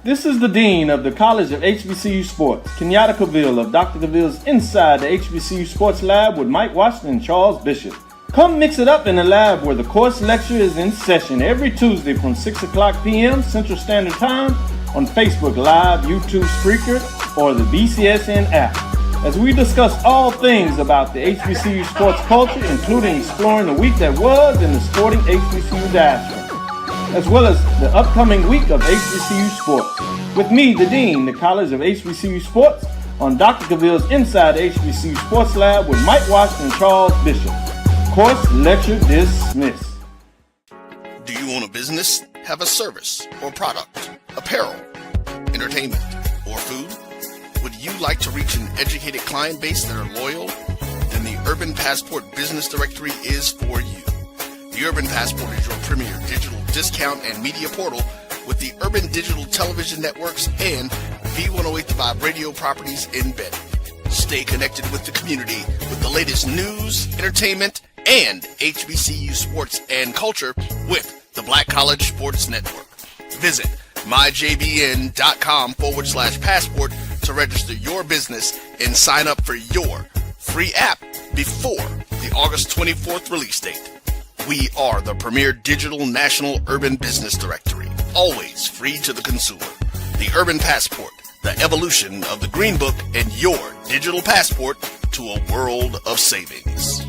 This is the Dean of the College of HBCU Sports, Kenyatta Cavill of Dr. Cavill's Inside the HBCU Sports Lab with Mike Washington and Charles Bishop. Come mix it up in the lab where the course lecture is in session every Tuesday from 6 o'clock p.m. Central Standard Time on Facebook Live, YouTube Spreaker, or the BCSN app, as we discuss all things about the HBCU sports culture, including exploring the week that was in the sporting HBCU diaspora, as well as the upcoming week of HBCU sports. With me, the Dean, the College of HBCU Sports, on Dr. Cavill's Inside the HBCU Sports Lab with Mike Washington and Charles Bishop. Course lecture dismissed. Do you own a business, have a service or product, apparel, entertainment, or food? Would you like to reach an educated client base that are loyal? Then the Urban Passport Business Directory is for you. The Urban Passport is your premier digital discount and media portal with the Urban Digital Television Networks and V1085 radio properties embedded. Stay connected with the community with the latest news, entertainment, and HBCU sports and culture with the Black College Sports Network. Visit myjbn.com/passport to register your business and sign up for your free app before the August 24th release date. We are the premier digital national urban business directory, always free to the consumer. The Urban Passport, the evolution of the Green Book, and your digital passport to a world of savings.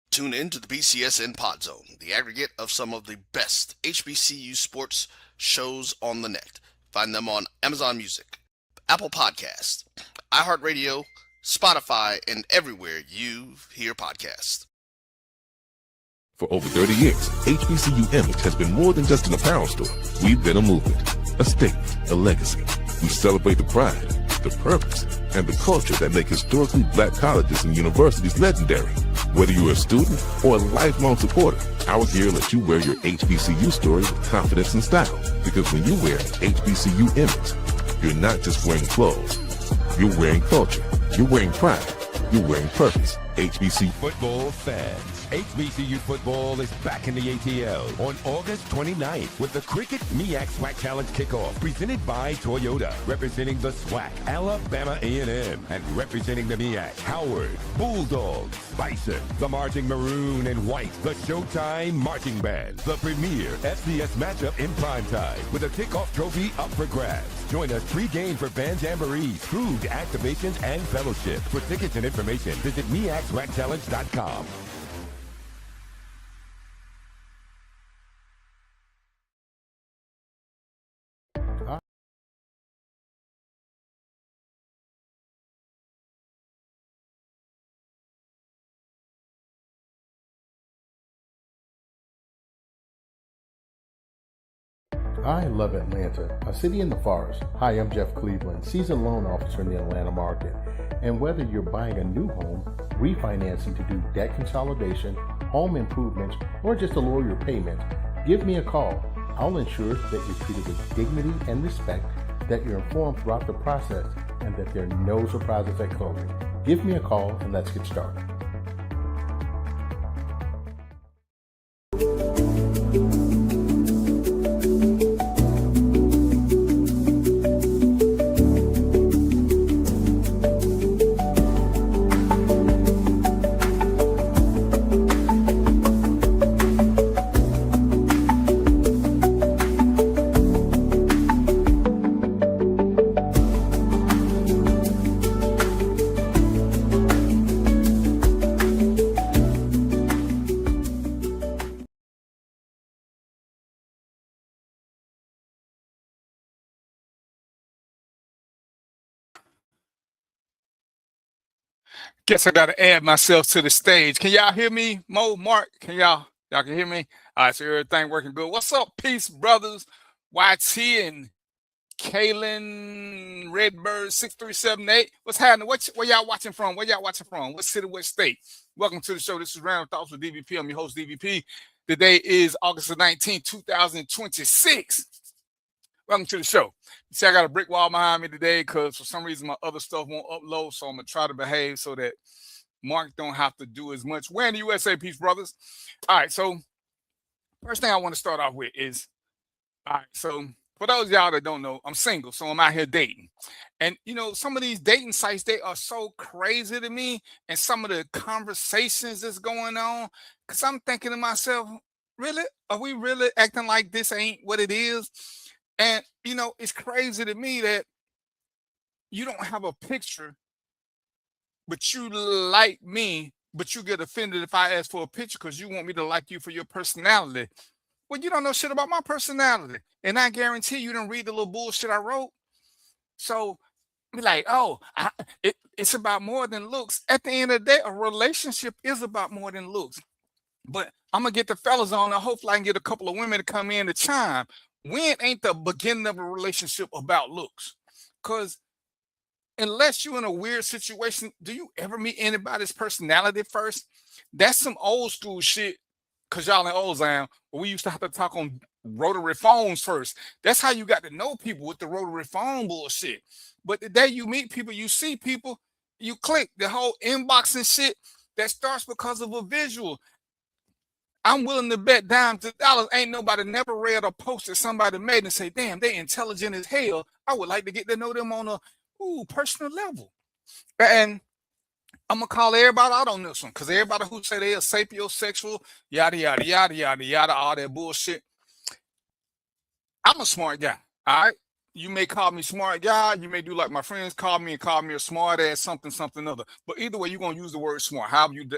Tune in to the BCSN Pod Zone, the aggregate of some of the best HBCU sports shows on the net. Find them on Amazon Music, Apple Podcasts, iHeartRadio, Spotify, and everywhere you hear podcasts. For over 30 years, HBCU Image has been more than just an apparel store. We've been a movement, a statement, a legacy. We celebrate the pride, the purpose, and the culture that make historically black colleges and universities legendary. Whether you're a student or a lifelong supporter, our gear lets you wear your HBCU story with confidence and style. Because when you wear HBCU Image, you're not just wearing clothes. You're wearing culture. You're wearing pride. You're wearing purpose. HBCU football fans. HBCU football is back in the ATL on August 29th with the Cricket MEAC SWAC Challenge Kickoff presented by Toyota, representing the SWAC, Alabama A&M, and representing the MEAC, Howard, Bulldogs, Bison, the Marching Maroon and White, the Showtime Marching Band, the premier FCS matchup in primetime with a kickoff trophy up for grabs. Join us pre-game for band jamborees, food, activations, and fellowship. For tickets and information, visit MEACSWACChallenge.com. I love Atlanta, a city in the forest. Hi, I'm Jeff Cleveland, seasoned loan officer in the Atlanta market. And whether you're buying a new home, refinancing to do debt consolidation, home improvements, or just to lower your payment, give me a call. I'll ensure that you're treated with dignity and respect, that you're informed throughout the process, and that there are no surprises at closing. Give me a call and let's get started. Guess I gotta add myself to the stage. Can y'all hear me? Mo, Mark, y'all can hear me? All right, so everything working good. What's up, Peace Brothers? YT and Kalen Redbird 6378. What's happening? Where y'all watching from? What city, what state? Welcome to the show. This is Random Thoughts with DVP. I'm your host, DVP. Today is August the 19th, 2026. Welcome to the show. You see, I got a brick wall behind me today because for some reason my other stuff won't upload, so I'm going to try to behave so that Mark don't have to do as much. We're in the USA, Peace Brothers. All right, so First thing I want to start off with is, all right, so for those of y'all that don't know, I'm single, so I'm out here dating. And some of these dating sites, they are so crazy to me, and some of the conversations that's going on, because I'm thinking to myself, really? Are we really acting like this ain't what it is? And it's crazy to me that you don't have a picture, but you like me, but you get offended if I ask for a picture because you want me to like you for your personality. Well, you don't know shit about my personality. And I guarantee you didn't read the little bullshit I wrote. So be like, oh, it's about more than looks. At the end of the day, a relationship is about more than looks. But I'm gonna get the fellas on. And hopefully, I can get a couple of women to come in to chime. When ain't the beginning of a relationship about looks? Because unless you're in a weird situation, do you ever meet anybody's personality first? That's some old school shit. Cause y'all in Ozam, where we used to have to talk on rotary phones first. That's how you got to know people, with the rotary phone bullshit. But the day you meet people, you see people, you click. The whole inbox and shit that starts because of a visual. I'm willing to bet dimes to dollars ain't nobody never read a post that somebody made and say, damn, they intelligent as hell. I would like to get to know them on a personal level. And I'm gonna call everybody out on this one, because everybody who say they are sapiosexual, yada yada yada yada yada, all that bullshit. I'm a smart guy. All right. You may call me smart guy. You may do like my friends call me a smart ass something other. But either way, you're gonna use the word smart. However you do.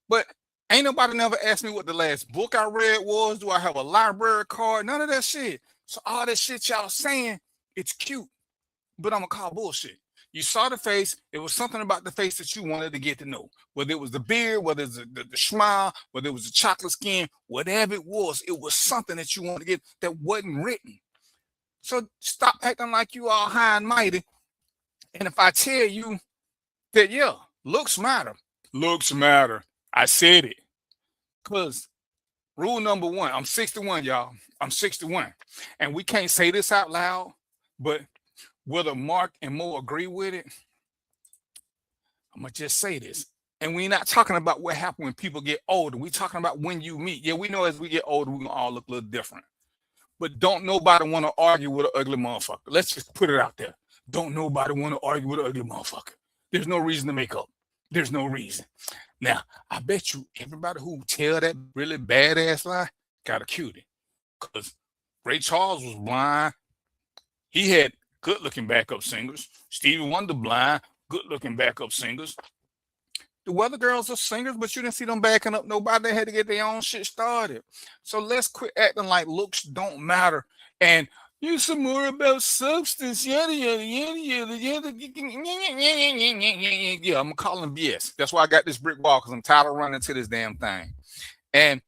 But ain't nobody never asked me what the last book I read was. Do I have a library card? None of that shit. So all that shit y'all saying, it's cute, but I'm gonna call bullshit. You saw the face. It was something about the face that you wanted to get to know. Whether it was the beard, whether it was the smile, whether it was the chocolate skin, whatever it was something that you wanted to get that wasn't written. So stop acting like you all high and mighty. And if I tell you that, yeah, looks matter. Looks matter. I said it. Because rule number one, I'm 61, y'all. I'm 61. And we can't say this out loud, but whether Mark and Mo agree with it, I'm going to just say this. And we're not talking about what happened when people get older. We're talking about when you meet. Yeah, we know as we get older, we're going to all look a little different. But don't nobody want to argue with an ugly motherfucker. Let's just put it out there. Don't nobody want to argue with an ugly motherfucker. There's no reason to make up. There's no reason. Now, I bet you everybody who tell that really badass lie got a cutie. Because Ray Charles was blind. He had good-looking backup singers. Stevie Wonder blind, good-looking backup singers. The Weather Girls are singers, but you didn't see them backing up nobody. They had to get their own shit started. So let's quit acting like looks don't matter. And you some more about substance, yada, yada, yada, yada, yada. Yeah, I'm calling BS. That's why I got this brick wall, because I'm tired of running to this damn thing. And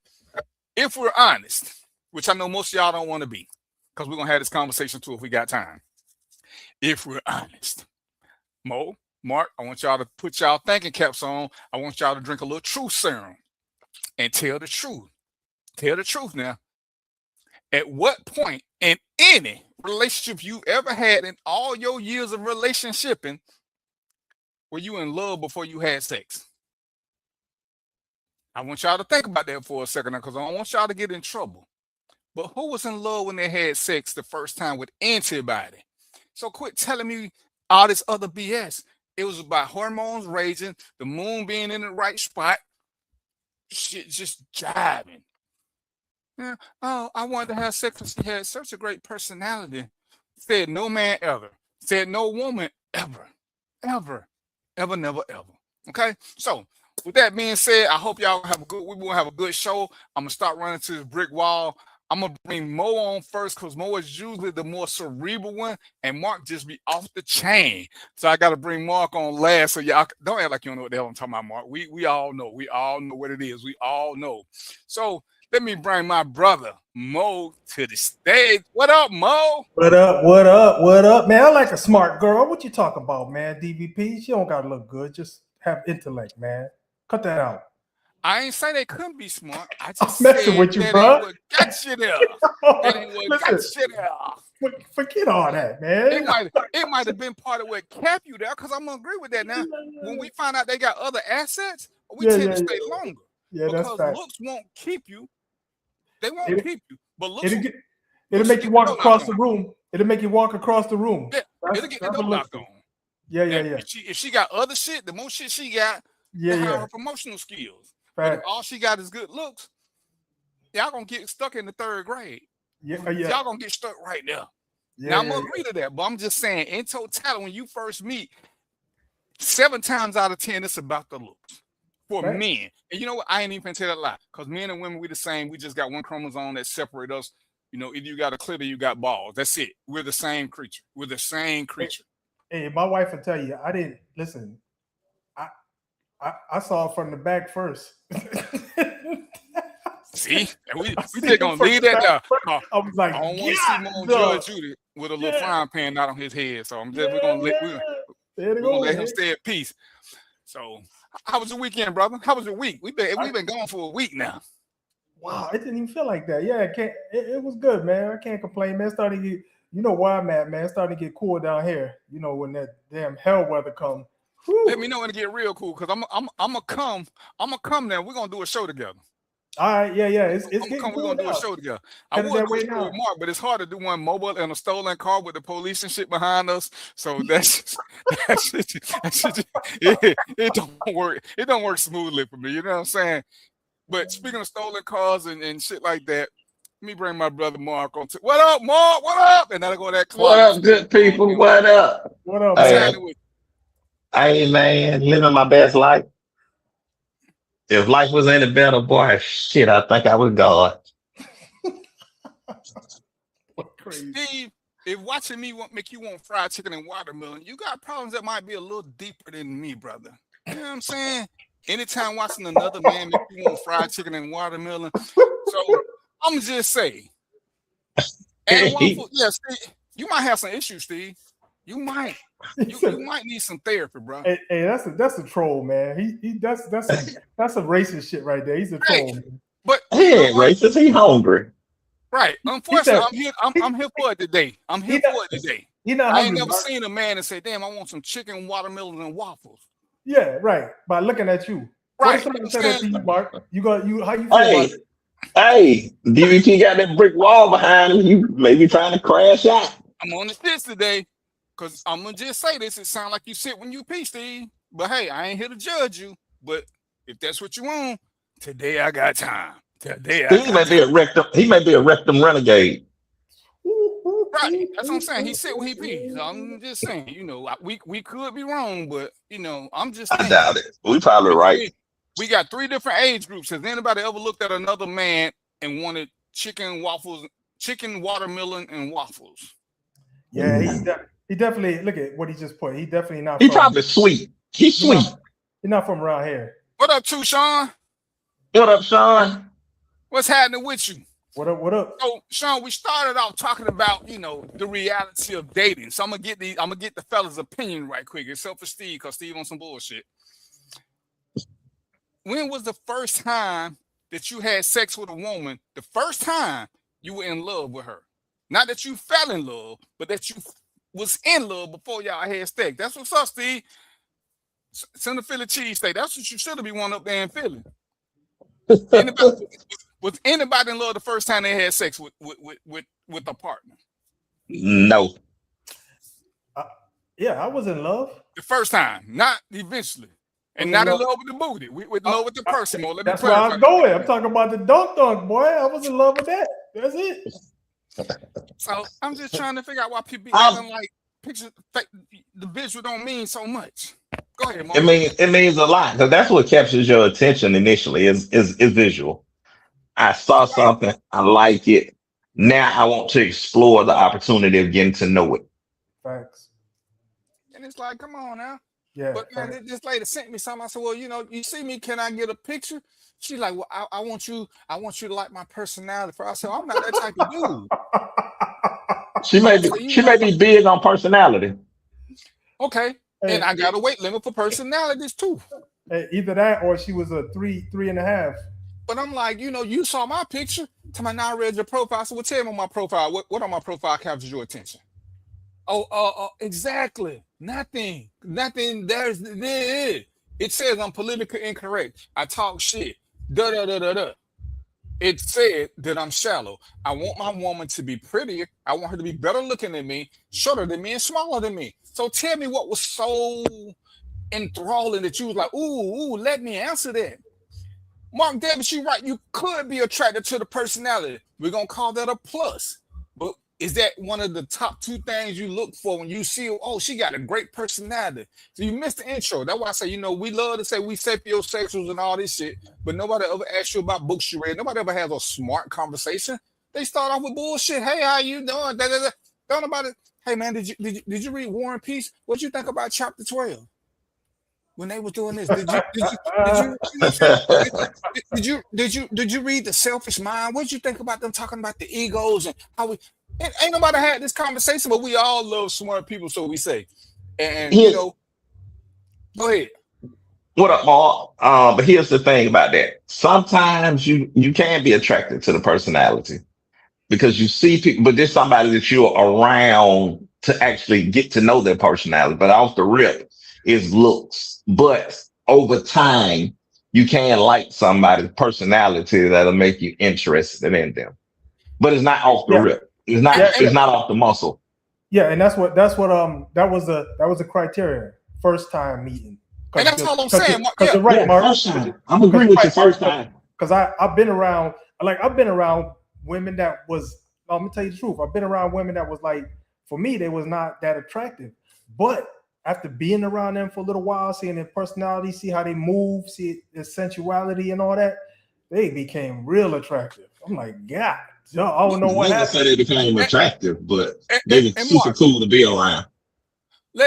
if we're honest, which I know most of y'all don't want to be, because we're going to have this conversation too if we got time. If we're honest, Mo, Mark, I want y'all to put y'all thinking caps on. I want y'all to drink a little truth serum and tell the truth. Tell the truth now. At what point in any relationship you ever had in all your years of relationshiping were you in love before you had sex? I want y'all to think about that for a second, because I don't want y'all to get in trouble. But who was in love when they had sex the first time with anybody? So quit telling me all this other BS. It was about hormones raging, the moon being in the right spot, shit just jiving. Yeah. Oh, I wanted to have sex because she had such a great personality. Said no man ever. Said no woman ever. Ever. Ever, never, ever. Okay? So, with that being said, I hope y'all we will have a good show. I'm going to start running to the brick wall. I'm going to bring Mo on first, because Mo is usually the more cerebral one, and Mark just be off the chain. So I got to bring Mark on last. So y'all don't act like you don't know what the hell I'm talking about, Mark. We all know. We all know what it is. We all know. So let me bring my brother Mo to the stage. What up, Mo? What up? What up? What up, man? I like a smart girl. What you talking about, man? DVP. She don't gotta look good. Just have intellect, man. Cut that out. I ain't say they couldn't be smart. I I'm just messing said with you, that bro. ain't what got you there. That ain't what got you there. Forget all that, man. It might have been part of what kept you there, because I'm gonna agree with that. Now, when we find out they got other assets, we tend to stay longer. Yeah, that's because fact. looks won't keep you. They won't peep you, but look. It'll make you walk across the room. It'll make you walk across the room. Yeah, it'll get the door knocked on. Yeah. If she got other shit, the more shit she got, her promotional skills. But if all she got is good looks, y'all gonna get stuck in the third grade. Y'all gonna get stuck right there. Now I'm gonna agree to that, but I'm just saying, in totality, when you first meet, 7 times out of 10, it's about the looks for men. And you know what? I ain't even gonna tell that lie, because men and women, we the same. We just got one chromosome that separate us. You know, either you got a clit or you got balls. That's it. We're the same creature. We're the same creature. Hey, my wife will tell you, I didn't listen. I saw it from the back first. See, we just gonna leave that there. I was like, I don't want to see Moon Judge Judy with a little frying pan out on his head. So we're gonna let him stay at peace. So, how was your weekend, brother? How was your week? We've been gone for a week now. Wow, it didn't even feel like that. Yeah, it was good, man. I can't complain, man. Starting to get, you know where I'm at, man. Starting to get cool down here. You know, when that damn hell weather comes. Let me know when it get real cool, because I'm gonna come there. We're gonna do a show together. All right, yeah. It's getting cool. We're gonna do a show together. I would do a with Mark, but it's hard to do one mobile in a stolen car with the police and shit behind us. So it don't work. It don't work smoothly for me. You know what I'm saying? But speaking of stolen cars and shit like that, let me bring my brother Mark on. What up, Mark? What up? And then I go to that club. What up, good people? What up? What up, man? Hey, man, living my best life. If life was any better, boy, shit, I think I was God. Steve, if watching me make you want fried chicken and watermelon, you got problems that might be a little deeper than me, brother. You know what I'm saying? Anytime watching another man make you want fried chicken and watermelon. So I'm just saying. And waffle, Steve, you might have some issues, Steve. You might need some therapy, bro. Hey, that's a troll, man. That's a racist shit right there. He's a troll. Man. But he ain't racist. He hungry. Right. Unfortunately, I'm here for it today. I'm here for it today. I ain't never seen a man and say, "Damn, I want some chicken, watermelon, and waffles." Yeah, right. By looking at you, right? What if that to you, Mark? How you feel about it? Hey, DVP got that brick wall behind him. You maybe trying to crash out. I'm on the fence today. Because I'm going to just say this. It sounds like you sit when you pee, Steve. But hey, I ain't here to judge you. But if that's what you want, today I got time. He may be a rectum renegade. Right. That's what I'm saying. He sit when he pees. So I'm just saying, you know, we could be wrong, but, you know, I'm just saying. I doubt it. We probably right. We got 3 different age groups. Has anybody ever looked at another man and wanted chicken, watermelon, and waffles? Yeah, he definitely, look at what he just put. He definitely not. He probably sweet. He's sweet. He's not from around here. What up, too, Sean? What up, Sean? What's happening with you? What up? So, Sean, we started off talking about, you know, the reality of dating. So I'm gonna get the fellas' opinion right quick, except for Steve, because Steve on some bullshit. When was the first time that you had sex with a woman? The first time you were in love with her? Not that you fell in love, but that you was in love before y'all had steak. That's what's up, Steve. Send a Philly cheesesteak. That's what you should have been one up there in Philly. Was anybody in love the first time they had sex with a partner? No. Yeah, I was in love. The first time, not eventually. And not in love with the booty. We in love with the person. That's where I was going. I'm talking about the dunk, boy. I was in love with that. That's it. So I'm just trying to figure out why people acting like picture the visual don't mean so much. Go ahead, Mark. It means a lot, because that's what captures your attention initially is visual. I saw something, I like it. Now I want to explore the opportunity of getting to know it. Facts. And it's like, come on now. Yeah. But man, this lady sent me something. I said, well, you know, you see me, can I get a picture? She's like, well, I want you to like my personality. I said, I'm not that type of dude. She may be big on personality. Okay. And I got a weight limit for personalities too. Either that or she was a 3.5. But I'm like, you know, you saw my picture. Tell me, now I read your profile. So tell me on my profile. What on my profile captures your attention? Exactly. Nothing. It says I'm politically incorrect. I talk shit. Da. It said that I'm shallow. I want my woman to be prettier. I want her to be better looking than me, shorter than me, and smaller than me. So tell me what was so enthralling that you was like, ooh, let me answer that. Mark Davis, you right. You could be attracted to the personality. We're gonna call that a plus. But is that one of the top two things you look for when you see, oh, she got a great personality? So you missed the intro. That's why I say, we love to say we sapiosexuals and all this shit, but nobody ever asks you about books you read. Nobody ever has a smart conversation. They start off with bullshit. Hey, how you doing? Don't about it. Hey man, did you read War and Peace? What you think about chapter 12? When they was doing this, did you read The Selfish Mind? What did you think about them talking about the egos and how we ain't nobody had this conversation, but we all love smart people, so we say. And go ahead. What up, Mark? But here's the thing about that. Sometimes you can be attracted to the personality because you see people, but there's somebody that you're around to actually get to know their personality. But off the rip is looks. But over time, you can like somebody's personality that'll make you interested in them. But it's not off the rip. It's not. It's not off the muscle. Yeah, and that was a criteria. First time meeting. And that's all I'm saying. Because you're right, Mark. I'm agreeing with you first time. Because I've been around women that was. Let me tell you the truth. I've been around women that was like, for me, they was not that attractive. But after being around them for a little while, seeing their personality, see how they move, see their sensuality and all that, they became real attractive. I'm like, God, I don't know what happened. Say they became attractive, but they were super Mark, cool to be around.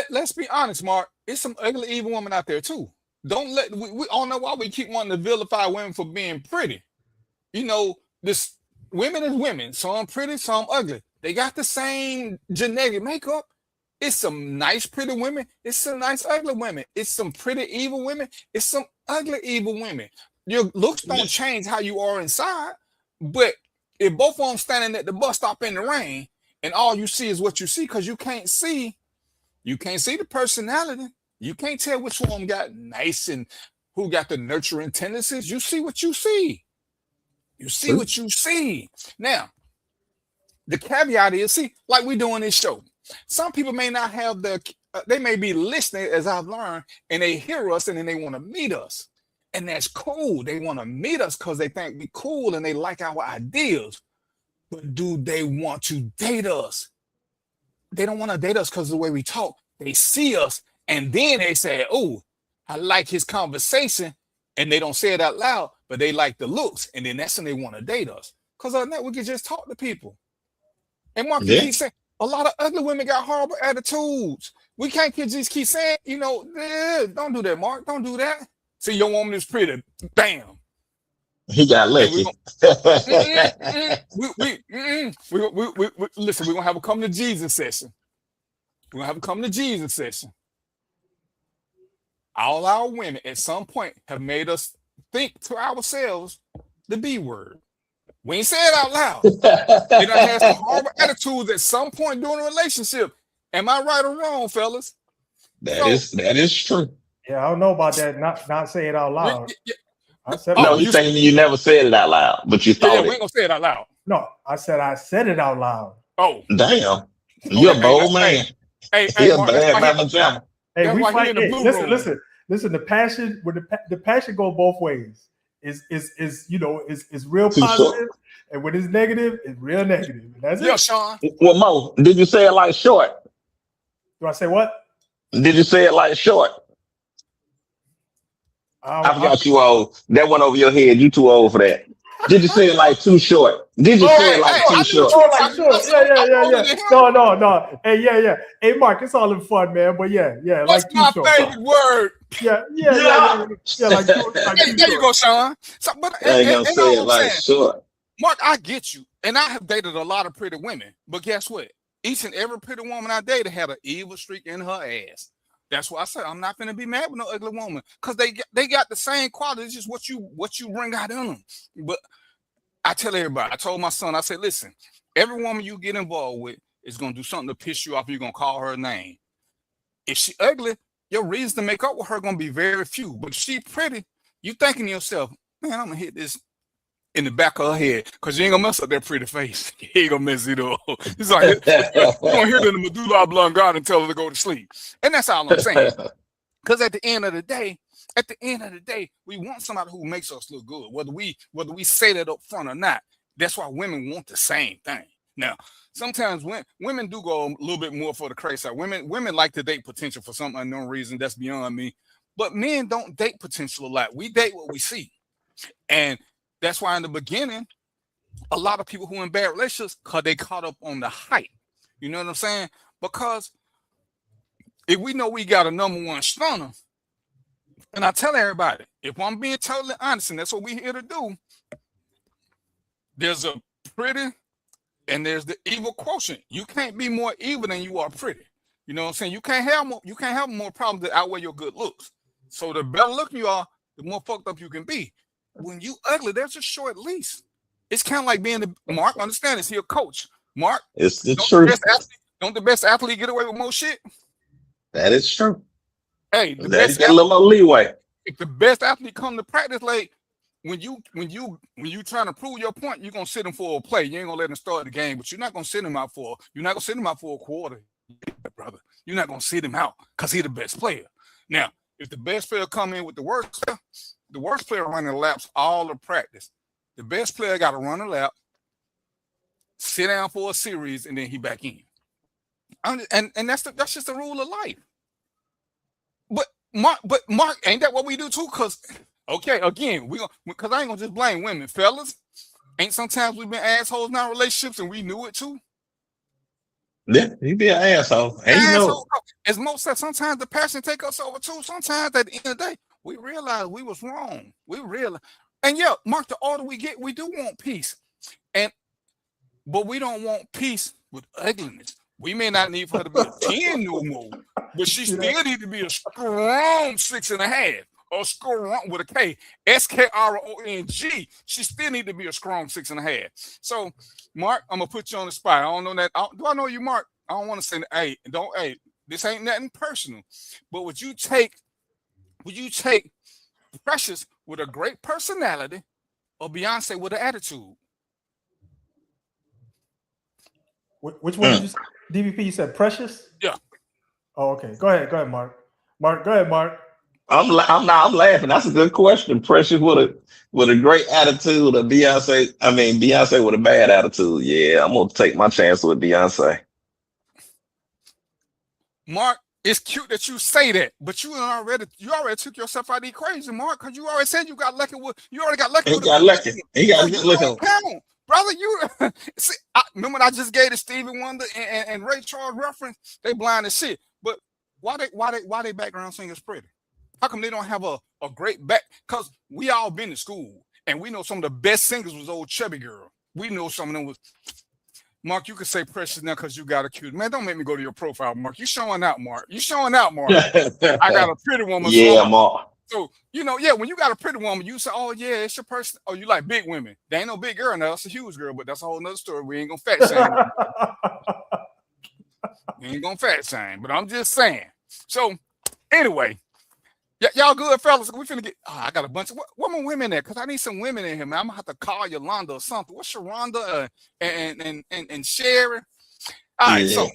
Let's be honest, Mark. It's some ugly, evil women out there too. We all know why we keep wanting to vilify women for being pretty. This women is women. Some pretty, some ugly. They got the same genetic makeup. It's some nice, pretty women. It's some nice, ugly women. It's some pretty, evil women. It's some ugly, evil women. Your looks don't change how you are inside. But if both of them standing at the bus stop in the rain and all you see is what you see, because you can't see the personality. You can't tell which one of them got nice and who got the nurturing tendencies. You see what you see. You see what you see. Now, the caveat is, like we doing this show. Some people may not have they may be listening, as I've learned, and they hear us and then they want to meet us. And that's cool. They want to meet us because they think we cool and they like our ideas. But do they want to date us? They don't want to date us because of the way we talk. They see us and then they say, oh, I like his conversation. And they don't say it out loud, but they like the looks. And then that's when they want to date us. Because other than that, we can just talk to people. And Mark, you keep saying, a lot of ugly women got horrible attitudes. We can't just keep saying, don't do that, Mark. Don't do that. See, your woman is pretty. Bam. He got lucky. Listen, we're going to have a come to Jesus session. We're going to have a come to Jesus session. All our women at some point have made us think to ourselves the B word. We ain't say it out loud. They done had some horrible attitudes at some point during a relationship. Am I right or wrong, fellas? That is true. Yeah, I don't know about that. Not say it out loud. I said you're saying you never said it out loud, but you thought it. We ain't gonna say it out loud. No, I said it out loud. Oh, damn! You're a bold man. Hey, you're a bad man. Hey, we fight. Listen. The passion, the passion go both ways. Is real positive, and when it's negative, it's real negative. That's it. Sean. Well, Mo, did you say it like short? Do I say what? Did you say it like short? I forgot you old. That went over your head. You too old for that. Did you say it like too short? Did you say it like too short? Yeah. No. Hey, yeah. Hey, Mark, it's all in fun, man. But yeah. What's like my favorite word? Yeah. Like there you go, Sean. I ain't gonna say it like short. Mark, I get you. And I have dated a lot of pretty women. But guess what? Each and every pretty woman I dated had an evil streak in her ass. That's why I said I'm not gonna be mad with no ugly woman, because they got the same qualities, just what you bring out in them. But I tell everybody, I told my son, I said, listen, every woman you get involved with is gonna do something to piss you off. You're gonna call her name. If she ugly, your reasons to make up with her gonna be very few. But if she pretty, you thinking to yourself, man, I'm gonna hit this in the back of her head, because you ain't gonna mess up that pretty face. You ain't gonna mess it up. It's like you're gonna hear it in the medulla oblongata and tell her to go to sleep. And that's all I'm saying. Because at the end of the day, we want somebody who makes us look good, whether we say that up front or not. That's why women want the same thing. Now, sometimes women do go a little bit more for the crazy side. Women like to date potential for some unknown reason. That's beyond me. But men don't date potential a lot. We date what we see. And that's why in the beginning, a lot of people who are in bad relationships, because they caught up on the hype. You know what I'm saying? Because if we know we got a number one stunner, and I tell everybody, if I'm being totally honest, and that's what we're here to do, there's a pretty and there's the evil quotient. You can't be more evil than you are pretty. You know what I'm saying? You can't have more problems that outweigh your good looks. So the better looking you are, the more fucked up you can be. When you ugly, there's a short lease. It's kind of like being Mark. Understand this? He a coach. Mark, it's the truth. Don't the best athlete get away with more shit? That is true. Hey, That get a little more leeway. If the best athlete come to practice late, when you trying to prove your point, you're gonna sit him for a play. You ain't gonna let him start the game, but you're not gonna sit him out for a quarter, brother. You're not gonna sit him out because he's the best player. Now, if the best player come in with the worst player running the laps all the practice. The best player got to run a lap, sit down for a series, and then he back in. And that's just the rule of life. But Mark, ain't that what we do too? Because okay, again, because I ain't gonna just blame women, fellas. Ain't sometimes we've been assholes in our relationships and we knew it too. Yeah, he be an asshole. And you know, as most said, sometimes the passion take us over too. Sometimes at the end of the day, we realize we was wrong. And yeah, Mark, the older we get, we do want peace. But we don't want peace with ugliness. We may not need for her to be a 10 no more, but she still need to be a strong 6.5 or strong with a K, SKRONG. She still need to be a strong 6.5. So, Mark, I'm gonna put you on the spot. I don't know that. Do I know you, Mark? I don't want to say, hey, this ain't nothing personal. But would you take Precious with a great personality or Beyonce with an attitude? Which one did you say? DVP, you said Precious? Yeah. Oh, okay. Go ahead, Mark. Go ahead, Mark. I'm laughing. That's a good question. Precious with a great attitude, or Beyonce with a bad attitude. Yeah, I'm gonna take my chance with Beyonce. Mark, it's cute that you say that, but you already took yourself out of the equation, Mark, because you already said you got lucky with. You already got lucky with. He got good looking. Brother, you see, remember when I just gave the Stevie Wonder and Ray Charles reference? They blind as shit. But why they background singers pretty? How come they don't have a great back? Because we all been to school and we know some of the best singers was old chubby girl. We know some of them was. Mark, you can say Precious now because you got a cute man. Don't make me go to your profile, Mark. You showing out, Mark. I got a pretty woman. Yeah, Mark. So, when you got a pretty woman, you say, oh, yeah, it's your person. Oh, you like big women. They ain't no big girl now. It's a huge girl, but that's a whole nother story. We ain't going to fat shame. But I'm just saying. So, anyway, y'all good, fellas? We finna get, I got a bunch of, what more women there? Because I need some women in here, man. I'm going to have to call Yolanda or something. What's Sharonda and Sherry? All right, so,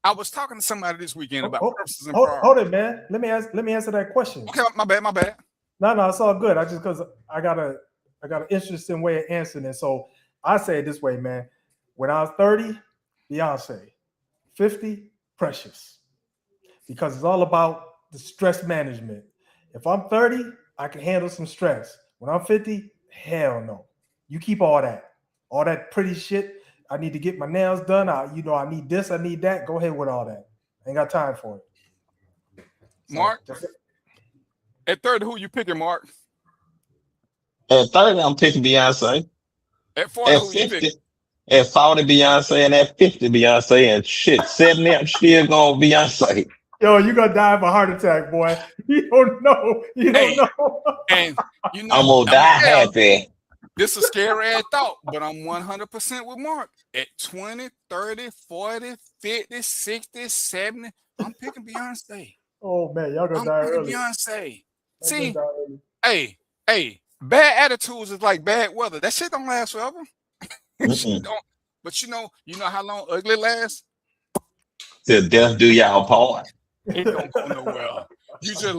I was talking to somebody this weekend about purposes and priorities. Hold it, man. Let me answer that question. Okay, my bad. No, it's all good. Because I got an interesting way of answering it. So I say it this way, man. When I was 30, Beyonce. 50, Precious. Because it's all about the stress management. If I'm 30, I can handle some stress. When I'm 50, hell no. You keep all that pretty shit. I need to get my nails done. I need this, I need that. Go ahead with all that. Ain't got time for it. So, Mark, at 30, who you picking, Mark? At 30, I'm picking Beyonce. At 40, who you picking? At 40, Beyonce, and at 50, Beyonce, and shit, 70, I'm still going Beyonce. Yo, you gonna die of a heart attack, boy. You don't know. And I'm gonna die happy. This is a scary ass thought, but I'm 100% with Mark. At 20, 30, 40, 50, 60, 70, I'm picking Beyonce. Oh man, y'all gonna die early. Beyonce. See, hey, bad attitudes is like bad weather. That shit don't last forever. Mm-mm. Don't. But you know how long ugly lasts? Till death do y'all part. It don't go nowhere. You just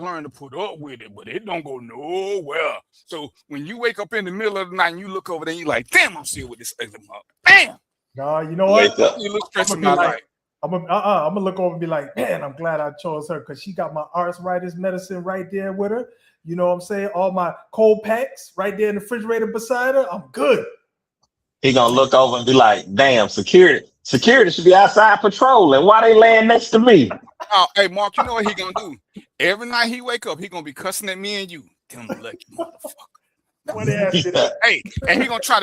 learn to put up with it, but it don't go nowhere. So when you wake up in the middle of the night and you look over there, you like, damn, I'm still with this ugly mother. Damn. No, you know what? Wake up. You look I'm stressing gonna be my like, life. I'm gonna look over and be like, man, I'm glad I chose her because she got my arthritis medicine right there with her. You know what I'm saying? All my cold packs right there in the refrigerator beside her. I'm good. He gonna look over and be like, damn, security should be outside patrolling. Why they laying next to me? Oh, hey, Mark, you know what he gonna do? Every night he wake up, he gonna be cussing at me and you. Damn lucky motherfucker. What they asked you that? Hey, and he gonna try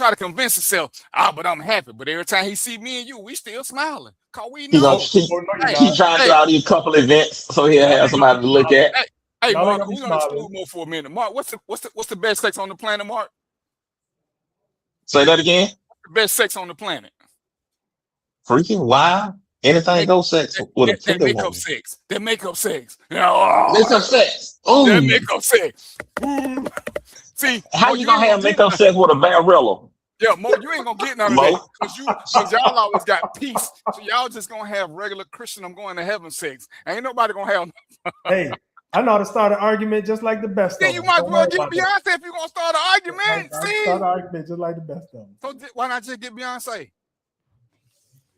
to convince himself, but I'm happy. But every time he see me and you, we still smiling. Cause we He gonna know. keep, Oh, no, you're keep not. trying to do all these couple events so he'll have somebody to look at. Hey, Y'all Mark, ain't gonna be we gonna smiling. exclude more for a minute. Mark, what's the best sex on the planet, Mark? Say that again. The best sex on the planet. Freaking wild. Anything goes sex with a That pretty makeup woman. sex. That makeup sex. Oh, Makeup sex. that Ooh. makeup sex. Ooh. See, How Mo, you you gonna ain't have gonna get makeup sex with a barilla? Yeah, Mo, you ain't gonna get none of that Mo? because y'all always got peace. So y'all just gonna have regular Christian, I'm going to heaven sex. Ain't nobody gonna have. Hey, I know how to start an argument just like the best Then of you them. might as Don't well worry get about that. Beyonce if you're gonna start an argument. I See, start an argument just like the best of them. so why not just get Beyonce?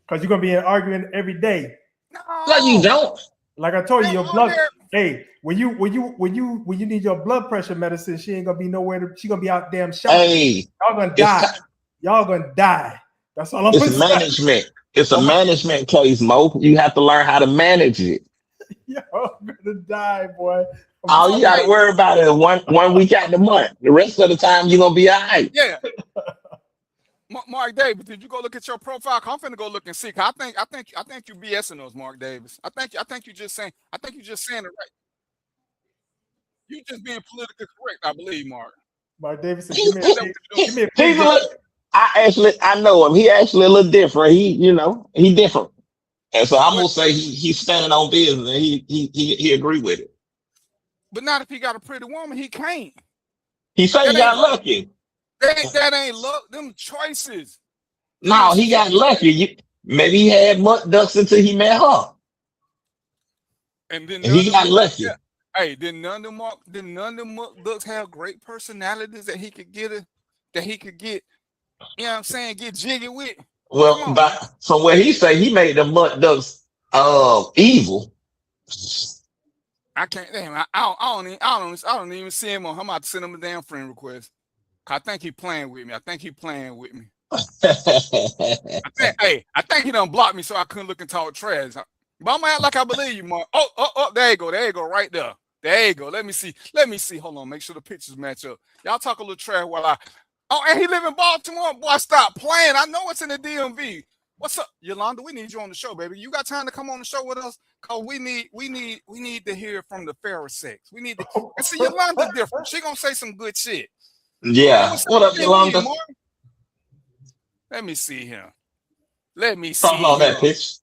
Because you're gonna be in an argument every day. No, you No, don't. Like I told you, your Come on blood. there. Hey, when you need your blood pressure medicine, she ain't gonna be nowhere. She gonna be out damn shopping. Hey, Y'all gonna it's die. ti- Y'all gonna die. That's all I'm it's gonna say. management. It's a Oh my, management case, Mo. You have to learn how to manage it. Y'all gonna die, boy. I'm All you gotta okay, worry about is one week out the month. The rest of the time you're gonna be all right. yeah. Mark Davis, did you go look at your profile? I'm finna go look and see. 'Cause I think you BSing us, Mark Davis. I think you just saying. I think you just saying it right. You just being politically correct, I believe, Mark. Mark Davidson, He, Is that what you're doing? give me a he's pig. a little, I know him. He actually a little different. He different. And so I'm But gonna say he's standing on business and he agree with it. not if he got a pretty woman, he can't. He say he That ain't got lucky. that ain't luck. Them choices. Them No, is he got choices. lucky. Maybe he had mutt ducks until he met her. And then And none he of them got looks, lucky. hey, then none of them looks have great personalities that he could get you know what I'm saying, get jiggy with. Come Well, on, man. from where he say he made the mutt ducks evil. I can't damn. I don't even see him on. I'm about to send him a damn friend request. I think he playing with me. I think he done blocked me so I couldn't look and talk trash. But I'm gonna act like I believe you, Mark. Oh, there you go, right there. There you go. Let me see. Hold on, make sure the pictures match up. Y'all talk a little trash while I. Oh, and he live in Baltimore. Boy, stop playing. I know it's in the DMV. What's up, Yolanda? We need you on the show, baby. You got time to come on the show with us? Cause we need to hear from the Pharisees. We need to. And see, Yolanda different. She gonna say some good shit. Yeah. What up, Yolanda? Let me see him. Something on that pitch.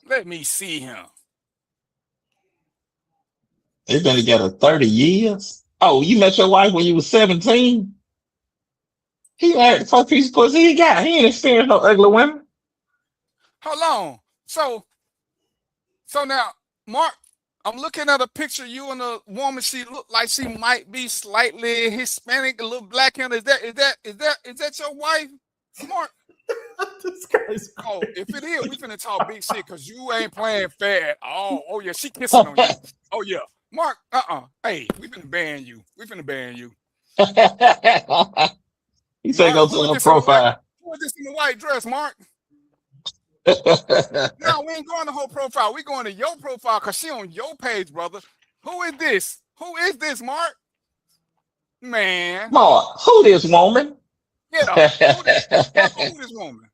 Let me see him. They've been together 30 years. Oh, you met your wife when you was 17? He married the first piece of pussy he got. He ain't experienced no ugly women. Hold on. So now, Mark, I'm looking at a picture of you and a woman. She looked like she might be slightly Hispanic, a little black hair. Is that your wife, Mark? This guy's Oh, if it is, we finna talk big shit because you ain't playing fair at all. Oh yeah, she kissing on you. Oh yeah, Mark. Hey, we finna ban you. He said Mark, go to her profile. who is this in the white dress, Mark? No, we ain't going to her profile. We going to your profile because she on your page, brother. Who is this? Mark? Man, Mark, who this woman? get up. Who this woman?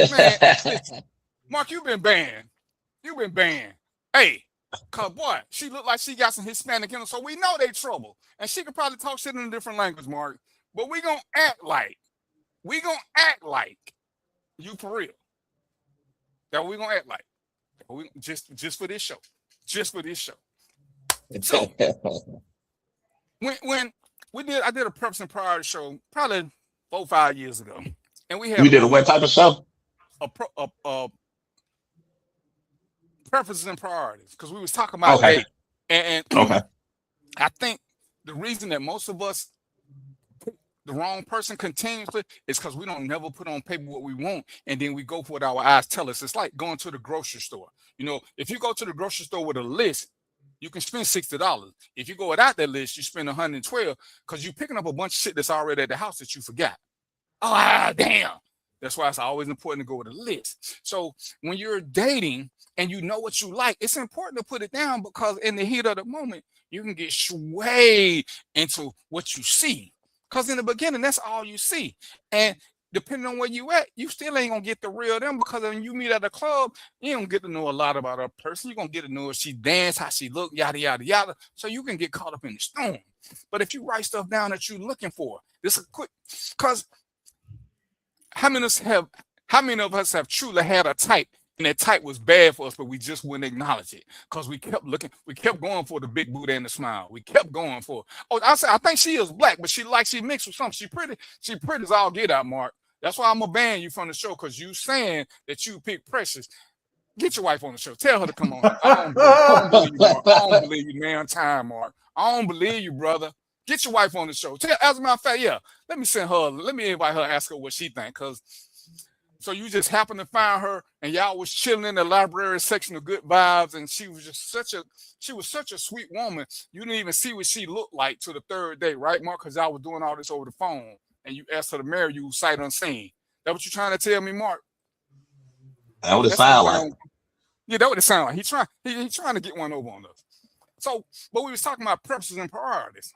Man, listen, Mark, you've been banned. Hey, cause boy, she look like she got some Hispanic in her, so we know they trouble. And she could probably talk shit in a different language, Mark. But we gonna act like you for real. That we gonna act like. Just for this show. So when I did a Preference and Priority show probably 4 or 5 years ago, and we had You did a what type of show? a preferences and priorities because we was talking about Okay. dating, and Okay. I think the reason that most of us pick the wrong person continuously is because we don't never put on paper what we want, and then we go for what our eyes tell us. It's like going to the grocery store. You know, if you go to the grocery store with a list, you can spend $60. If you go without that list, you spend $112 because you're picking up a bunch of shit that's already at the house that you forgot. Damn. That's why it's always important to go with a list. So when you're dating and you know what you like, it's important to put it down because in the heat of the moment, you can get swayed into what you see. Because in the beginning, that's all you see. And depending on where you at, you still ain't gonna get the real them because when you meet at a club, you don't get to know a lot about a person. You're gonna get to know if she dance, how she look, yada yada yada. So you can get caught up in the storm. But if you write stuff down that you're looking for, this is quick because how many of us have truly had a type and that type was bad for us, but we just wouldn't acknowledge it because we kept looking, we kept going for the big booty and the smile. We kept going for. Oh, I think she is black, but she mixed with something. She pretty as all get out, Mark. That's why I'm gonna ban you from the show because you saying that you pick Precious. Get your wife on the show. Tell her to come on. I don't believe you, Mark. I don't believe you, man. Time, Mark. I don't believe you, brother. Get your wife on the show. As a matter of fact, yeah. Let me invite her, ask her what she think. Cause so you just happened to find her and y'all was chilling in the library section of Good Vibes, and she was such a sweet woman. You didn't even see what she looked like to the third day, right, Mark? Because I was doing all this over the phone, and you asked her to marry you sight unseen. That what you trying to tell me, Mark? That would sound like. Yeah, that would sound like. He trying to get one over on us. So, but we was talking about preferences and priorities.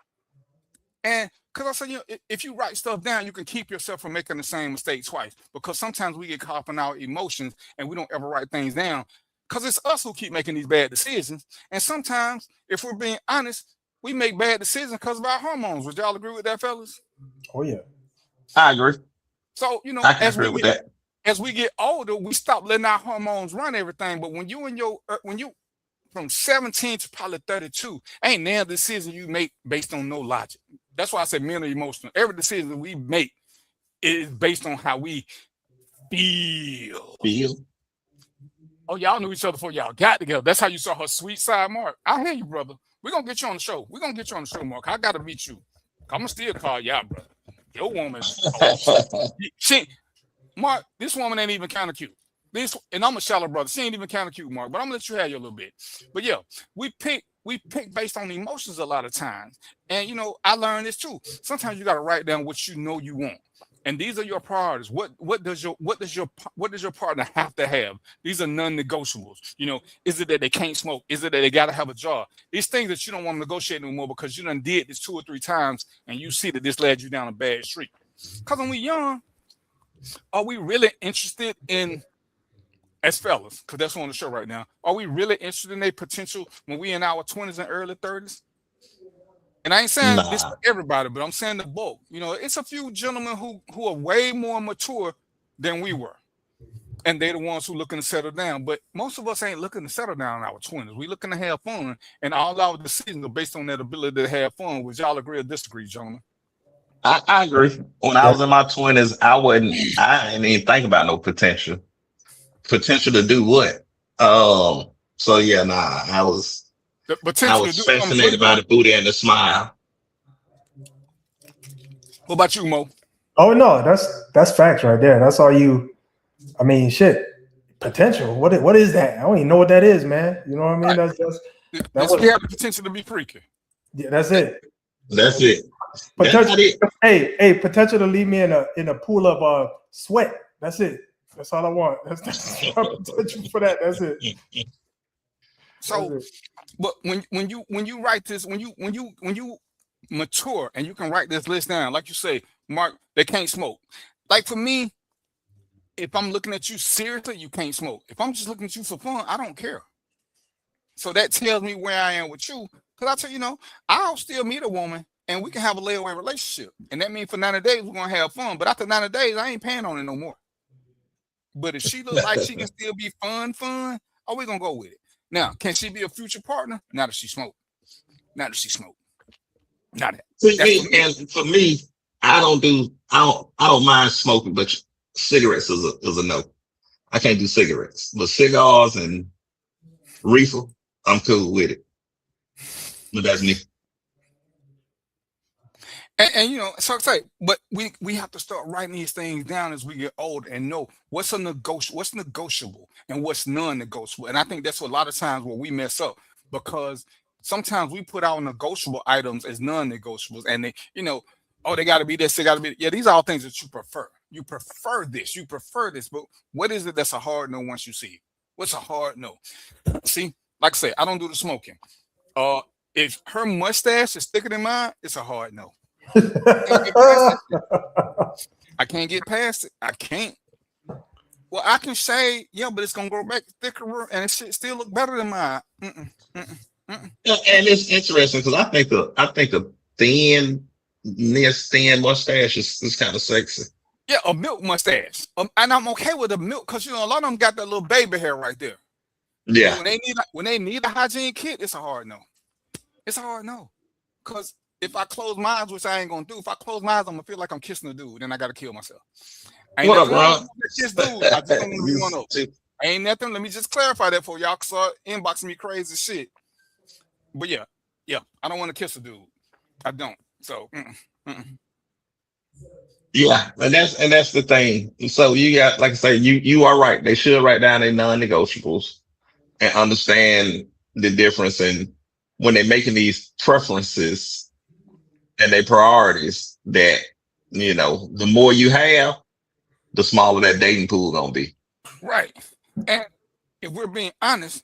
And because I said, you know, if you write stuff down, you can keep yourself from making the same mistake twice. Because sometimes we get caught up in our emotions and we don't ever write things down. Because it's us who keep making these bad decisions. And sometimes, if we're being honest, we make bad decisions because of our hormones. Would y'all agree with that, fellas? Oh yeah, I agree. So, you know, I can agree with that. As we get older, we stop letting our hormones run everything. But when you from 17 to probably 32, ain't now a decision you make based on no logic. That's why I said mental, emotional. Every decision that we make is based on how we feel. Oh, y'all knew each other before y'all got together. That's how you saw her sweet side, Mark. I hear you, brother. We're going to get you on the show. Mark. I got to meet you. I'm going to still call y'all, brother. Your woman. Mark, this woman ain't even kind of cute. And I'm a shallow brother. She ain't even kind of cute, Mark. But I'm gonna let you have your little bit. But yeah, we pick based on emotions a lot of times. And you know, I learned this too. Sometimes you gotta write down what you know you want. And these are your priorities. What does your partner have to have? These are non-negotiables. You know, is it that they can't smoke? Is it that they gotta have a job? These things that you don't want to negotiate anymore because you done did this 2 or 3 times and you see that this led you down a bad street. Because when we young, are we really interested in, as fellas, because that's on the show right now, are we really interested in their potential when we in our 20s and early 30s? And I ain't saying this for everybody, but I'm saying the bulk. You know, it's a few gentlemen who are way more mature than we were. And they're the ones who looking to settle down. But most of us ain't looking to settle down in our 20s. We looking to have fun. And all our decisions are based on that ability to have fun. Would y'all agree or disagree, gentlemen? I agree. When I was in my 20s, I didn't even think about no potential. Potential to do what? So yeah, I was fascinated by the booty and the smile. What about you, Mo? Oh no, that's facts right there. That's all you. I mean, shit. Potential. What is that? I don't even know what that is, man. You know what I mean? Right. That's we have the potential to be freaky. Yeah, that's it. That's it. Potential. Hey, potential to leave me in a pool of sweat. That's it. That's all I want. That's potential for that. That's it. So, but when you write this, when you mature and you can write this list down, like you say, Mark, they can't smoke. Like for me, if I'm looking at you seriously, you can't smoke. If I'm just looking at you for fun, I don't care. So that tells me where I am with you. Because I tell you, I'll still meet a woman and we can have a layaway relationship. And that means for 90 days, we're going to have fun. But after 90 days, I ain't paying on it no more. But if she looks like she can still be fun, oh, we're going to go with it. Now, can she be a future partner? Not if she smoke. Not that. See, That's for me. and for me, I don't mind smoking, but cigarettes is a no. I can't do cigarettes, but cigars and reefer, I'm cool with it. But that's me. And you know, so I say, but we have to start writing these things down as we get older and know what's negotiable and what's non-negotiable. And I think that's what a lot of times where we mess up because sometimes we put our negotiable items as non-negotiables, and they, you know, oh, they got to be this, they got to be, yeah. These are all things that you prefer. You prefer this, but what is it that's a hard no once you see it? What's a hard no? See, like I say, I don't do the smoking. Uh, if her mustache is thicker than mine, it's a hard no. I can't get past it. I can't. Well, I can say, yeah, but it's gonna grow back thicker and it should still look better than mine. Yeah, and it's interesting because I think a thin, near thin mustache is kind of sexy. Yeah, a milk mustache. And I'm okay with the milk because you know a lot of them got that little baby hair right there. Yeah. But when they need a hygiene kit, it's a hard no. It's a hard no. Because if I close my eyes, which I ain't gonna do, if I close my eyes, I'm gonna feel like I'm kissing a dude, then I gotta kill myself. What up, Ron? Kiss dude. I just don't want to be one of those. Ain't nothing. Let me just clarify that for y'all. Start inboxing me crazy shit. But yeah, I don't want to kiss a dude. I don't. So. Yeah, and that's the thing. So you got, like I say, you are right. They should write down their non-negotiables and understand the difference in when they're making these preferences and their priorities. That you know, the more you have, the smaller that dating pool gonna be. Right. And if we're being honest,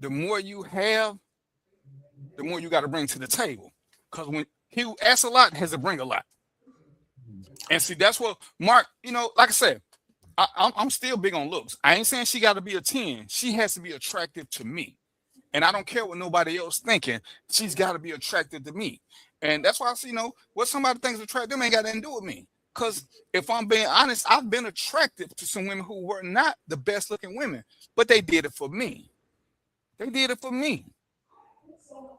the more you have, the more you got to bring to the table. Because when he who asks a lot has to bring a lot. And see, that's what Mark, you know, like I said, I'm still big on looks. I ain't saying she got to be a 10. She has to be attractive to me. And I don't care what nobody else thinking. She's got to be attractive to me. And that's why I see, you know, what somebody thinks attractive, them ain't got nothing to do with me. Because if I'm being honest, I've been attracted to some women who were not the best looking women, but they did it for me. They did it for me.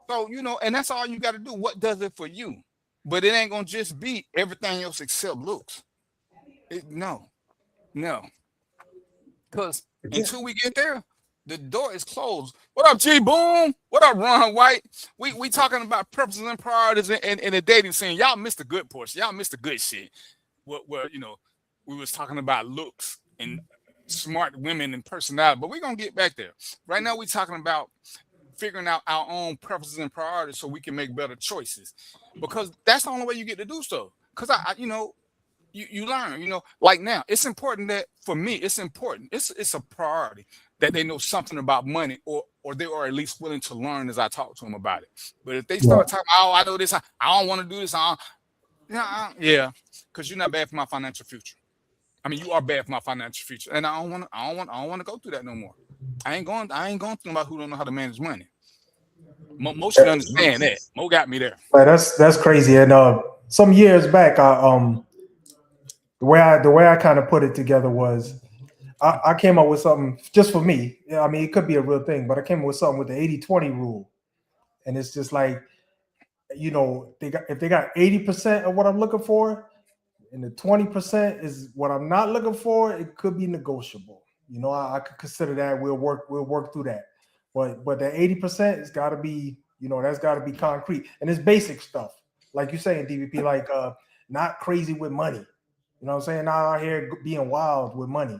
So, you know, and that's all you got to do. What does it for you? But it ain't going to just be everything else except looks. No. Because until we get there, the door is closed. What up, G Boom? What up, Ron White? We talking about purposes and priorities in the dating scene. Y'all missed the good portion. Y'all missed the good shit. Where you know, we was talking about looks and smart women and personality, but we're gonna get back there. Right now, we're talking about figuring out our own preferences and priorities so we can make better choices. Because that's the only way you get to do stuff. Because I you know, you learn, you know, like now, it's important that for me, it's important. It's a priority that they know something about money or they are at least willing to learn as I talk to them about it. But if they start talking, oh, I know this, I don't want to do this, yeah, because you're not bad for my financial future. I mean, you are bad for my financial future, and I don't want to go through that no more. I ain't going through about who don't know how to manage money. Mo should understand that. Mo got me there. Like that's crazy. And some years back, the way I kind of put it together was I came up with something just for me. Yeah, I mean, it could be a real thing, but I came up with something with the 80-20 rule, and it's just like, you know, if they got 80% of what I'm looking for, and the 20% is what I'm not looking for, it could be negotiable. You know, I could consider that. We'll work through that. But that 80% has got to be, you know, that's got to be concrete, and it's basic stuff, like you're saying, DVP, like not crazy with money. You know what I'm saying? Not out here being wild with money.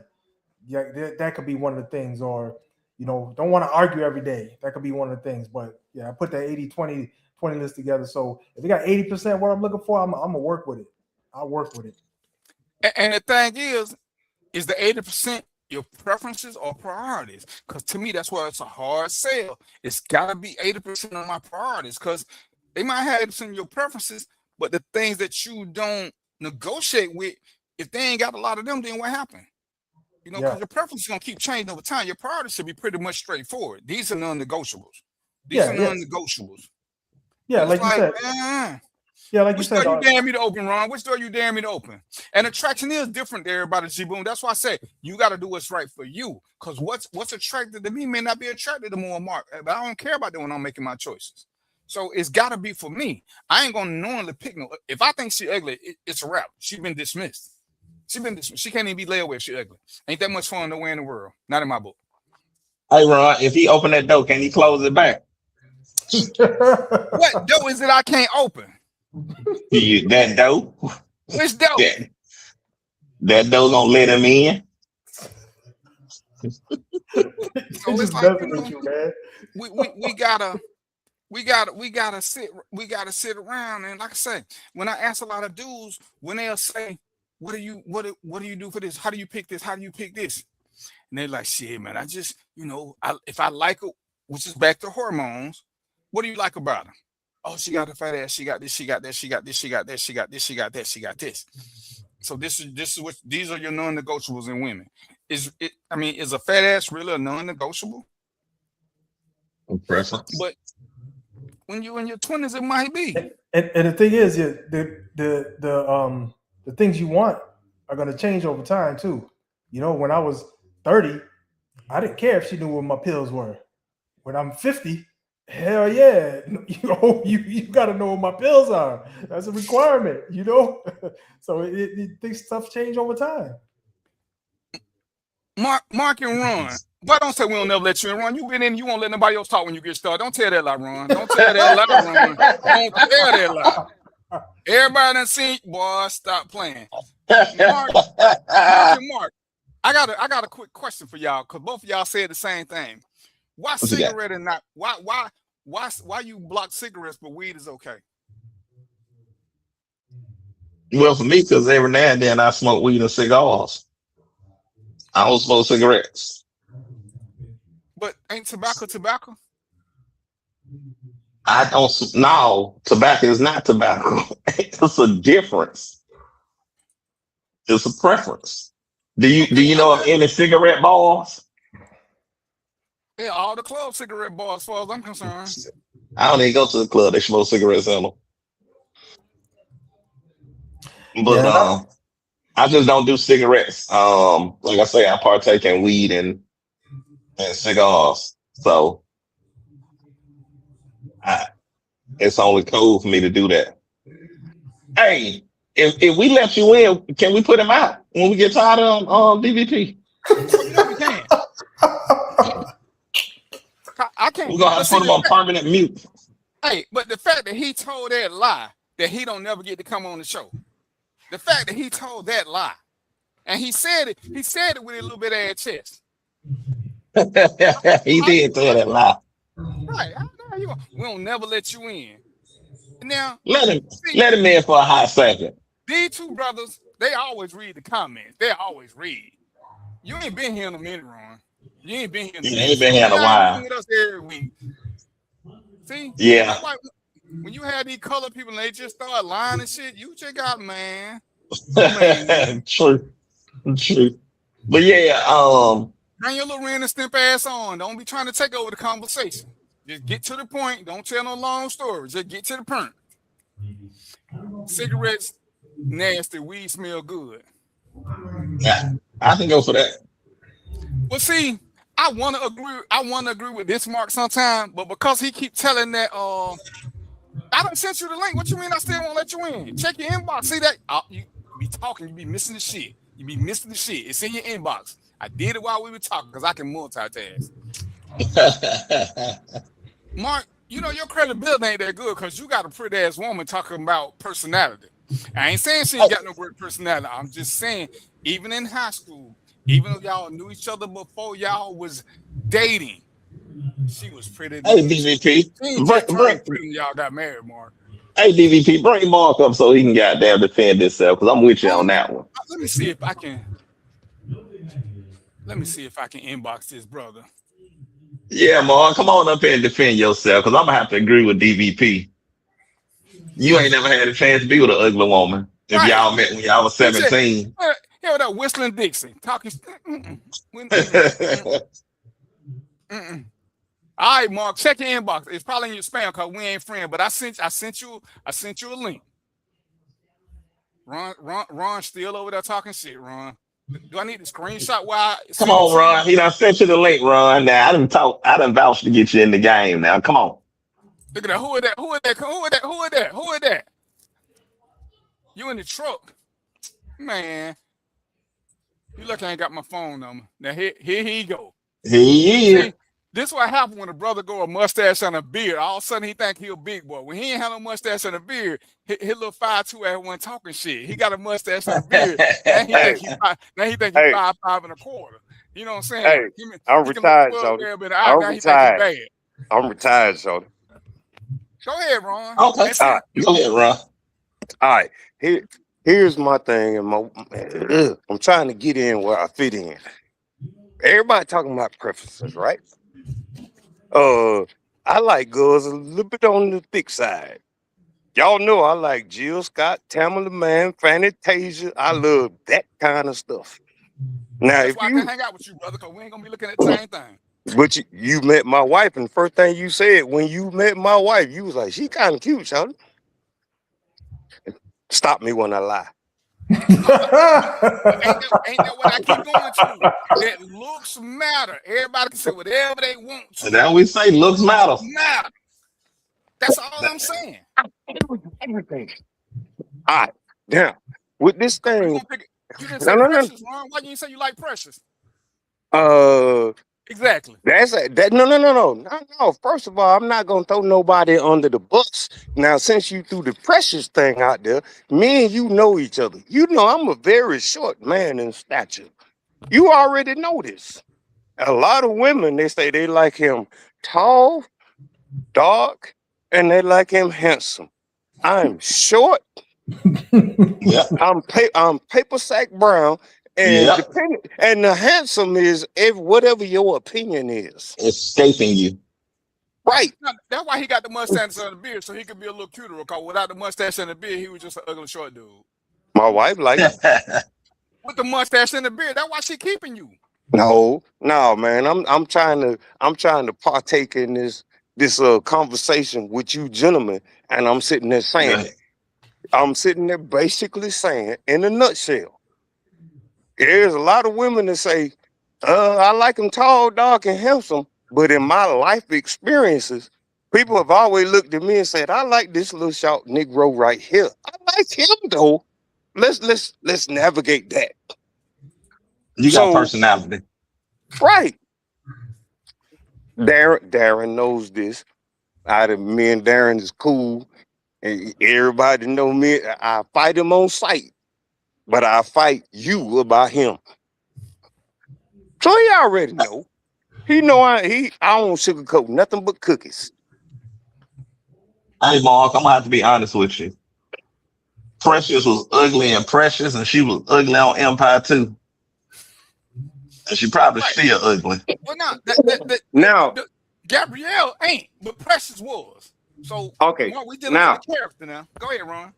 Yeah, that could be one of the things. Or, you know, don't want to argue every day. That could be one of the things. But yeah, I put that 80-20 list together. So if they got 80% what I'm looking for, I'm gonna work with it. I'll work with it. And the thing is the 80% your preferences or priorities? Because to me, that's why it's a hard sell. It's got to be 80% of my priorities, because they might have 80% of your preferences, but the things that you don't negotiate with, if they ain't got a lot of them, then what happened? You know, because your preferences going to keep changing over time. Your priorities should be pretty much straightforward. These are non-negotiables. Non-negotiables. Yeah, like you said. Yeah, like you said. Which door you dare me to open, Ron? Which door you dare me to open? And attraction is different to everybody, G-Boom. That's why I say you got to do what's right for you. Because what's attracted to me may not be attracted to more Mark. But I don't care about that when I'm making my choices. So it's got to be for me. I ain't gonna knowingly pick no. If I think she ugly, it's a wrap. She been dismissed. She can't even be layaway if she ugly. Ain't that much fun nowhere in the world. Not in my book. Hey, Ron, if he open that door, can he close it back? What door is it I can't open? That door? Which door? That door gonna let him in? So it's like, we gotta sit around, and like I say, when I ask a lot of dudes, when they'll say, what do you do for this? How do you pick this? How do you pick this? And they're like, shit, man, I just, if I like it, which is back to hormones, what do you like about her? Oh, she got a fat ass, she got this, she got that, she got this, she got that, she got this, she got that, she got this. So this is what these are your non-negotiables in women. Is a fat ass really a non-negotiable? Preference. But when you're in your 20s, it might be. And the thing is, the things you want are going to change over time too. When I was 30, I didn't care if she knew what my pills were. When I'm 50, hell yeah, you got to know what my pills are. That's a requirement, So things stuff change over time. Mark and Ron. Why don't say we don't never let you in, Ron? You been in, you won't let nobody else talk when you get started. Don't tell that lie, Ron. Don't tell that lie, Ron. Don't tell that lie. Everybody done seen, boy, stop playing. Mark and Mark, I got a quick question for y'all, because both of y'all said the same thing. Why cigarette and not why you block cigarettes but weed is okay? Well, for me, because every now and then I smoke weed and cigars. I don't smoke cigarettes. But ain't tobacco? I don't. No, tobacco is not tobacco. It's a difference. It's a preference. Do you know of any cigarette bars? Yeah, all the club cigarette bars, as far as I'm concerned. I don't even go to the club. They smoke cigarettes in them. But I just don't do cigarettes. Like I say, I partake in weed and cigars. So it's only cool for me to do that. Hey, if we let you in, can we put him out when we get tired of DVP? We can. I can't. We're gonna have to put him on permanent mute. Hey, but the fact that he told that lie that he don't never get to come on the show, the fact that he told that lie, and he said it with a little bit of ass chest. He did tell that lie. Right. We don't never let you in. Now let him in for a hot second. These two brothers, they always read the comments. They always read. You ain't been here in a minute, Ron. You ain't been here in a minute. You ain't been here in a while. With us every week. See? Yeah. Like when you have these color people and they just start lying and shit, you check out, man. True. But yeah, bring your little Ren and Stimp ass on. Don't be trying to take over the conversation. Just get to the point. Don't tell no long stories. Just get to the point. Cigarettes, nasty. Weed smell good. Yeah, I can go for that. Well, see, I want to agree with this Mark sometime, but because he keep telling that, I done sent you the link. What you mean I still won't let you in? Check your inbox. See that? You be talking. You be missing the shit. It's in your inbox. I did it while we were talking because I can multitask. Mark, your credibility ain't that good because you got a pretty ass woman talking about personality. I ain't saying she ain't got no great personality. I'm just saying, even in high school, even though y'all knew each other before y'all was dating, she was pretty. Hey, DVP. Y'all got married, Mark. Hey, DVP, bring Mark up so he can goddamn defend himself because I'm with you on that one. Let me see if I can inbox this brother. Yeah, Mark, come on up here and defend yourself because I'm going to have to agree with DVP. You ain't never had a chance to be with an ugly woman if y'all met when y'all was 17. Yeah, that whistling Dixie talking. All right, Mark, check your inbox. It's probably in your spam because we ain't friends. But I sent you a link. Ron still over there talking shit. Ron, do I need to screenshot? Come on, Ron. He done sent you the link, Ron. Now I done vouch to get you in the game. Now come on. Look at that. Who is that? Who is that? Who is that? Who is that? Who is that? You in the truck, man? You lucky I ain't got my phone number. Now here he go. He is. See, this what happens when a brother go a mustache and a beard. All of a sudden he think he a big boy. When he ain't have no mustache and a beard, his little 5'2" ass one talking shit. He got a mustache and a beard. Now he think he Hey, 5'5" and a quarter. You know what I'm saying? hey, I'm He can look retired, 12 Shorty. there, but now I'm he think he retired. bad. I'm retired, Shorty. Go ahead, Ron. Okay. And see, All right. Go ahead, Ron. All right. Here's my thing, and I'm trying to get in where I fit in. Everybody talking about preferences, right? I like girls a little bit on the thick side. Y'all know I like Jill Scott, Tamala Mann, Fannie Tasia. I love that kind of stuff. Now, that's if why I you, can't hang out with you, brother, because we ain't gonna be looking at the same thing. but you met my wife, and the first thing you said when you met my wife, you was like, she kind of cute, Shawty. Stop me when I lie. Ain't that what I keep going to? That looks matter. Everybody can say whatever they want to. And now we say looks matter. Matter. That's all I'm saying. Everything. All right. Now, with this You thing, didn't say Precious, Ron. Why didn't you say you like Precious? Exactly. No. First of all, I'm not gonna throw nobody under the bus. Now, since you threw the Precious thing out there, me and you know each other. You know I'm a very short man in stature. You already know this. A lot of women, they say they like him tall, dark, and they like him handsome. I'm short. Yeah. I'm paper sack brown, and Yeah. and the handsome is whatever your opinion is. Escaping you. Right. That's why he got the mustache and the beard, so he could be a little cuter. Because without the mustache and the beard, he was just an ugly short dude. My wife likes it. With the mustache and the beard, that's why she keeping you. No, man. I'm trying to partake in this conversation with you gentlemen, and I'm sitting there saying, I'm sitting there basically saying, in a nutshell, there's a lot of women that say, I like him tall, dark, and handsome. But in my life experiences, people have always looked at me and said, I like this little short Negro right here. I like him though. Let's navigate that. You got personality. Right. Darren knows this. Me and Darren is cool. And everybody know me. I fight him on sight, but I fight you about him. So he already know. He know I don't sugarcoat nothing but cookies. Hey, Mark, I'm gonna have to be honest with you. Precious was ugly and Precious, and she was ugly on Empire too. And she probably still ugly. Well, now Gabrielle ain't, but Precious was. So okay, we dealing with the character now. Go ahead, Ron.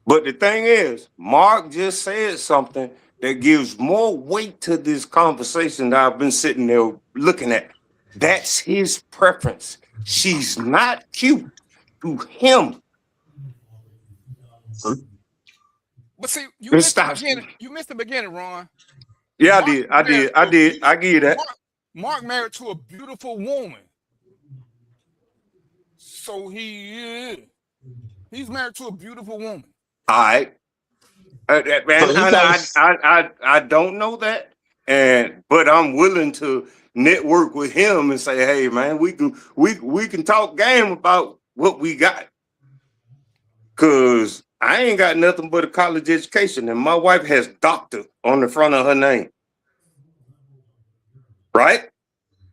But the thing is, Mark just said something that gives more weight to this conversation that I've been sitting there looking at. That's his preference. She's not cute to him. But see, you missed the beginning, Ron. Yeah, I did. I give you that. Mark married to a beautiful woman. So he's married to a beautiful woman. All right. I don't know that, but I'm willing to network with him and say, hey man, we can talk game about what we got. Cause I ain't got nothing but a college education, and my wife has doctor on the front of her name. Right?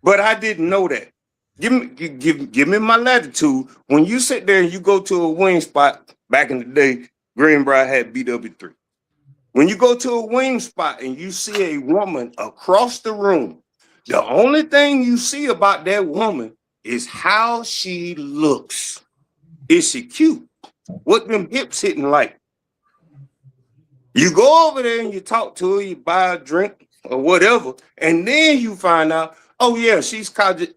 But I didn't know that. Give me my latitude. When you sit there and you go to a wing spot, back in the day, Greenbrier had BW3. When you go to a wing spot and you see a woman across the room, the only thing you see about that woman is how she looks. Is she cute? What them hips hitting like? You go over there and you talk to her, you buy a drink or whatever, and then you find out, oh yeah, she's college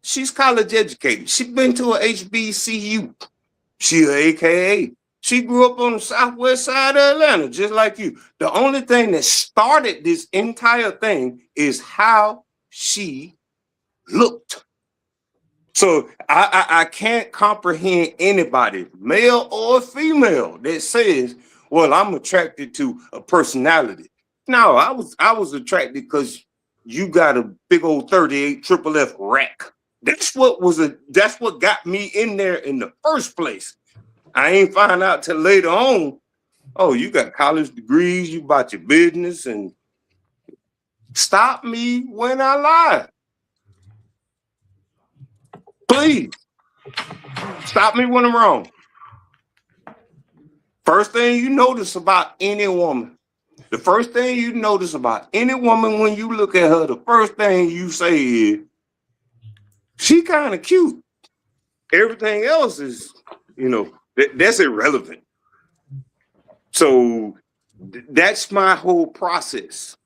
educated. She's been to a HBCU. She a AKA. She grew up on the southwest side of Atlanta, just like you. The only thing that started this entire thing is how she looked. So I can't comprehend anybody, male or female, that says, well, I'm attracted to a personality. No, I was attracted because you got a big old 38 triple F rack. That's what got me in there in the first place. I ain't find out till later on. Oh, you got college degrees, you bought your business, and stop me when I lie. Please stop me when I'm wrong. First thing you notice about any woman, the first thing you notice about any woman when you look at her, the first thing you say is, she kind of cute. Everything else is, that's irrelevant. So that's my whole process.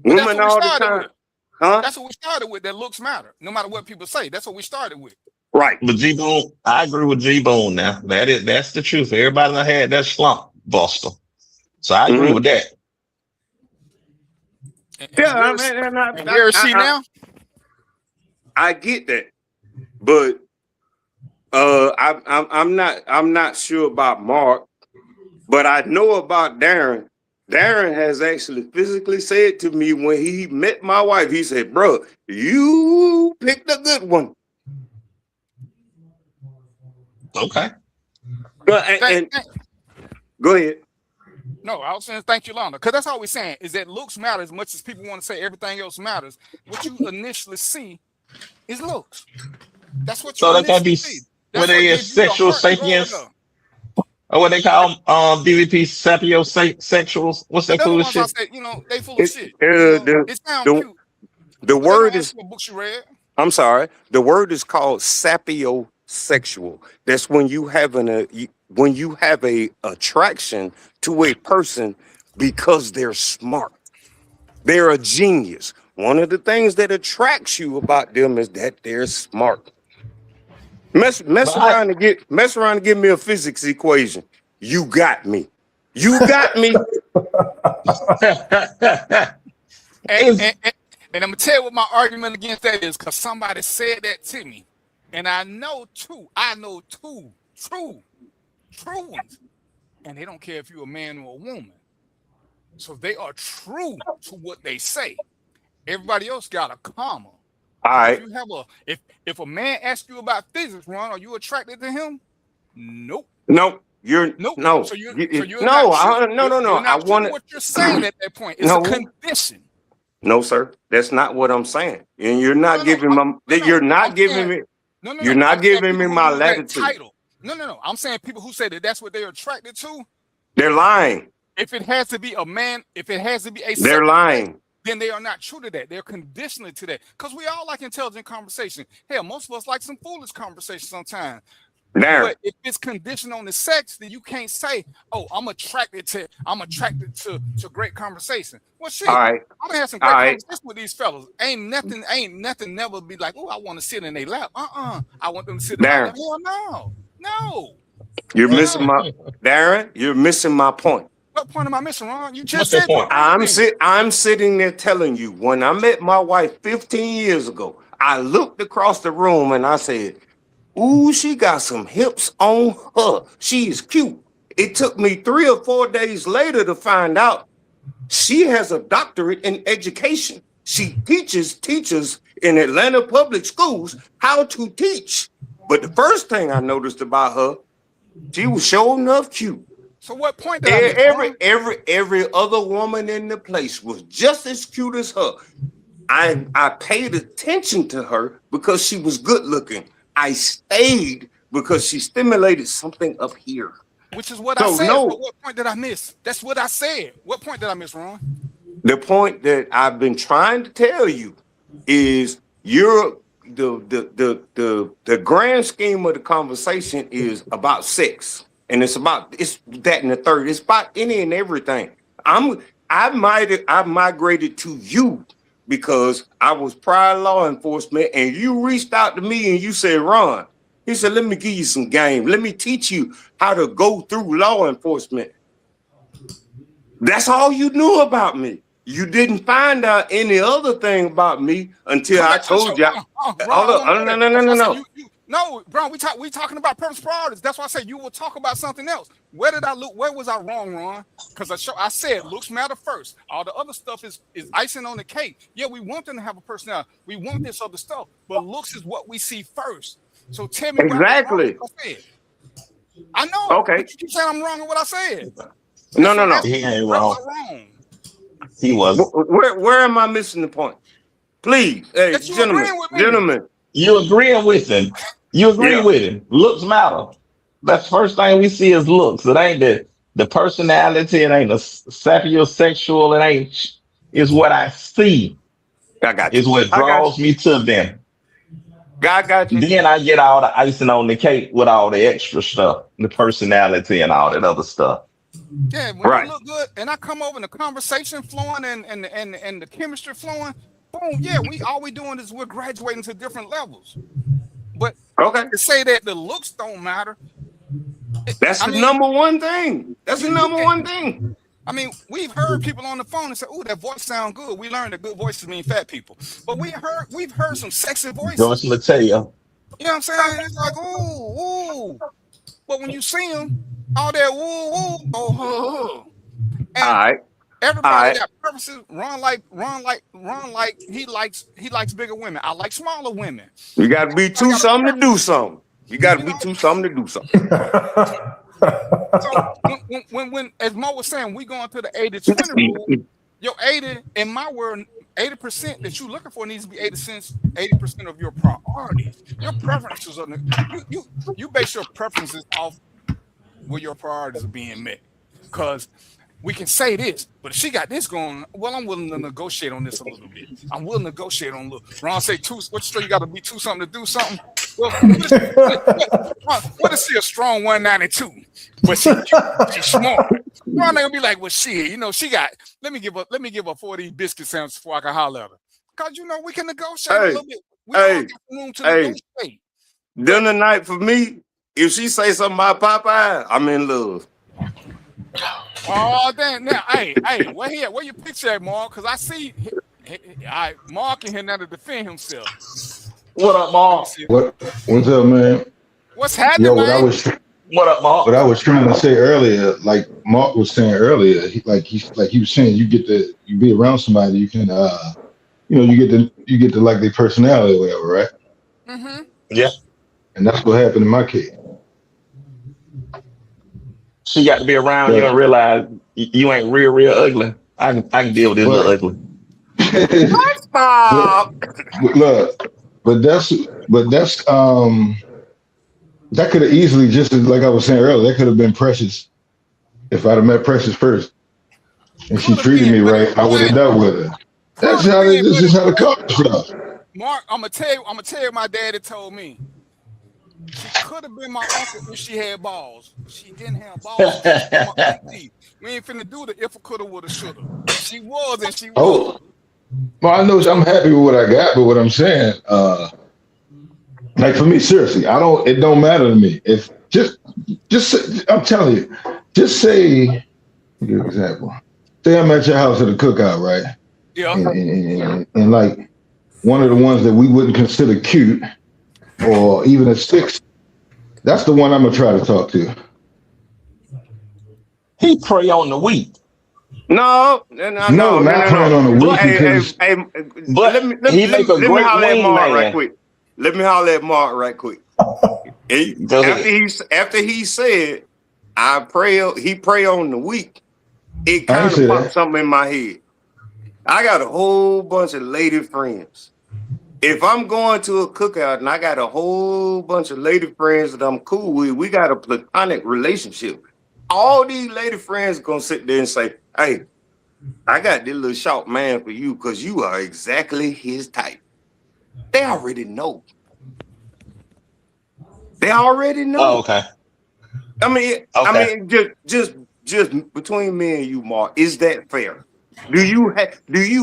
Women all the time. Huh? That's what we started with. That looks matter. No matter what people say, that's what we started with. Right. But G Boone, I agree with G Boone now. That's the truth. Everybody done had that slump buster. So I agree with that. And where is she now? I get that, but I'm not sure about Mark, but I know about Darren. Darren has actually physically said to me when he met my wife, he said, "Bro, you picked a good one." Okay. And go ahead. No, I was saying thank you, Londa, because that's all we're saying is that looks matter as much as people want to say everything else matters. What you initially see is looks. That's what you so that can be see. what they is sexual sapiens. Or what they call DVP sapiosexuals. What's that foolish shit? Said, they full of shit. It sounds cute. The word is. What books you read? I'm sorry. The word is called sapiosexual. That's when you have a attraction to a person because they're smart. They're a genius. One of the things that attracts you about them is that they're smart. Mess around and give me a physics equation. You got me. You got me. And I'm gonna tell you what my argument against that is, because somebody said that to me, and I know two true ones, and they don't care if you're a man or a woman. So they are true to what they say. Everybody else got a comma. All right. If you have if a man asks you about physics, Ron, are you attracted to him? Nope. No. No. So you're no. I want what you're saying at that point. It's a condition. No, sir. That's not what I'm saying. And you're not giving me my latitude. Title. No. I'm saying people who say that that's what they're attracted to. They're lying. If it has to be a man, if it has to be they're lying. Then they are not true to that. They're conditionally to that. Because we all like intelligent conversation. Hell, most of us like some foolish conversation sometimes. But if it's conditioned on the sex, then you can't say, "Oh, I'm attracted to great conversation." Well, shit, I'm gonna have some great conversation with these fellas. Ain't nothing never be like, "Oh, I want to sit in their lap." I want them to sit in their lap. Hell, no. You're missing my point. What point am I missing, Ron? You just said point. I'm sitting there telling you, when I met my wife 15 years ago, I looked across the room and I said, "Ooh, she got some hips on her. She is cute." It took me 3 or 4 days later to find out she has a doctorate in education. She teaches teachers in Atlanta public schools how to teach. But the first thing I noticed about her, she was sure enough cute. So what point did I make? Every other woman in the place was just as cute as her. I paid attention to her because she was good looking. I stayed because she stimulated something up here. Which is what I said. No. But what point did I miss? That's what I said. What point did I miss, Ron? The point that I've been trying to tell you is the grand scheme of the conversation is about sex. And it's that and the third. It's about any and everything. I migrated to you because I was prior law enforcement, and you reached out to me and you said, "Ron," he said, "let me give you some game. Let me teach you how to go through law enforcement." That's all you knew about me. you didn't find out any other thing about me until I told you. Hold up. No. No, bro, we talking about purpose priorities. That's why I said you will talk about something else. Where did I look? Where was I wrong, Ron? Because I said looks matter first. All the other stuff is icing on the cake. Yeah, we want them to have a personality. We want this other stuff, but looks is what we see first. So tell me exactly. What I said. I know. Okay. But you keep saying I'm wrong in what I said. No. He ain't wrong. He was. Where am I missing the point? Please, hey, gentlemen. You agreeing with him? You agree with him? Looks matter. That's the first thing we see is looks. It ain't the personality. It ain't the sapiosexual. It ain't. It's what I see. I got you. Is what draws me to them. I got you. Then I get all the icing on the cake with all the extra stuff, the personality and all that other stuff. Yeah, when you look good, and I come over and the conversation flowing and the chemistry flowing, boom, yeah, all we doing is we're graduating to different levels. But to say that the looks don't matter, that's the number one thing. That's the number one thing. I mean, we've heard people on the phone and say, "Oh, that voice sound good." We learned that good voices mean fat people, but we've heard some sexy voices. George Mateo. You know what I'm saying? It's like, ooh. But when you see them, all that ooh. And all right. Everybody got purposes. Ron like he likes bigger women. I like smaller women. You gotta be something to do something. You gotta be something to do something. So when as Mo was saying, we going to the 80-20 rule. Your 80, in my world, 80% that you're looking for needs to be 80% of your priorities. Your preferences are you base your preferences off where your priorities are being met. Because we can say this, but if she got this going, well, I'm willing to negotiate on this a little bit. I'm willing to negotiate on a little. Ron say you got to be two something to do something. Well, what is she a strong 192? But she's smart. Ron ain't gonna be like, well, she got. Let me give her 40 biscuit sandwiches before I can holler at her. Cause we can negotiate a little bit. We all got room to negotiate. Dinner night for me. If she say something about Popeye, I'm in love. Oh damn! Now, hey, where your picture at, Mark? Because I see, Mark in here now to defend himself. What up, Mark? What's up, man? What's happening, man? What up, Mark? What I was trying to say earlier, like Mark was saying earlier, he was saying, you be around somebody, you can, you get to like their personality or whatever, right? Mm-hmm. Yeah. And that's what happened in my case. She got to be around you and realize you ain't real ugly. I can deal with this little ugly. But that's that could have easily, just like I was saying earlier, that could have been Precious. If I'd have met Precious first and she treated me right, I would have dealt with her. That's how the culture stuff. Mark, I'm gonna tell you what my daddy told me. She could have been my uncle if she had balls. She didn't have balls. We ain't finna do the if I coulda, woulda, shoulda. She was and she was. Oh, well, I know I'm happy with what I got, but what I'm saying, like for me, seriously, it don't matter to me. If just I'm telling you, just say, give you an example. Say I'm at your house at a cookout, right? Yeah. And like one of the ones that we wouldn't consider cute or even a 6, that's the one I'm gonna try to talk to. He prey on the weak. No, not preying on the weak. But let me make a great wingman right quick. Let me holler at Mark right quick. After he said, he prey on the weak, it kind of popped something in my head. I got a whole bunch of lady friends. If I'm going to a cookout and I got a whole bunch of lady friends that I'm cool with, we got a platonic relationship. All these lady friends are gonna sit there and say, hey, I got this little short man for you because you are exactly his type. They already know. Oh, okay. I mean, just between me and you, Mark, is that fair? Do you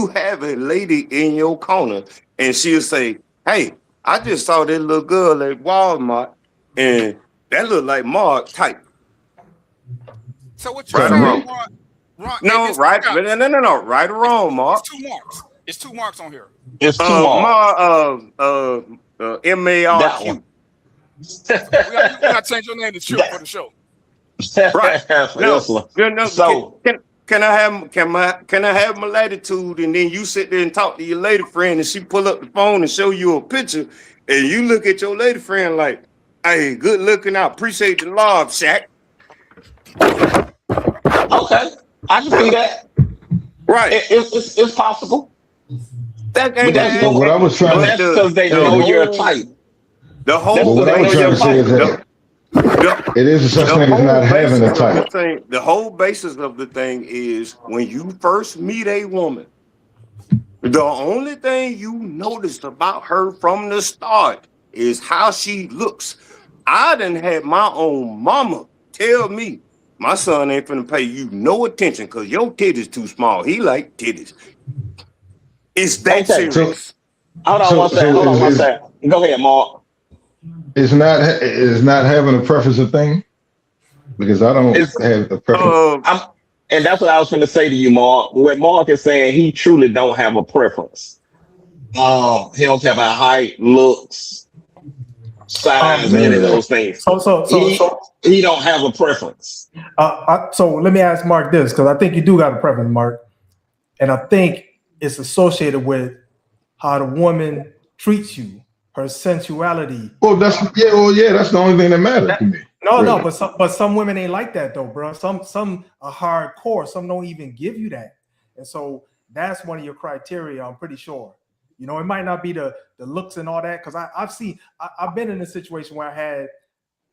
have a lady in your corner and she'll say, hey, I just saw that little girl at Walmart and that look like Mark type. So what you're saying, Mark, Ron, hey, No, this right? got- No. Right or wrong, Mark. It's 2 marks. It's 2 marks on here. It's too long. MARQ. That one. We got to change your name to Chip for the show. Right. No, Yes, so can I have my latitude, and then you sit there and talk to your lady friend, and she pull up the phone and show you a picture, and you look at your lady friend like, "Hey, good looking. I appreciate the love, Shaq." okay, I can see that. Right. It's possible. That But that's But what I was trying that's to, because they know you're type. The but whole what I was trying to say is that it is a such thing as not having a type. The whole basis of the thing is when you first meet a woman, the only thing you notice about her from the start is how she looks. I done had my own mama tell me, my son ain't finna pay you no attention because your titties too small. He like titties. It's that Okay. serious. Hold on one second. Hold on one second. Go ahead, Mark. Is not having a preference a thing? Because I don't have a preference. And that's what I was going to say to you, Mark. What Mark is saying, he truly don't have a preference. He don't care about height, looks, size, any of those things. He don't have a preference. So let me ask Mark this, because I think you do got a preference, Mark, and I think it's associated with how the woman treats you, her sensuality. Well, that's that's the only thing that matters to me. No, but some women ain't like that though, bro. Some are hardcore. Some don't even give you that, and so that's one of your criteria. I'm pretty sure. You know, it might not be the looks and all that, because I've been in a situation where I had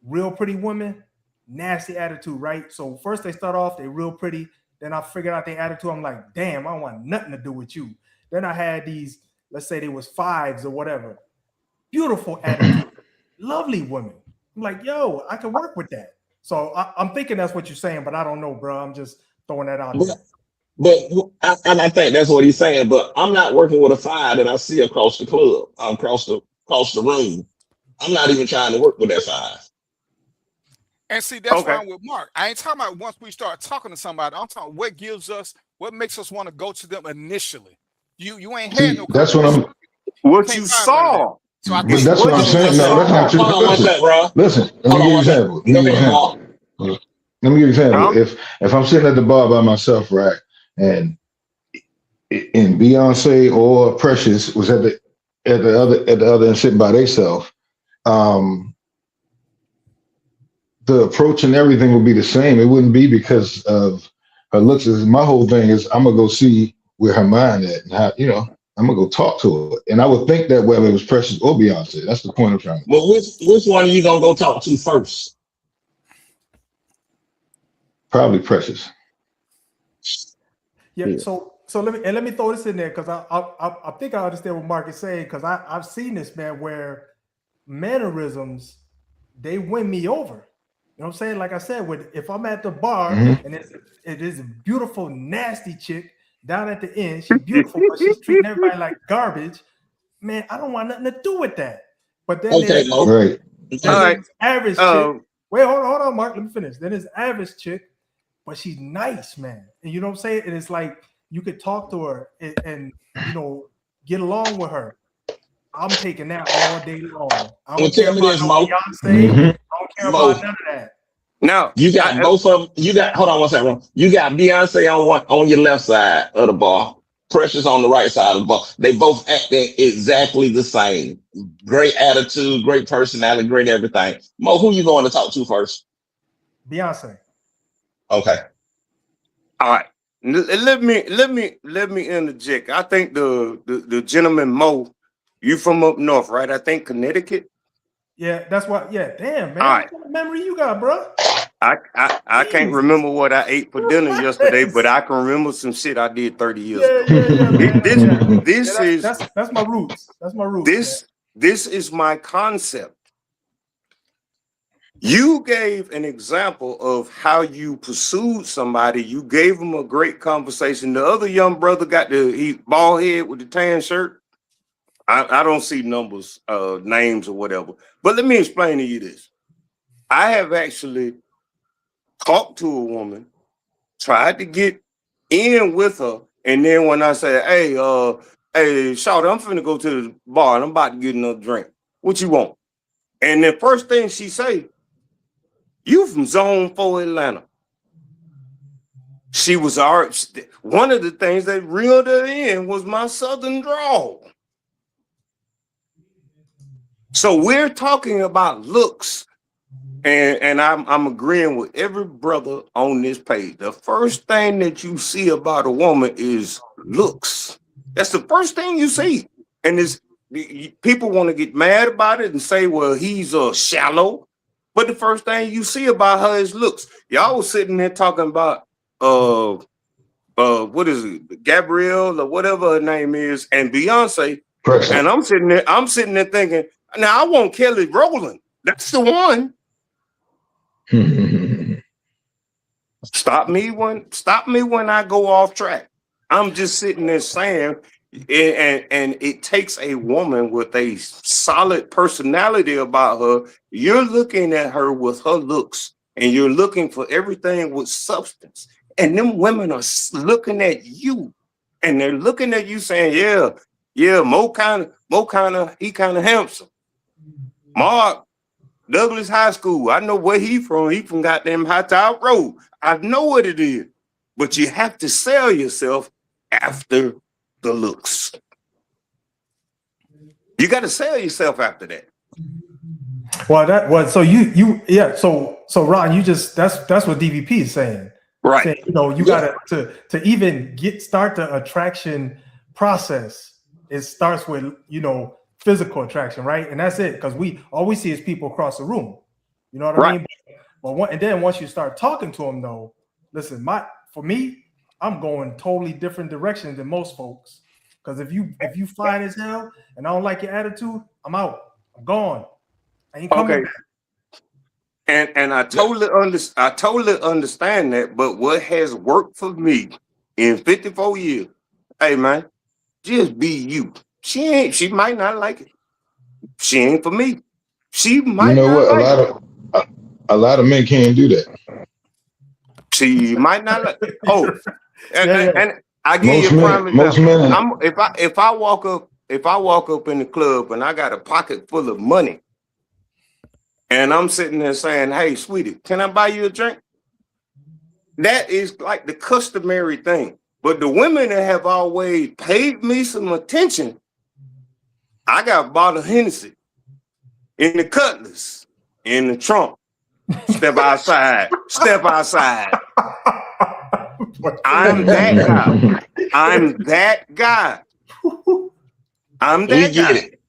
real pretty women, nasty attitude, right? So first they start off, they real pretty. Then I figured out their attitude. I'm like, damn, I don't want nothing to do with you. Then I had these, let's say they was 5s or whatever. Beautiful attitude, lovely women. I'm like, yo, I can work with that. So I'm thinking that's what you're saying, but I don't know, bro. I'm just throwing that out there. But I think that's what he's saying. But I'm not working with a 5 that I see across the club, across the room. I'm not even trying to work with that 5. And see, that's why I'm with Mark. I ain't talking about once we start talking to somebody. I'm talking what makes us want to go to them initially. You ain't had no. That's what I'm. What you saw. So I But that's what I'm saying. No, that's not true. Listen, let me give you an example. Let me give you an example. If I'm sitting at the bar by myself, right, and Beyonce or Precious was at the other end sitting by themselves, the approach and everything would be the same. It wouldn't be because of her looks. My whole thing is I'm gonna go see where her mind at, and how, I'm gonna go talk to her. And I would think that whether it was Precious or Beyonce, that's the point I'm trying to make. Well, which one are you gonna go talk to first? Probably Precious. Yeah. So let me throw this in there, because I think I understand what Mark is saying, because I've seen this, man, where mannerisms, they win me over. You know what I'm saying? Like I said, if I'm at the bar and it is a beautiful, nasty chick down at the end, she's beautiful, but she's treating everybody like garbage. Man, I don't want nothing to do with that. But then there's average chick. Wait, hold on, Mark. Let me finish. Then there's average chick, but she's nice, man. And you know what I'm saying? And it's like you could talk to her and get along with her. I'm taking that all day long. I don't care about no Beyonce. I don't care about none of that. No, you got both of them. Hold on one second. You got Beyonce on your left side of the bar, Precious on the right side of the bar. They both acting exactly the same. Great attitude, great personality, great everything. Mo, who you going to talk to first? Beyonce. Okay. All right. Let me interject. I think the gentleman Mo, you from up north, right? I think Connecticut. Yeah, that's what. Yeah, damn, man. All right. What kind of memory you got, bro? I can't remember what I ate for dinner yesterday, but I can remember some shit I did 30 years ago. That's my roots. That's my roots. This is my concept. You gave an example of how you pursued somebody. You gave him a great conversation. The other young brother got he bald head with the tan shirt. I don't see numbers, names or whatever. But let me explain to you this. I have actually talked to a woman, tried to get in with her, and then when I say, hey, Shawty, I'm finna go to the bar and I'm about to get another drink. What you want? And the first thing she say, you from Zone 4 Atlanta. She was one of the things that reeled her in was my southern drawl. So we're talking about looks, and I'm agreeing with every brother on this page. The first thing that you see about a woman is looks. That's the first thing you see, and people want to get mad about it and say, "Well, he's shallow," but the first thing you see about her is looks. Y'all was sitting there talking about what is it, Gabrielle or whatever her name is, and Beyonce. Preston. And I'm sitting there thinking, now I want Kelly Rowland. That's the one. Stop me when I go off track. I'm just sitting there saying, and it takes a woman with a solid personality about her. You're looking at her with her looks, and you're looking for everything with substance. And them women are looking at you, and they're looking at you saying, yeah, Mo kind of, he kind of handsome. Mark, Douglas High School. I know where he from. He from goddamn High Tower Road. I know what it is. But you have to sell yourself after the looks. You got to sell yourself after that. Well, so so Ron, you just that's what DVP is saying. Right. Saying, you got to even start the attraction process. It starts with, physical attraction, right? And that's it, because all we see is people across the room. You know what I mean? But then once you start talking to them, though, listen, for me, I'm going totally different direction than most folks. Because if you fine as hell and I don't like your attitude, I'm out. I'm gone. I ain't coming back. And I totally understand that. But what has worked for me in 54 years, hey man, just be you. She might not like it. She ain't for me. She might not like a lot of men can't do that. She might not like it. Oh, and I give you a prime example. Most men. If I walk up in the club and I got a pocket full of money, and I'm sitting there saying, "Hey, sweetie, can I buy you a drink?" That is like the customary thing. But the women that have always paid me some attention, I got a bottle of Hennessy in the Cutlass, in the trunk. Step outside. Step outside. I'm that guy. I'm that guy. I'm that We get guy. it.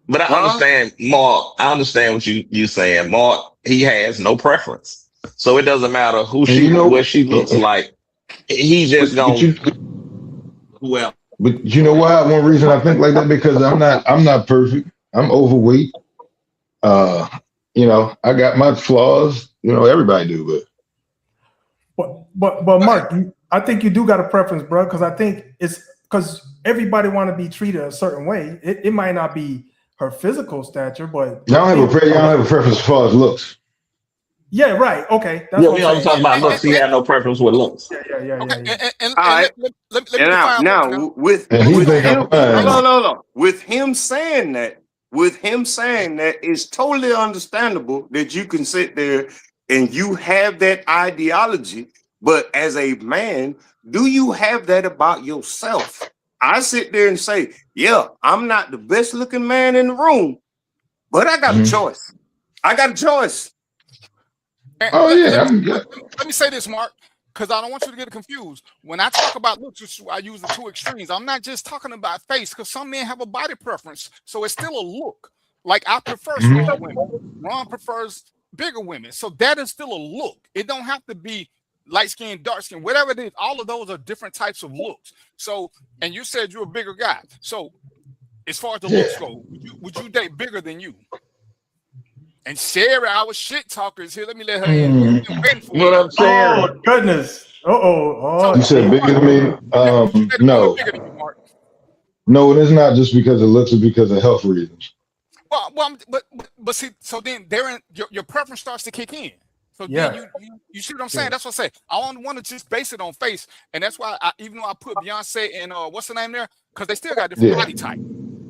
But I understand, Mark. I understand what you saying. Mark, he has no preference. So it doesn't matter what she looks like. He's just going well. But you know why? One reason I think like that, because I'm not perfect. I'm overweight. I got my flaws. Everybody do, but Mark, I think you do got a preference, bro. Because I think it's because everybody want to be treated a certain way. It might not be her physical stature, but y'all have a preference as far as looks. Yeah, right. Okay. That's we don't talk about looks. He had no preference with looks. Yeah. And all right. Let me now with him saying that, it's totally understandable that you can sit there and you have that ideology. But as a man, do you have that about yourself? I sit there and say, yeah, I'm not the best looking man in the room, but I got a choice. I got a choice. Let me say this, Mark, because I don't want you to get confused. When I talk about looks, I use the two extremes. I'm not just talking about face, because some men have a body preference, so it's still a look. Like I prefer smaller women. Ron prefers bigger women, so that is still a look. It don't have to be light skin, dark skin, whatever it is. All of those are different types of looks. So, and you said you're a bigger guy. So, as far as the looks go, would you date bigger than you? And Sherry, our shit talker, is here. Let me let her in. What I'm saying? Oh, goodness. You said bigger than me? No. Bigger than you, Mark. No, it is not just because of looks, it's because of health reasons. Well, but see, so then your preference starts to kick in. So Yeah. then you see what I'm saying? That's what I say. I don't want to just base it on face, and that's why even though I put Beyonce and what's the name there, because they still got different Yeah. body type.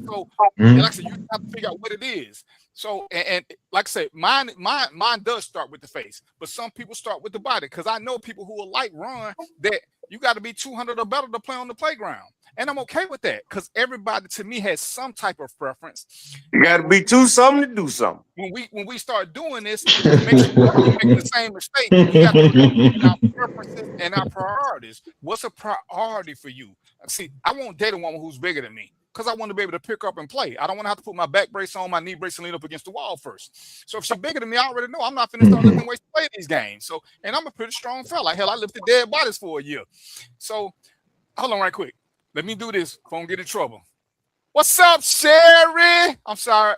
So Mhm. like I said, you have to figure out what it is. So and like I said, mine does start with the face, but some people start with the body. Because I know people who will like Ron that you got to be 200 or better to play on the playground, and I'm okay with that because everybody to me has some type of preference. You got to be too something to do something. When we start doing this, to make sure we don't make the same mistake, we got to look at our preferences and our priorities. What's a priority for you? See, I won't date a woman who's bigger than me because I want to be able to pick up and play. I don't want to have to put my back brace on, my knee brace, and lean up against the wall first. So if she's bigger than me, I already know I'm not finna start lifting weights to play these games. So, and I'm a pretty strong fella. Hell, I lifted dead bodies for a year. So, hold on right quick. Let me do this before I get in trouble. What's up, Sherry? I'm sorry.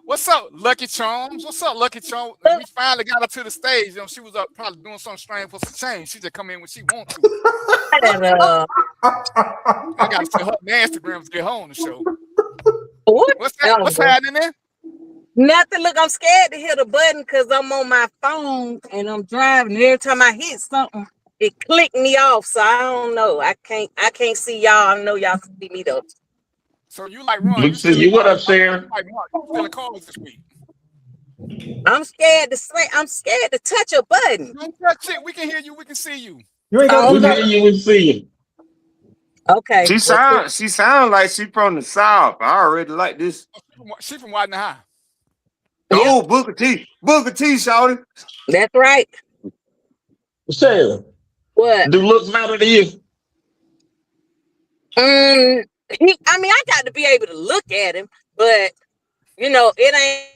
What's up, Lucky Charms? What's up, Lucky Charms? We finally got her to the stage. You know, she was up probably doing something strange for some change. She just come in when she want to. I gotta see her Instagram to get her on the show. What's happening there? Nothing. Look, I'm scared to hit a button because I'm on my phone and I'm driving. And every time I hit something, it clicked me off. So I don't know. I can't see y'all. I know y'all can see me though. So you like Ron? Luke said, "You what up, Sharon?" Like Mark, you feeling calls this week? I'm scared to say. I'm scared to touch a button. Don't touch it. We can hear you. We can see you. You ain't got to We do hear that. you, we see you. Okay. She sound like she from the South. I already like this. She from Whiting High. Oh, Booker T, shouted. That's right. Sharon, What? do looks matter to you? I got to be able to look at him, but you know, it ain't.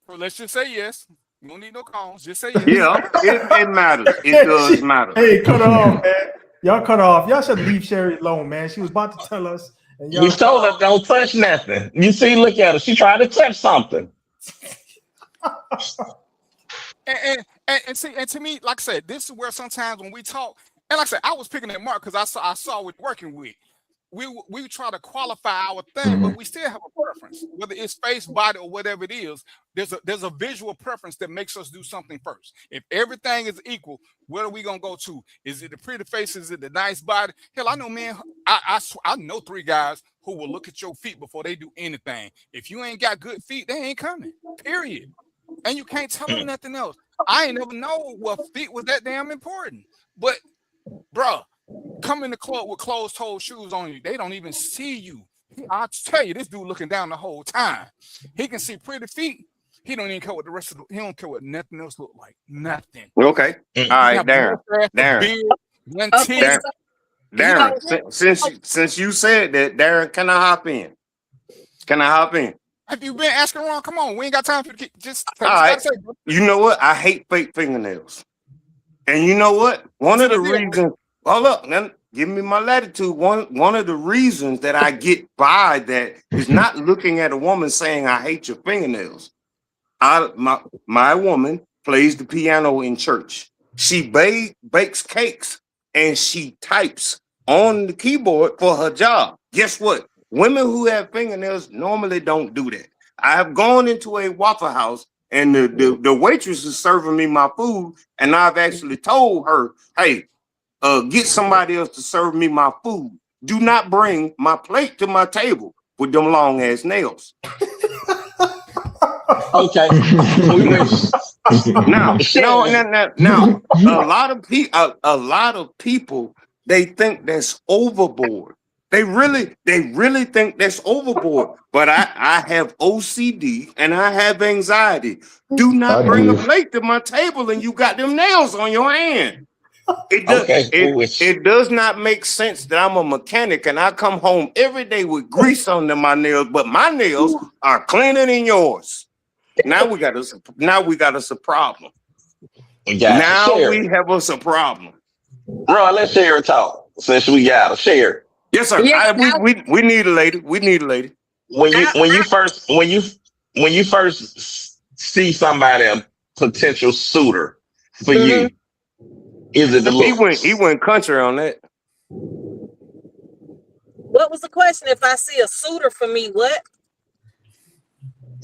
Well, let's just say yes. We don't need no calls. Just say yes. Yeah, it matters. It does matter. Hey, cut her off, man. Y'all cut her off. Y'all should leave Sherry alone, man. She was about to tell us. And y'all You told her don't touch nothing. You see, look at her. She tried to touch something. And see, and to me, like I said, this is where sometimes when we talk, and like I said, I was picking at Mark because I saw what working with. We try to qualify our thing, but we still have a preference, whether it's face, body, or whatever it is. There's a visual preference that makes us do something first. If everything is equal, where are we gonna go to? Is it the pretty face? Is it the nice body? Hell, I know, man. I know 3 guys who will look at your feet before they do anything. If you ain't got good feet, they ain't coming. Period. And you can't tell them nothing else. I ain't never know what feet was that damn important. But, bruh, come in the club with closed-toed shoes on you. They don't even see you. I'll tell you, this dude looking down the whole time. He can see pretty feet. He don't even care what the rest of he don't care what nothing else look like. Nothing. Okay. All right, Darren. Since you said that, Darren, can I hop in? Have you been asking around? Come on, we ain't got time for you. Just all right. You know what? I hate fake fingernails. And you know what? One of the reasons. Hold up, now give me my latitude. One of the reasons that I get by that is not looking at a woman saying I hate your fingernails. My woman plays the piano in church. She bakes cakes and she types on the keyboard for her job. Guess what? Women who have fingernails normally don't do that. I have gone into a Waffle House and the waitress is serving me my food, and I've actually told her, hey, get somebody else to serve me my food. Do not bring my plate to my table with them long ass nails. Okay. Now, a lot of people, they think that's overboard. They really think that's overboard. But I have OCD and I have anxiety. Do not bring a plate to my table and you got them nails on your hand. It does not make sense that I'm a mechanic and I come home every day with grease under my nails, but my nails are cleaner than yours. Now we got us a problem. We have us a problem. Bro, let's share a talk since we got to share. Yes, sir. We need a lady. We need a lady. When you first see somebody, a potential suitor for you, is it the looks? He went country on that. What was the question? If I see a suitor for me, what?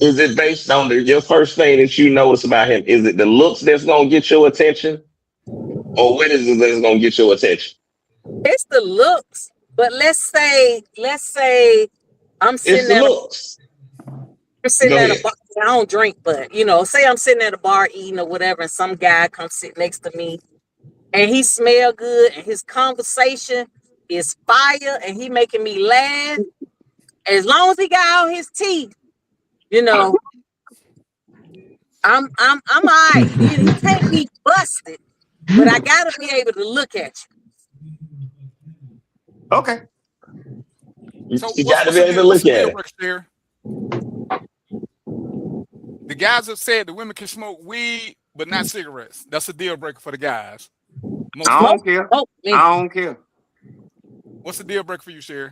Is it based on your first thing that you notice about him? Is it the looks that's gonna get your attention, or what is it that's gonna get your attention? It's the looks, but let's say I'm It's sitting the at looks. Go a ahead. bar. I don't drink, but say I'm sitting at a bar eating or whatever, and some guy comes sit next to me, and he smell good, and his conversation is fire, and he making me laugh. As long as he got all his teeth, I'm all right. He can't be busted, but I gotta be able to look at you. Okay. So You got to be able to what's look the at deal it. breaker there? The guys have said the women can smoke weed, but not cigarettes. That's a deal breaker for the guys. I don't care. Oh, me. I don't care. What's the deal breaker for you, Sherry?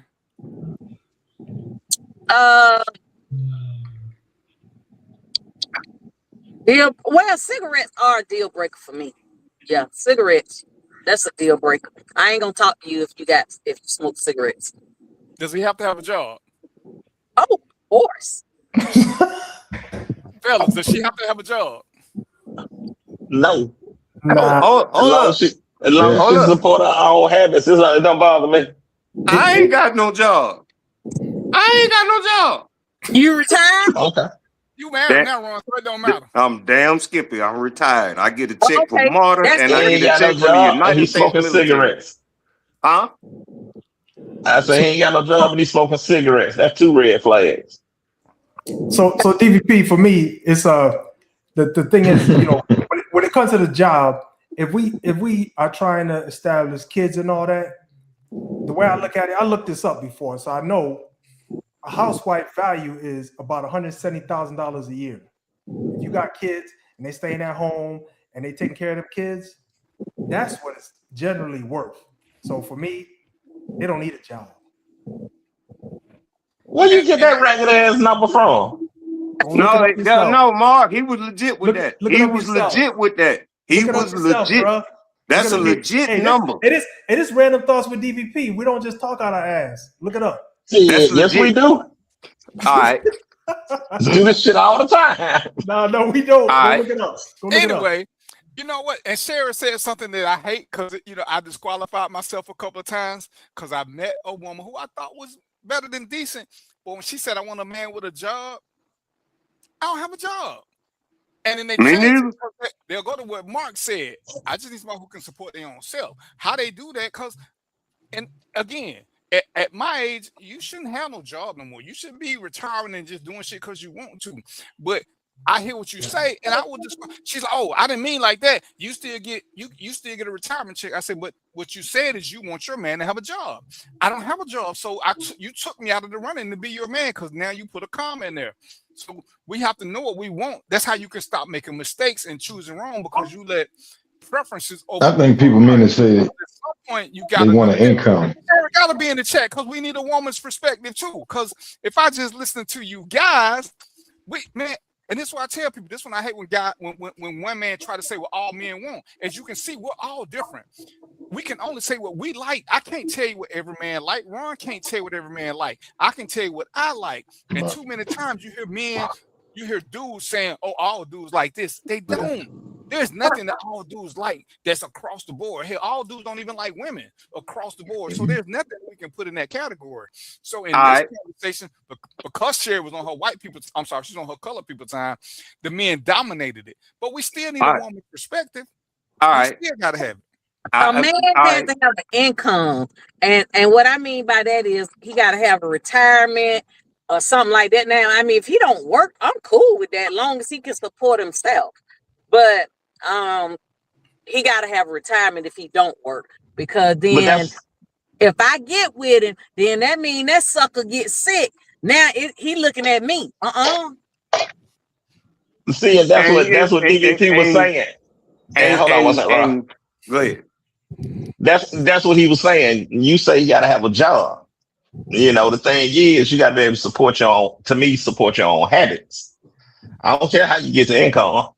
Cigarettes are a deal breaker for me. Yeah, cigarettes. That's a deal breaker. I ain't gonna talk to you if you smoke cigarettes. Does he have to have a job? Oh, of course. Fellas, does she have to have a job? No. Nah. As long as she support her own habits, it don't bother me. I ain't got no job. You retired? Okay. You married now, Ron, so it don't matter. I'm damn Skippy. I'm retired. I get a check Okay. from Marta, That's and it. I He ain't get a got no check from the job and United he's States smoking military. cigarettes. Huh? I say he ain't got no job and he's smoking cigarettes. That's 2 red flags. So DVP for me, it's the thing is, when it comes to the job, if we are trying to establish kids and all that, the way I look at it, I looked this up before, so I know a housewife value is about $170,000 a year. If you got kids and they staying at home and they taking care of them kids, that's what it's generally worth. So for me, they don't need a job. Where you get that ragged ass number from? No, Mark, he was legit with that. He was yourself. legit with that. He Look it up was yourself, legit. bruh. That's a legit number. It is random thoughts with DVP. We don't just talk out our ass. Look it up. Yes, we do. All right. Do this shit all the time. No, we don't. Go right. look it up. Go look it up. Anyway, you know what? And Sarah said something that I hate because I disqualified myself a couple of times because I met a woman who I thought was better than decent. But when she said I want a man with a job, I don't have a job. And then they'll go to what Mark said. I just need someone who can support their own self. How they do that? Because, and again, at my age, you shouldn't have no job no more. You shouldn't be retiring and just doing shit because you want to. But I hear what you say, and I will just. She's like, "Oh, I didn't mean like that. You still get a retirement check." I said, "But what you said is you want your man to have a job. I don't have a job, so you took me out of the running to be your man because now you put a comma in there. So we have to know what we want. That's how you can stop making mistakes and choosing wrong because you let preferences over. I think people mean to say at some point you they want an income. You gotta be in the chat because we need a woman's perspective too. Because if I just listen to you guys, and this is what I tell people. This is when I hate when one man try to say what all men want. As you can see, we're all different. We can only say what we like. I can't tell you what every man like. Ron can't tell you what every man like. I can tell you what I like. And too many times you hear dudes saying, "Oh, all dudes like this." They don't. There's nothing that all dudes like that's across the board. Hell, all dudes don't even like women across the board. So there's nothing we can put in that category. So in this conversation, because Sherry was on her she's on her colored people time, the men dominated it. But we still need a woman's perspective. All right. We still gotta have it. A man has to have an income. And what I mean by that is he gotta have a retirement or something like that. Now, I mean, if he don't work, I'm cool with that, long as he can support himself. But he got to have a retirement if he don't work, because then if I get with him, then that mean that sucker gets sick. Now he looking at me. See, and that's what DVP was saying. And hold on one second, Rob. Go ahead. That's what he was saying. You say you got to have a job. The thing is, you got to be able to support your own habits. I don't care how you get the income.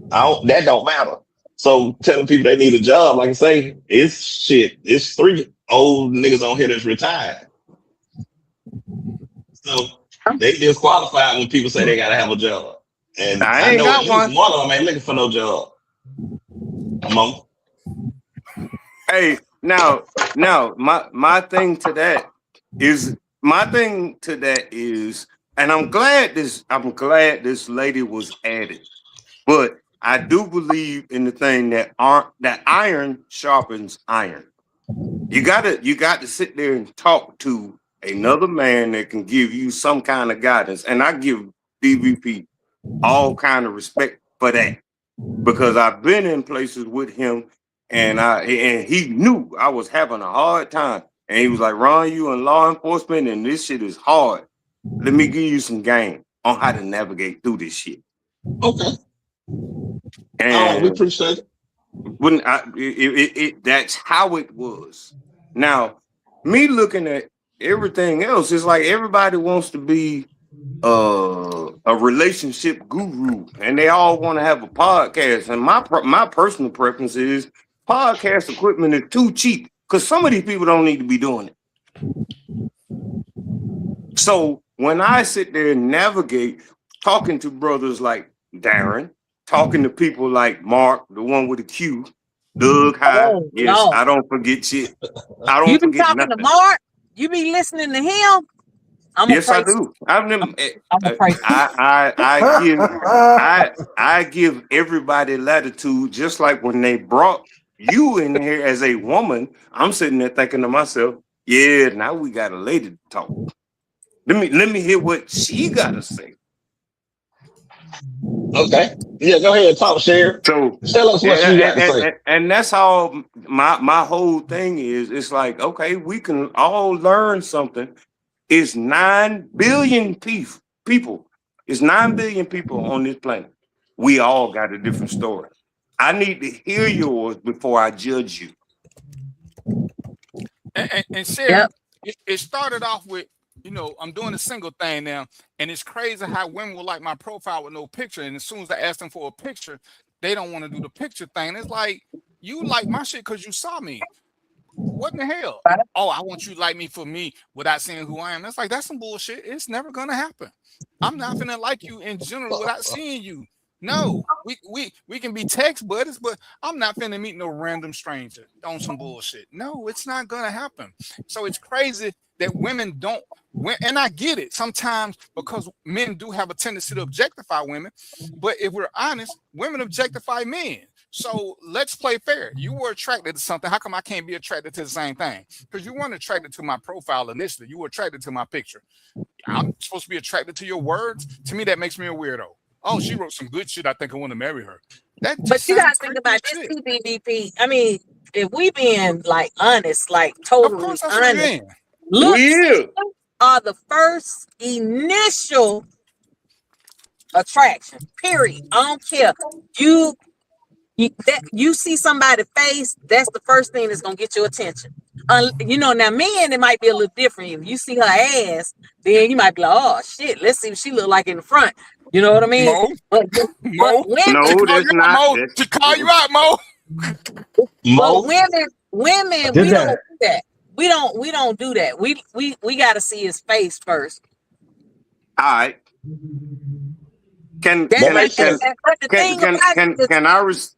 That don't matter. So telling people they need a job, like I say, it's 3 old niggas on here that's retired. So They disqualified when people say they gotta have a job. And I I ain't know at got least one. one of them ain't looking for no job. Mo. Hey, now, my thing to that is and I'm glad this lady was added, but I do believe in the thing that iron sharpens iron. You got to sit there and talk to another man that can give you some kind of guidance, and I give DVP all kind of respect for that because I've been in places with him, and he knew I was having a hard time, and he was like, "Ron, you in law enforcement, and this shit is hard. Let me give you some game on how to navigate through this shit." Okay. We And appreciate it. when that's how it was. Now, me looking at everything else, it's like everybody wants to be a relationship guru, and they all want to have a podcast. And my personal preference is podcast equipment is too cheap because some of these people don't need to be doing it. So when I sit there and navigate, talking to brothers like Darren, talking to people like Mark, the one with the Q, Doug High, Oh yes, no. I don't forget shit. I You don't be forget talking to nothing. Mark? You be listening to him? I'm Yes, I afraid. do. I'm afraid. I give everybody latitude, just like when they brought you in here as a woman. I'm sitting there thinking to myself, yeah, now we got a lady to talk. Let me hear what she got to say. Okay. Yeah, go ahead, talk, share. So, Tell us what you got to say. and that's all my whole thing is. It's like, okay, we can all learn something. It's 9 billion people. It's 9 billion people on this planet. We all got a different story. I need to hear yours before I judge you. And Sarah, Yep. it started off with, I'm doing a single thing now, and it's crazy how women will like my profile with no picture, and as soon as I ask them for a picture, they don't want to do the picture thing. It's like, you like my shit because you saw me. What in the hell? Oh, I want you to like me for me without seeing who I am. It's like, that's some bullshit. It's never gonna happen. I'm not gonna like you in general without seeing you. No, we can be text buddies, but I'm not finna meet no random stranger on some bullshit. No, it's not gonna happen. So it's crazy that women don't. And I get it sometimes because men do have a tendency to objectify women. But if we're honest, women objectify men. So let's play fair. You were attracted to something. How come I can't be attracted to the same thing? Because you weren't attracted to my profile initially. You were attracted to my picture. I'm supposed to be attracted to your words. To me, that makes me a weirdo. Oh, she wrote some good shit. I think I want to marry her. That just But you gotta sounds think creepy about as this shit. too, DVP. I mean, if we being like honest, like Of totally course, that's what we honest, mean. looks Will. are the first initial attraction. Period. I don't care. You see somebody's face, that's the first thing that's gonna get your attention. Now men, it might be a little different. If you see her ass, then you might be like, oh shit, let's see what she look like in the front. You know what I mean? Mo, But Mo, women, she No, call that's you out, not. Mo. She call you out, Mo. but Mo. women, Did we that. don't do that. We don't do that. We got to see his face first. All right. Can That's That can right. makes can sense. But the can thing can about can it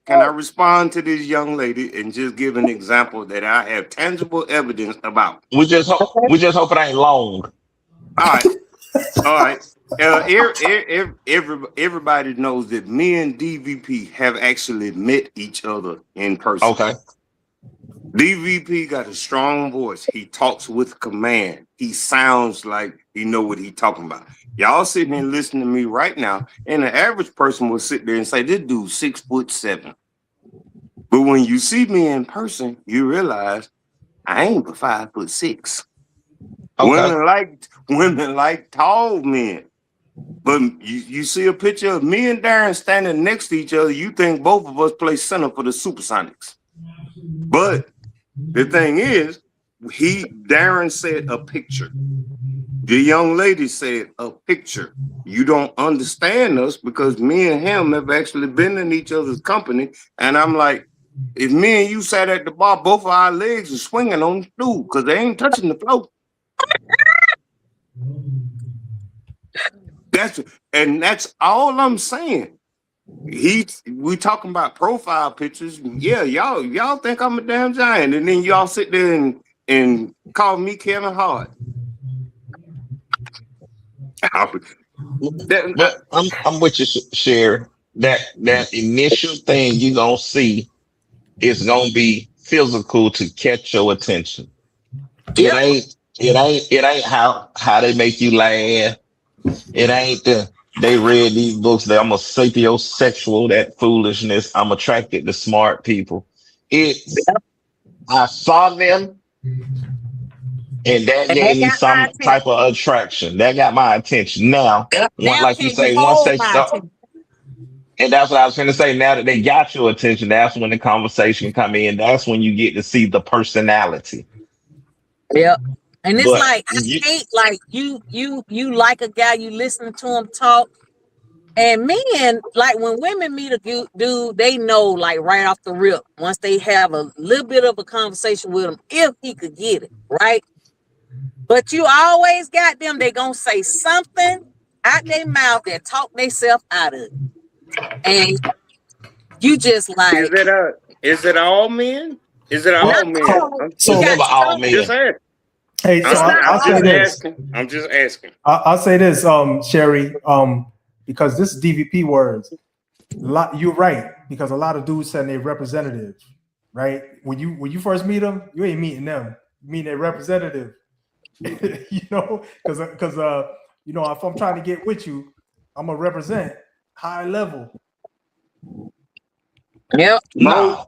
can I respond to this young lady and just give an example that I have tangible evidence about? We just hope it ain't long. All right, all right. Everybody knows that me and DVP have actually met each other in person. Okay. DVP got a strong voice. He talks with command. He sounds like he know what he talking about. Y'all sitting here listening to me right now, and the average person will sit there and say, "This dude's 6'7". But when you see me in person, you realize I ain't but 5'6". Okay. Women like tall men. But you see a picture of me and Darren standing next to each other, you think both of us play center for the Supersonics. But the thing is, Darren said a picture. The young lady said a picture. You don't understand us because me and him have actually been in each other's company. And I'm like, if me and you sat at the bar, both of our legs are swinging on the stool because they ain't touching the floor. That's all I'm saying. We talking about profile pictures. Yeah, y'all think I'm a damn giant, and then y'all sit there and call me Kevin Hart. But I'm with you, Sherry. That initial thing you gonna see is gonna be physical to catch your attention. It Yep. ain't it ain't how they make you laugh. It ain't they read these books that I'm a sapiosexual, that foolishness. I'm attracted to smart people. It's I saw them and that And that gave me got my some attention. type of attraction. That got my attention. Now, Yep. Now like you can you say, once hold they my start, attention? and that's what I was going to say. Now that they got your attention, that's when the conversation come in. That's when you get to see the personality. Yep. And it's But like I hate like you like a guy, you listen to him talk. And men, like when women meet a dude, they know like right off the rip, once they have a little bit of a conversation with him, if he could get it, right? But you always got them, they gonna say something out their mouth that talk themselves out of it. And you just like, Is it all men? Is it not all men? all, you it's So got never all some, Just men. asking. hey, so it's not I'll I'm say just all. this. asking. I'm just asking. I'll say this, Sherry, because this is DVP words. You're right, because a lot of dudes send their representative, right? When you first meet them, you ain't meeting them. You meet their representative. Because if I'm trying to get with you, I'm gonna represent high level. Yep. Mo, No. I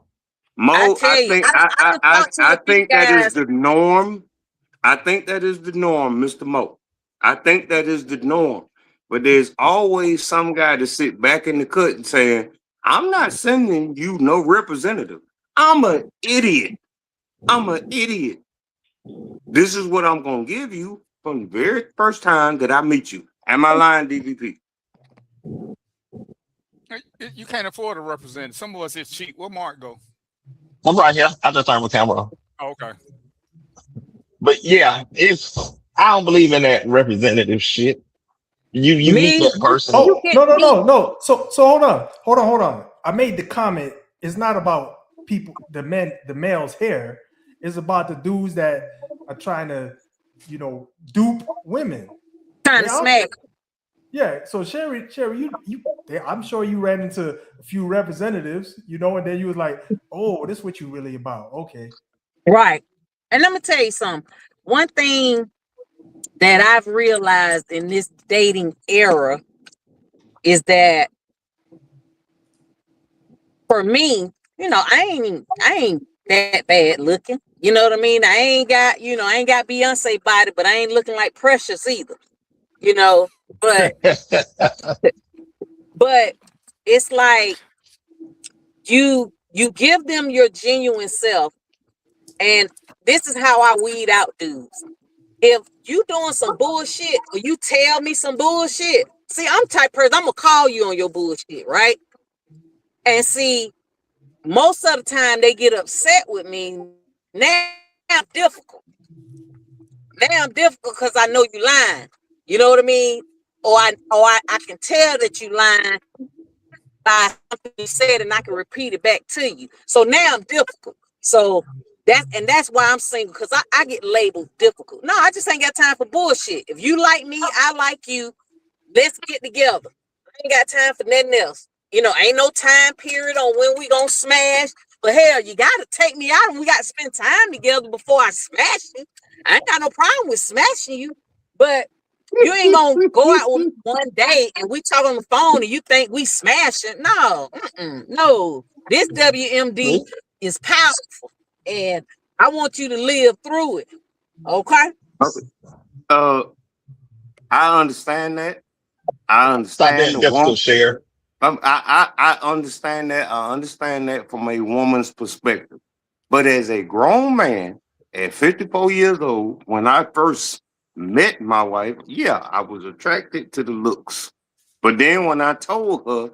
Mo, tell you, I done talked to I a few think that is guys. the norm. I think that is the norm, Mr. Mo. I think that is the norm. But there's always some guy to sit back in the cut and saying, I'm not sending you no representative. I'm an idiot. I'm an idiot. This is what I'm gonna give you from the very first time that I meet you. Am I lying, DVP? You can't afford a representative. Some of us is cheap. Where Mark go? I'm right here. I just turned my camera on. Oh, okay. But yeah, I don't believe in that representative shit. You meet Me, that person. you Oh, get no, no, me. no, no. So hold on. I made the comment. It's not about people, the male's hair. It's about the dudes that are trying to, dupe women. Trying They to out there. smack. Yeah. So Sherry, I'm sure you ran into a few representatives, and then you was like, oh, this is what you really about. Okay. Right. And let me tell you something. One thing that I've realized in this dating era is that for me, I ain't that bad looking. You know what I mean? I ain't got Beyonce body, but I ain't looking like Precious either. You know, but but it's like you give them your genuine self, and this is how I weed out dudes. If you doing some bullshit or you tell me some bullshit, see, I'm the type person, I'm gonna call you on your bullshit, right? And see, most of the time they get upset with me. Now I'm difficult. Now I'm difficult because I know you lying. You know what I mean? Or I can tell that you lying by something you said, and I can repeat it back to you. So now I'm difficult. So that's why I'm single, because I get labeled difficult. No, I just ain't got time for bullshit. If you like me, I like you. Let's get together. I ain't got time for nothing else. Ain't no time period on when we gonna smash. But hell, you gotta take me out and we gotta spend time together before I smash you. I ain't got no problem with smashing you, but you ain't gonna go out with me one day and we talk on the phone and you think we smashing. No, no. This WMD is powerful, and I want you to live through it. Okay? Uh, I understand that. I Stop understand being the difficult, woman. share. I understand that. I understand that from a woman's perspective. But as a grown man at 54 years old, when I first met my wife, yeah, I was attracted to the looks. But then when I told her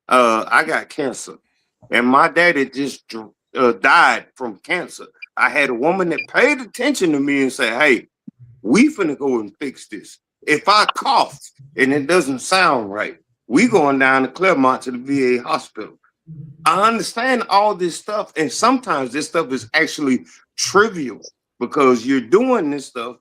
I got cancer and my daddy just died from cancer, I had a woman that paid attention to me and said, hey, we finna go and fix this. If I cough and it doesn't sound right, we going down to Claremont to the VA hospital. I understand all this stuff, and sometimes this stuff is actually trivial because you're doing this stuff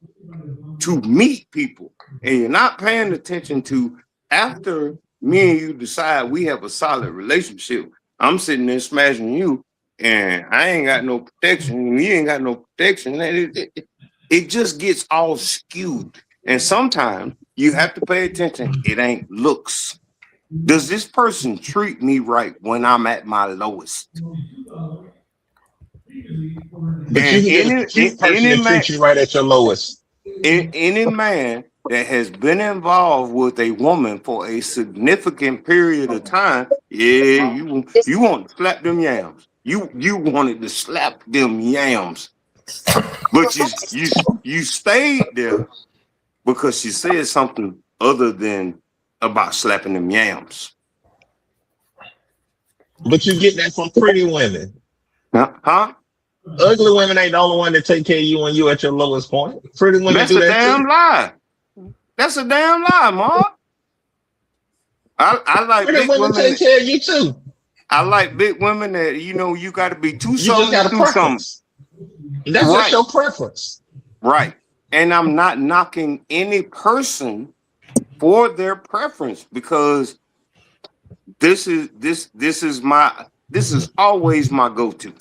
to meet people, and you're not paying attention to after me and you decide we have a solid relationship. I'm sitting there smashing you, and I ain't got no protection, and you ain't got no protection. And it just gets all skewed. And sometimes you have to pay attention. It ain't looks. Does this person treat me right when I'm at my lowest? But you can get a cute person that treats you right at your lowest. Any man that has been involved with a woman for a significant period of time, yeah, you want to slap them yams. You wanted to slap them yams, but you stayed there because she said something other than about slapping them yams. But you get that from pretty women. Huh? Ugly women ain't the only one that take care of you when you at your lowest point. Pretty women That's do a that damn too. lie. That's a damn lie, Mark. I like Pretty big women women. take care of you too. I like big women that you got to be too You something just got a to do something. preference. That's just your preference. Right. And I'm not knocking any person for their preference because this is always my go-to.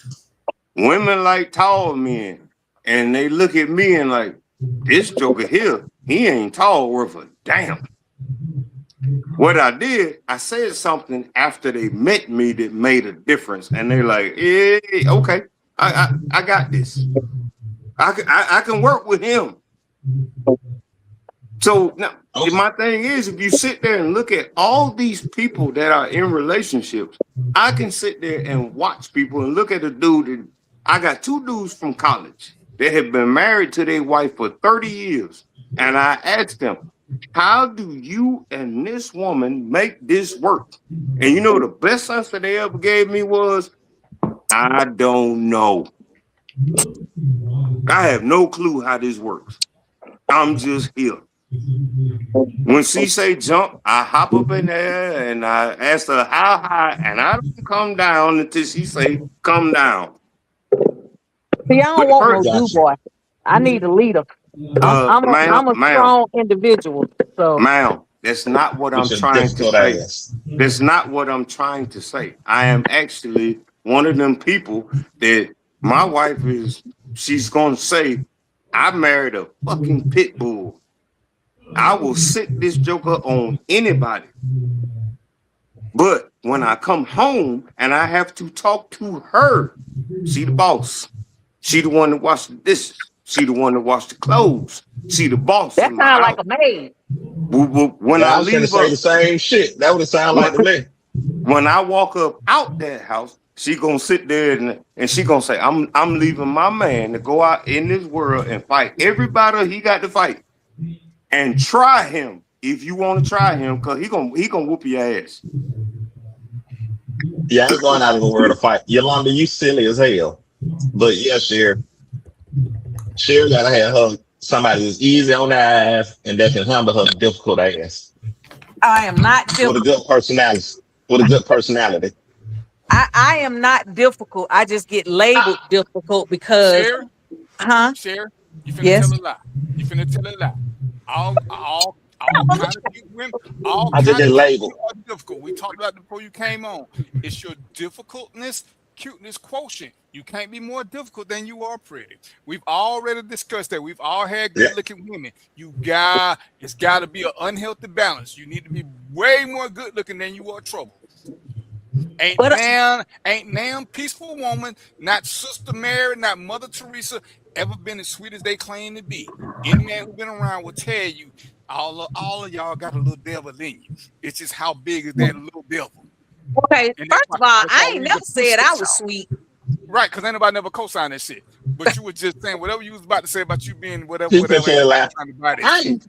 Women like tall men, and they look at me and like, this joker here, he ain't tall worth a damn. What I did, I said something after they met me that made a difference, and they're like, "Yeah, okay, I got this. I can work with him." So now, my thing is, if you sit there and look at all these people that are in relationships, I can sit there and watch people and look at a dude. And I got two dudes from college that have been married to their wife for 30 years, and I asked them, how do you and this woman make this work? And you know, the best answer they ever gave me was, I don't know. I have no clue how this works. I'm just here. When she say jump, I hop up in there and I ask her how high, and I don't come down until she say come down. See, I don't want no do boy. I need a leader. I'm a strong individual. So, ma'am, that's not what I'm trying to say. That's not what I'm trying to say. I am actually one of them people that my wife she's gonna say, I married a fucking pit bull. I will sit this joker on anybody. But when I come home and I have to talk to her, she the boss. She the one that wash the dishes. She the one that wash the clothes. She the boss. That sounds like a maid. When I was gonna say the same shit. That would have sounded like to me. When I walk up out that house, she gonna sit there and she gonna say, I'm leaving my man to go out in this world and fight everybody he got to fight. And try him if you want to try him, because he gonna whoop your ass. Yeah, I ain't going out of the world to fight. Yolanda, you silly as hell. But yeah, Cher gotta have somebody who's easy on the ass and that can handle her difficult ass. I am not difficult. With a good personality. I am not difficult. I just get labeled difficult because Cher, you finna tell a lie. You finna tell a lie. All kind of cute women, all I just get labeled. Are difficult. We talked about it before you came on. It's your difficultness, cuteness quotient. You can't be more difficult than you are pretty. We've already discussed that. We've all had good-looking women. It's got to be an unhealthy balance. You need to be way more good-looking than you are trouble. Ain't now peaceful woman, not Sister Mary, not Mother Teresa, ever been as sweet as they claim to be. Any man who's been around will tell you all of y'all got a little devil in you. It's just how big is that little devil? Okay, first of all, I ain't never said I was sweet. Right, because ain't nobody never co-signed that shit. But you were just saying whatever you was about to say about you being whatever. I ain't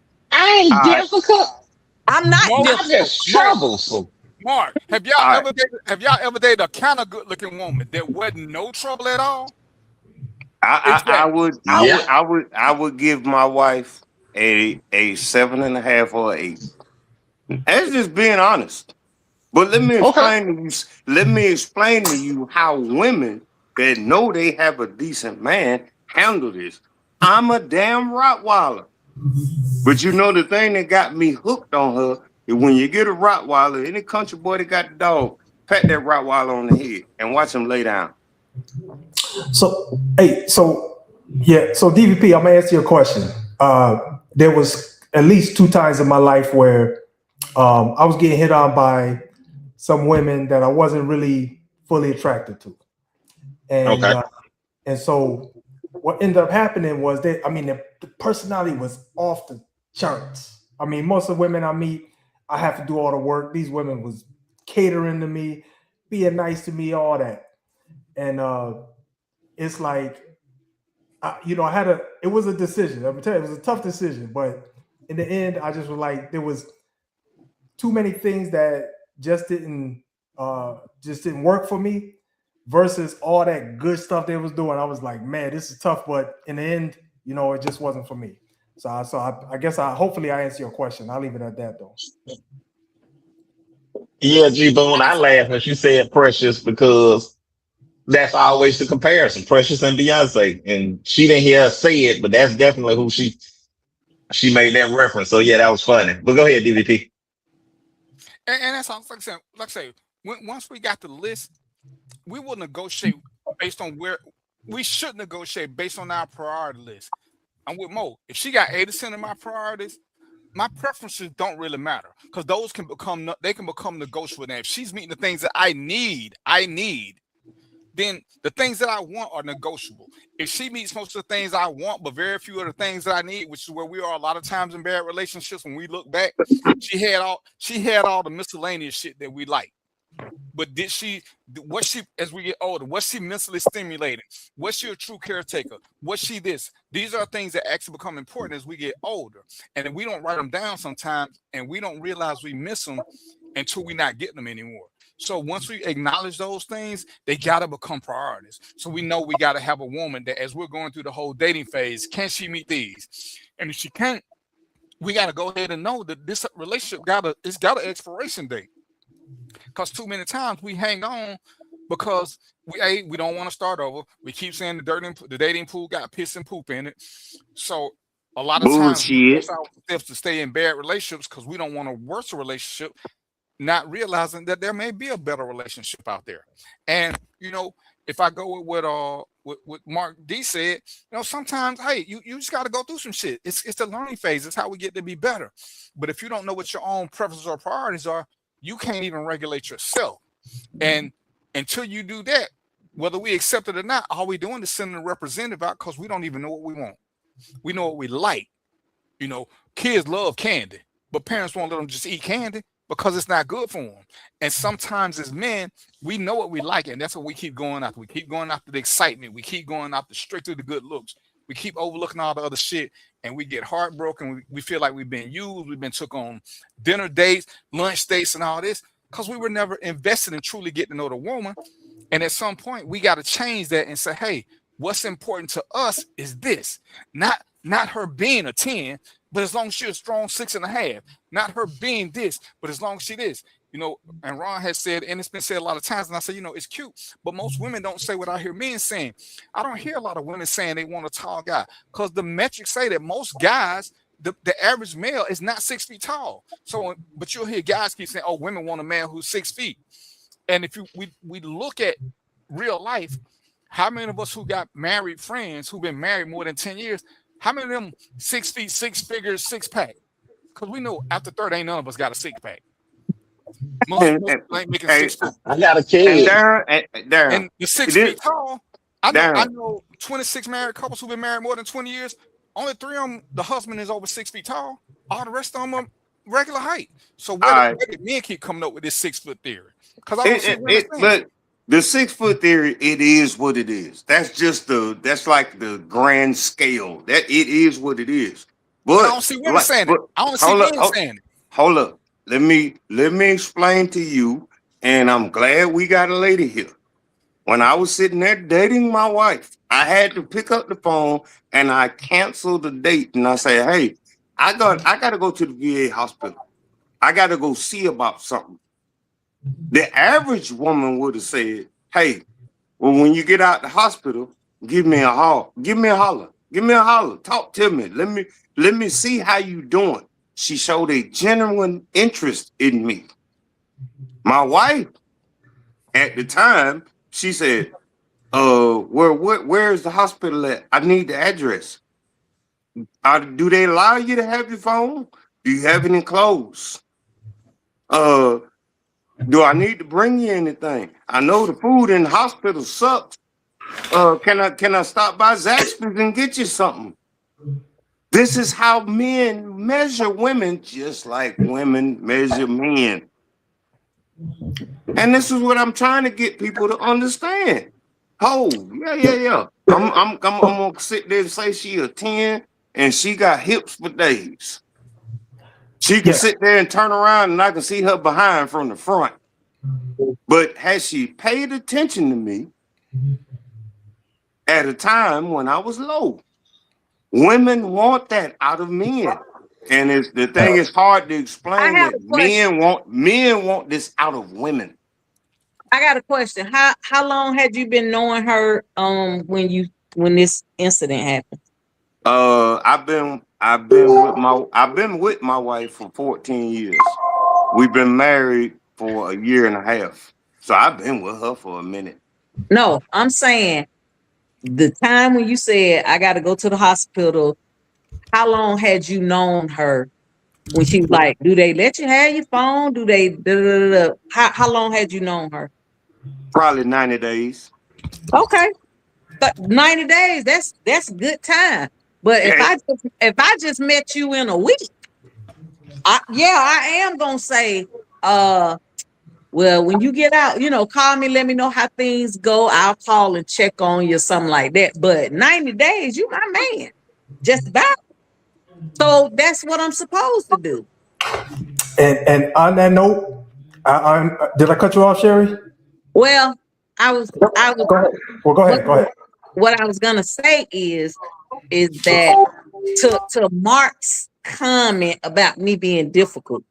difficult. I'm not difficult. I'm just troublesome. Mark, have y'all ever dated a kind of good looking woman that wasn't no trouble at all? I would give my wife a 7.5 or 8. That's just being honest. But let me Okay. explain to you. Let me explain to you how women that know they have a decent man handle this. I'm a damn Rottweiler. But you know the thing that got me hooked on her is when you get a Rottweiler, any country boy that got the dog, pat that Rottweiler on the head and watch him lay down. So, so DVP, I'm gonna answer your question. There was at least 2 times in my life where I was getting hit on by some women that I wasn't really fully attracted to, and Okay. and so what ended up happening was that the personality was off the charts. I mean, most of the women I meet, I have to do all the work. These women was catering to me, being nice to me, all that, and it's like, it was a decision. I'm telling you, it was a tough decision, but in the end, I just was like, there was too many things that just didn't work for me versus all that good stuff they was doing. I was like, man, this is tough, but in the end, it just wasn't for me. So I guess hopefully I answer your question. I'll leave it at that though. Yeah, G Boone, I laugh when you said Precious because that's always the comparison, Precious and Beyonce. And she didn't hear us say it, but that's definitely who she made that reference. So yeah, that was funny. But go ahead, DVP. And that's all. Like I say, once we got the list, we will negotiate based on where we should negotiate based on our priority list. I'm with Mo. If she got 80% of my priorities, my preferences don't really matter because those can become negotiable. Now, if she's meeting the things that I need, then the things that I want are negotiable. If she meets most of the things I want, but very few of the things that I need, which is where we are a lot of times in bad relationships, when we look back, she had all the miscellaneous shit that we like. But as we get older, was she mentally stimulated? Was she a true caretaker? Was she this? These are things that actually become important as we get older. And we don't write them down sometimes, and we don't realize we miss them until we're not getting them anymore. So once we acknowledge those things, they got to become priorities. So we know we got to have a woman that as we're going through the whole dating phase, can she meet these? And if she can't, we got to go ahead and know that this relationship got an expiration date. Because too many times we hang on because we don't want to start over. We keep saying the dating pool got piss and poop in it. So a lot of times we force ourselves to stay in bad relationships because we don't want a worse relationship, not realizing that there may be a better relationship out there. And if I go with what Mark D said, sometimes you just got to go through some shit. It's the learning phase. It's how we get to be better. But if you don't know what your own preferences or priorities are, you can't even regulate yourself. And until you do that, whether we accept it or not, all we're doing is sending a representative out because we don't even know what we want. We know what we like. Kids love candy, but parents won't let them just eat candy because it's not good for them. And sometimes as men, we know what we like, and that's what we keep going after. We keep going after the excitement. We keep going after strictly the good looks. We keep overlooking all the other shit, and we get heartbroken. We feel like we've been used. We've been took on dinner dates, lunch dates, and all this because we were never invested in truly getting to know the woman. And at some point, we got to change that and say, hey, what's important to us is this. Not her being a 10, but as long as she's a strong 6.5. Not her being this, but as long as she is. And Ron has said, and it's been said a lot of times, and I say, it's cute, but most women don't say what I hear men saying. I don't hear a lot of women saying they want a tall guy because the metrics say that most guys, the average male is not 6 feet tall. So, but you'll hear guys keep saying, oh, women want a man who's 6 feet. And if we look at real life, how many of us who got married friends who've been married more than 10 years, how many of them 6 feet, 6 figures, 6-pack? Because we know after 30, ain't none of us got a 6-pack. Most ain't making 6 foot. I got a kid. And the 6 feet tall. I know 26 married couples who've been married more than 20 years. Only 3 of them, the husband is over 6 feet tall. All the rest of them are regular height. So where did men keep coming up with this 6 foot theory? Because I don't see women saying. But the 6 foot theory, it is what it is. That's like the grand scale. That it is what it is. But I don't see women saying it. I don't see men saying it. Hold up. Let me explain to you, and I'm glad we got a lady here. When I was sitting there dating my wife, I had to pick up the phone and I canceled the date and I say, hey, I gotta go to the VA hospital. I gotta go see about something. The average woman would have said, hey, well, when you get out the hospital, give me a holler. Give me a holler. Give me a holler. Talk to me. Let me see how you doing. She showed a genuine interest in me. My wife, at the time, she said, where's the hospital at? I need the address. Do they allow you to have your phone? Do you have any clothes? Do I need to bring you anything? I know the food in the hospital sucks. Can I stop by Zaxby's and get you something? This is how men measure women, just like women measure men. And this is what I'm trying to get people to understand. Oh, yeah. I'm gonna sit there and say she a 10 and she got hips for days. She can sit there and turn around and I can see her behind from the front. But has she paid attention to me at a time when I was low? Women want that out of men. And the thing is hard to explain have that a question. men want this out of women. I got a question. How long had you been knowing her when this incident happened? I've been with my wife for 14 years. We've been married for a year and a half. So I've been with her for a minute. No, I'm saying the time when you said I got to go to the hospital, how long had you known her when she was like, do they let you have your phone? Do they How long had you known her? Probably 90 days. Okay. 90 days, that's a good time. But if I just met you in a week, I am gonna say, well, when you get out, call me, let me know how things go. I'll call and check on you, something like that. But 90 days, you my man. Just about. So that's what I'm supposed to do. And on that note, did I cut you off, Sherry? Well, I was Go ahead. Well, go ahead. What I was gonna say is that to Mark's comment about me being difficult,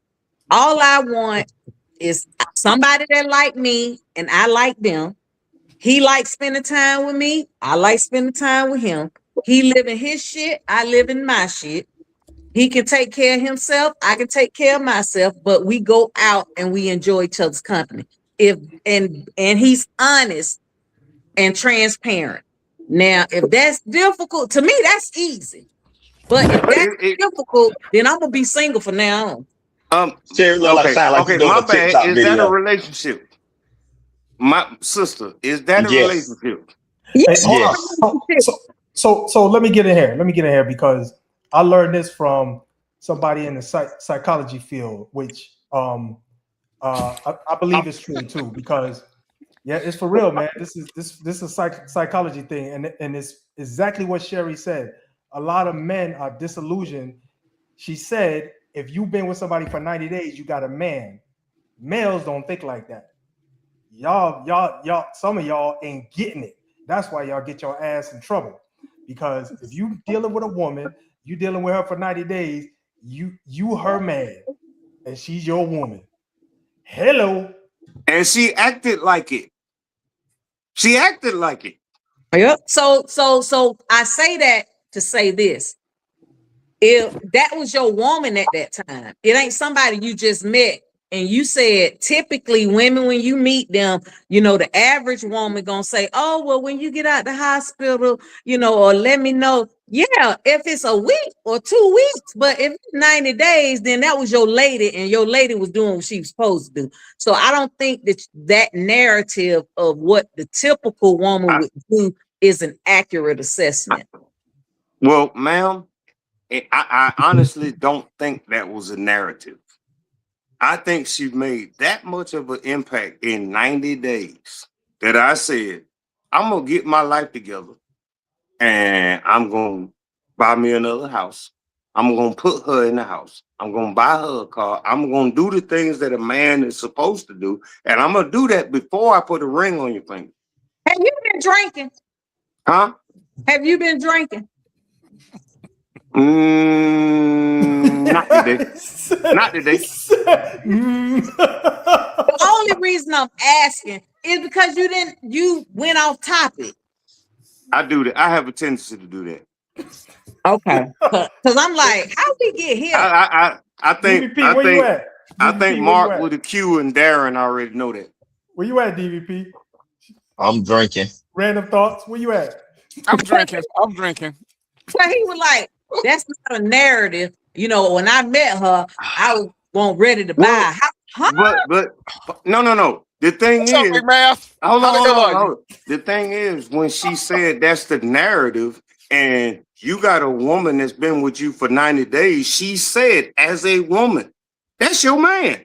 all I want is somebody that like me and I like them. He likes spending time with me. I like spending time with him. He living his shit. I live in my shit. He can take care of himself. I can take care of myself, but we go out and we enjoy each other's company. And he's honest and transparent. Now, if that's difficult, to me, that's easy. But if that's difficult, then I'm gonna be single from now on. Sherry look like sound like you're doing my a bad. TikTok Is video. that a relationship? My sister, is that a Yes. relationship? Yes. So let me get in here because I learned this from somebody in the psychology field, which I believe is true too, because it's for real, man. This is a psychology thing, and it's exactly what Sherry said. A lot of men are disillusioned. She said, if you've been with somebody for 90 days, you got a man. Males don't think like that. Y'all, some of y'all ain't getting it. That's why y'all get your ass in trouble. Because if you dealing with a woman, you dealing with her for 90 days, you her man, and she's your woman. Hello. And she acted like it. She acted like it. Yep. So I say that to say this. If that was your woman at that time, it ain't somebody you just met. And you said typically women, when you meet them, the average woman gonna say, oh, well, when you get out the hospital, or let me know. Yeah, if it's a week or 2 weeks, but if it's 90 days, then that was your lady, and your lady was doing what she was supposed to do. So I don't think that narrative of what the typical woman would do is an accurate assessment. Well, ma'am, I honestly don't think that was a narrative. I think she made that much of an impact in 90 days that I said, I'm going to get my life together and I'm going to buy me another house. I'm going to put her in the house. I'm going to buy her a car. I'm going to do the things that a man is supposed to do. And I'm going to do that before I put a ring on your finger. Have you been drinking? Huh? Have you been drinking? Not today. Not today. The only reason I'm asking is because you went off topic. I do that. I have a tendency to do that. Okay. Because I'm like, how we get here? I think DVP, where you at? I DVP, think where Mark you at? with a Q and Darren already know that. Where you at, DVP? I'm drinking. Random thoughts. Where you at? I'm drinking. I'm drinking. So he was like, that's not a narrative. You know, when I met her, I wasn't ready to buy. Huh? But no. The thing What's up, is, Big Math? hold How the hell are on. The thing is, when she said that's the narrative, and you got a woman that's been with you for 90 days, she said, as a woman, that's your man.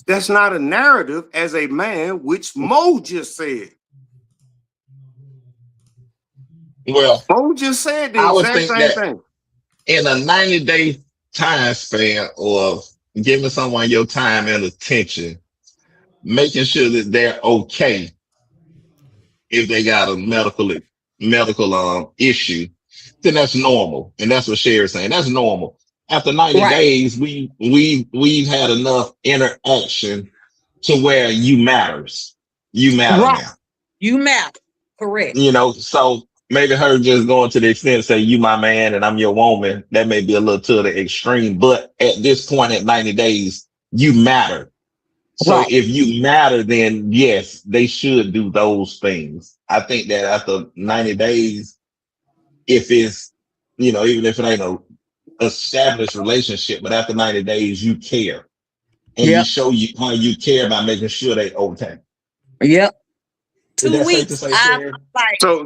That's not a narrative as a man, which Mo just said. Well, Mo just said the I would exact think same that thing. in a 90-day time span of giving someone your time and attention, making sure that they're okay if they got a medical issue, then that's normal. And that's what Sherry's saying. That's normal. After 90 days, we've had enough interaction to where you matters. You matter now. You matter. Correct. You know, so maybe her just going to the extent to say you my man and I'm your woman, that may be a little to the extreme. But at this point at 90 days, you matter. So if you matter, then yes, they should do those things. I think that after 90 days, if it's, you know, even if it ain't a established relationship, but after 90 days, you care. And you show you how you care by making sure they okay. Yep. Is that safe to say, Sherry? So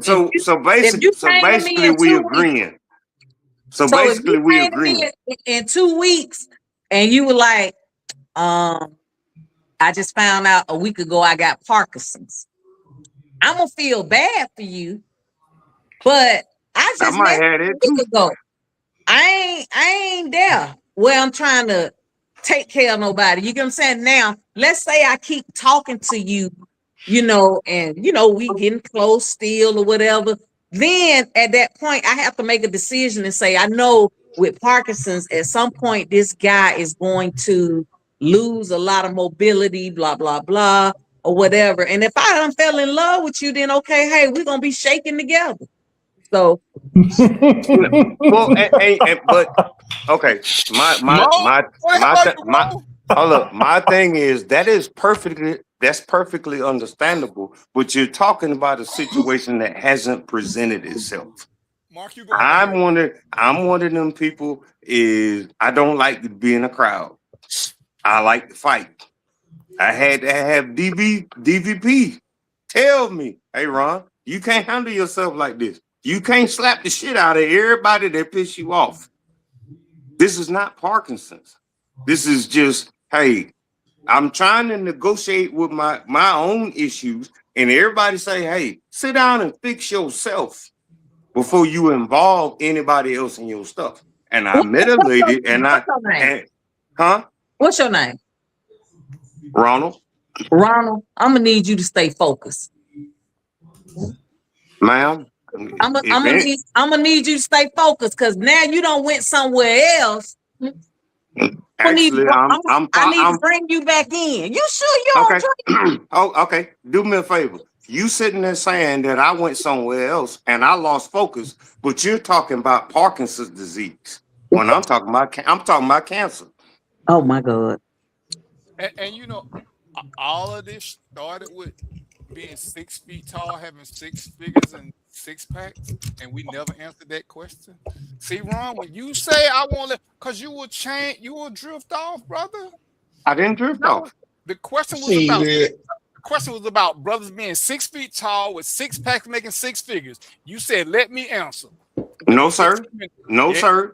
basically we agreeing. So basically we agreeing. In 2 weeks, and you were like, I just found out a week ago I got Parkinson's. I'm gonna feel bad for you, but I just might met have you it a week ago. I ain't there where I'm trying to take care of nobody. You get what I'm saying? Now, let's say I keep talking to you, you know, and you know, we getting close still or whatever. Then at that point, I have to make a decision and say, I know with Parkinson's, at some point, this guy is going to lose a lot of mobility, blah, blah, blah, or whatever. And if I done fell in love with you, then okay, hey, we're gonna be shaking together. So well, but okay, my thing is that's perfectly understandable, but you're talking about a situation that hasn't presented itself. Mark, you I'm one of them people is I don't like to be in a crowd. I like to fight. I had to have DVP tell me, hey Ron, you can't handle yourself like this. You can't slap the shit out of everybody that piss you off. This is not Parkinson's. This is just, hey, I'm trying to negotiate with my own issues, and everybody say, hey, sit down and fix yourself before you involve anybody else in your stuff. And I met a lady, what's your name? Ronald. Ronald, I'm gonna need you to stay focused. Ma'am. I'm gonna need you to stay focused because now you don't went somewhere else. Actually, I need to bring you back in. You sure you okay? Okay. Do me a favor. You sitting there saying that I went somewhere else and I lost focus, but you're talking about Parkinson's disease. When I'm talking about cancer. Oh my God. And you know, all of this started with being 6 feet tall, having 6 figures and 6 packs, and we never answered that question. See, Ron, when you say I want to, because you will change, you will drift off, brother. I didn't drift off. The question was about brothers being 6 feet tall with 6 packs making 6 figures. You said, let me answer. No, sir. No, sir.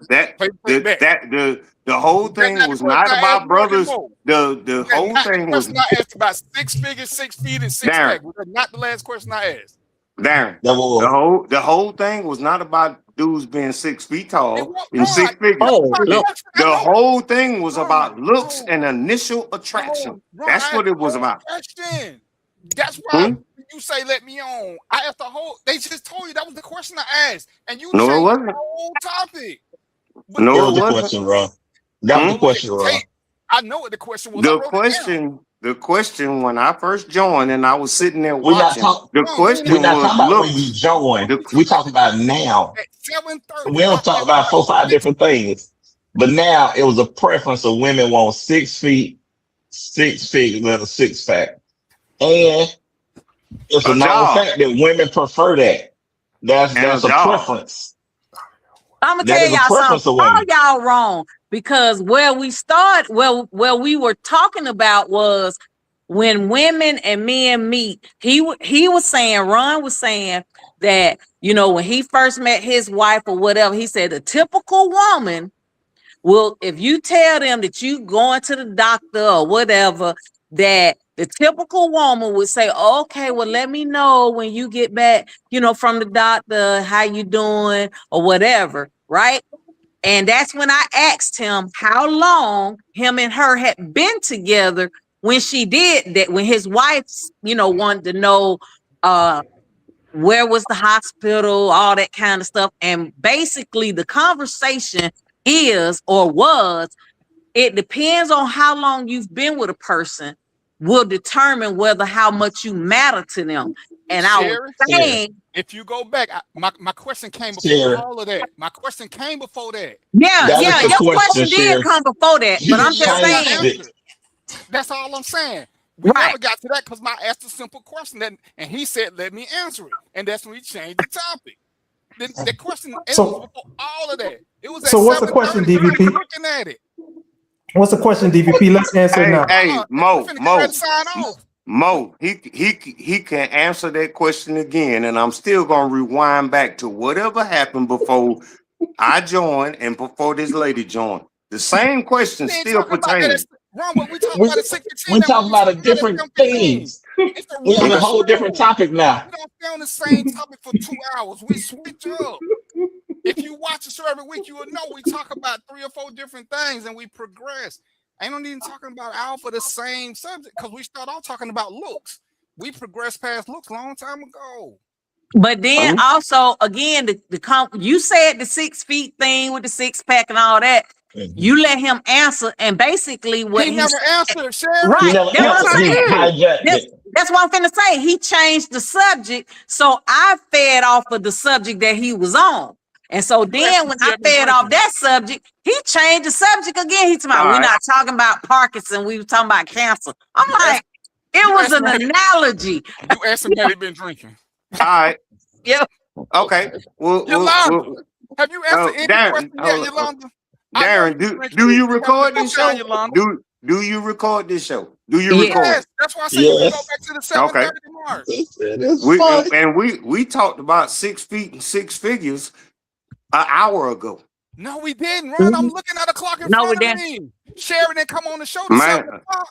The whole thing was not about brothers. The whole thing was not asked about 6 figures, 6 feet, and 6 packs. Was not the last question I asked. Darren, the whole thing was not about dudes being 6 feet tall and 6 figures. The whole thing was about looks and initial attraction. That's what it was about. That's why you say let me on. I asked they just told you that was the question I asked, and you changed the whole topic. But That No, was it the wasn't. question, Ron. That was the go back question, to Ron. tape. I know what the question was. I wrote it down. The question when I first joined and I was sitting there We're not watching, talking. the Ron, we ain't We're question not was talking about when you looks. join. The We talking about now. at 7:30. We don't talk about 4, 5 different things. But now it was a preference of women want 6 feet, 6 figures, and a six pack. And it's a a known job fact that women prefer that. and a That's a job. preference. I'm gonna That tell is a y'all preference something. of All women. y'all wrong because where we were talking about was when women and men meet. He was saying, Ron was saying that when he first met his wife or whatever, he said the typical woman will, if you tell them that you going to the doctor or whatever, that the typical woman would say, okay, well, let me know when you get back, from the doctor, how you doing or whatever, right? And that's when I asked him how long him and her had been together when she did that, when his wife, wanted to know where was the hospital, all that kind of stuff. And basically the conversation is or was, it depends on how long you've been with a person will determine whether how much you matter to them. And I was Sherry, saying, if you go back, my question came before Sherry, all of that. My question came before that. yeah, that is the your question, question did Sherry. come before that, You but You I'm just never got changed saying, it. answered. That's all I'm saying. We right. never got to that because I asked a simple question, and he said, "Let me answer it," and that's when we changed the topic. The question it was So, before all of that. It was at so what's the question, 7:30 when I was DVP? looking at it. What's the question, DVP? Let's answer it Hey, now. hey, We finna get ready to sign off. Mo, he can answer that question again, and I'm still gonna rewind back to whatever happened before I joined and before this lady joined. The same question We ain't still talking about that. pertains. Wrong. What we talking We about at 6:15 we and what talking we about a talking about at different 7:15. things. It's the We rule on of a the whole different show. topic now. We don't stay on the same topic for 2 hours. We switch up. If you watch the show every week, you will know we talk about 3 or 4 different things and we progress. Ain't no need talking about all for the same subject because we start off talking about looks. We progressed past looks a long time ago. But then also, again, you said the 6 feet thing with the six pack and all that. Mhm. You let him answer, and basically what He he never said, answered, Sherry. He right? never That's what Yes, answered. I'm I He saying. did. hijacked it. That's what I'm finna say. He changed the subject, so I fed off of the subject that he was on. And so You asked then him when if he I had been fed off drinking. that subject, he changed the subject again. He told me, All we're right. not talking about Parkinson, we were talking about cancer. I'm You asked, like, it you was asked an him had analogy. you asked him had he been drinking. All right. Yeah. Okay. Yolanda, have you answered any Darren, question yet, hold on. Yolanda? I know Darren, you drink do too. you You having a record good this time, show? Yolanda. Do you record this show? Do you Yeah. record Yes, it? that's why I said we can go Yes. back to the Okay. 7:30 mark. It's fun. We talked about 6 feet and 6 figures an hour ago. No, we didn't, Ron. I'm looking at the clock in No, we front of didn't. me. Sharon didn't come on the show to Man, 7 o'clock.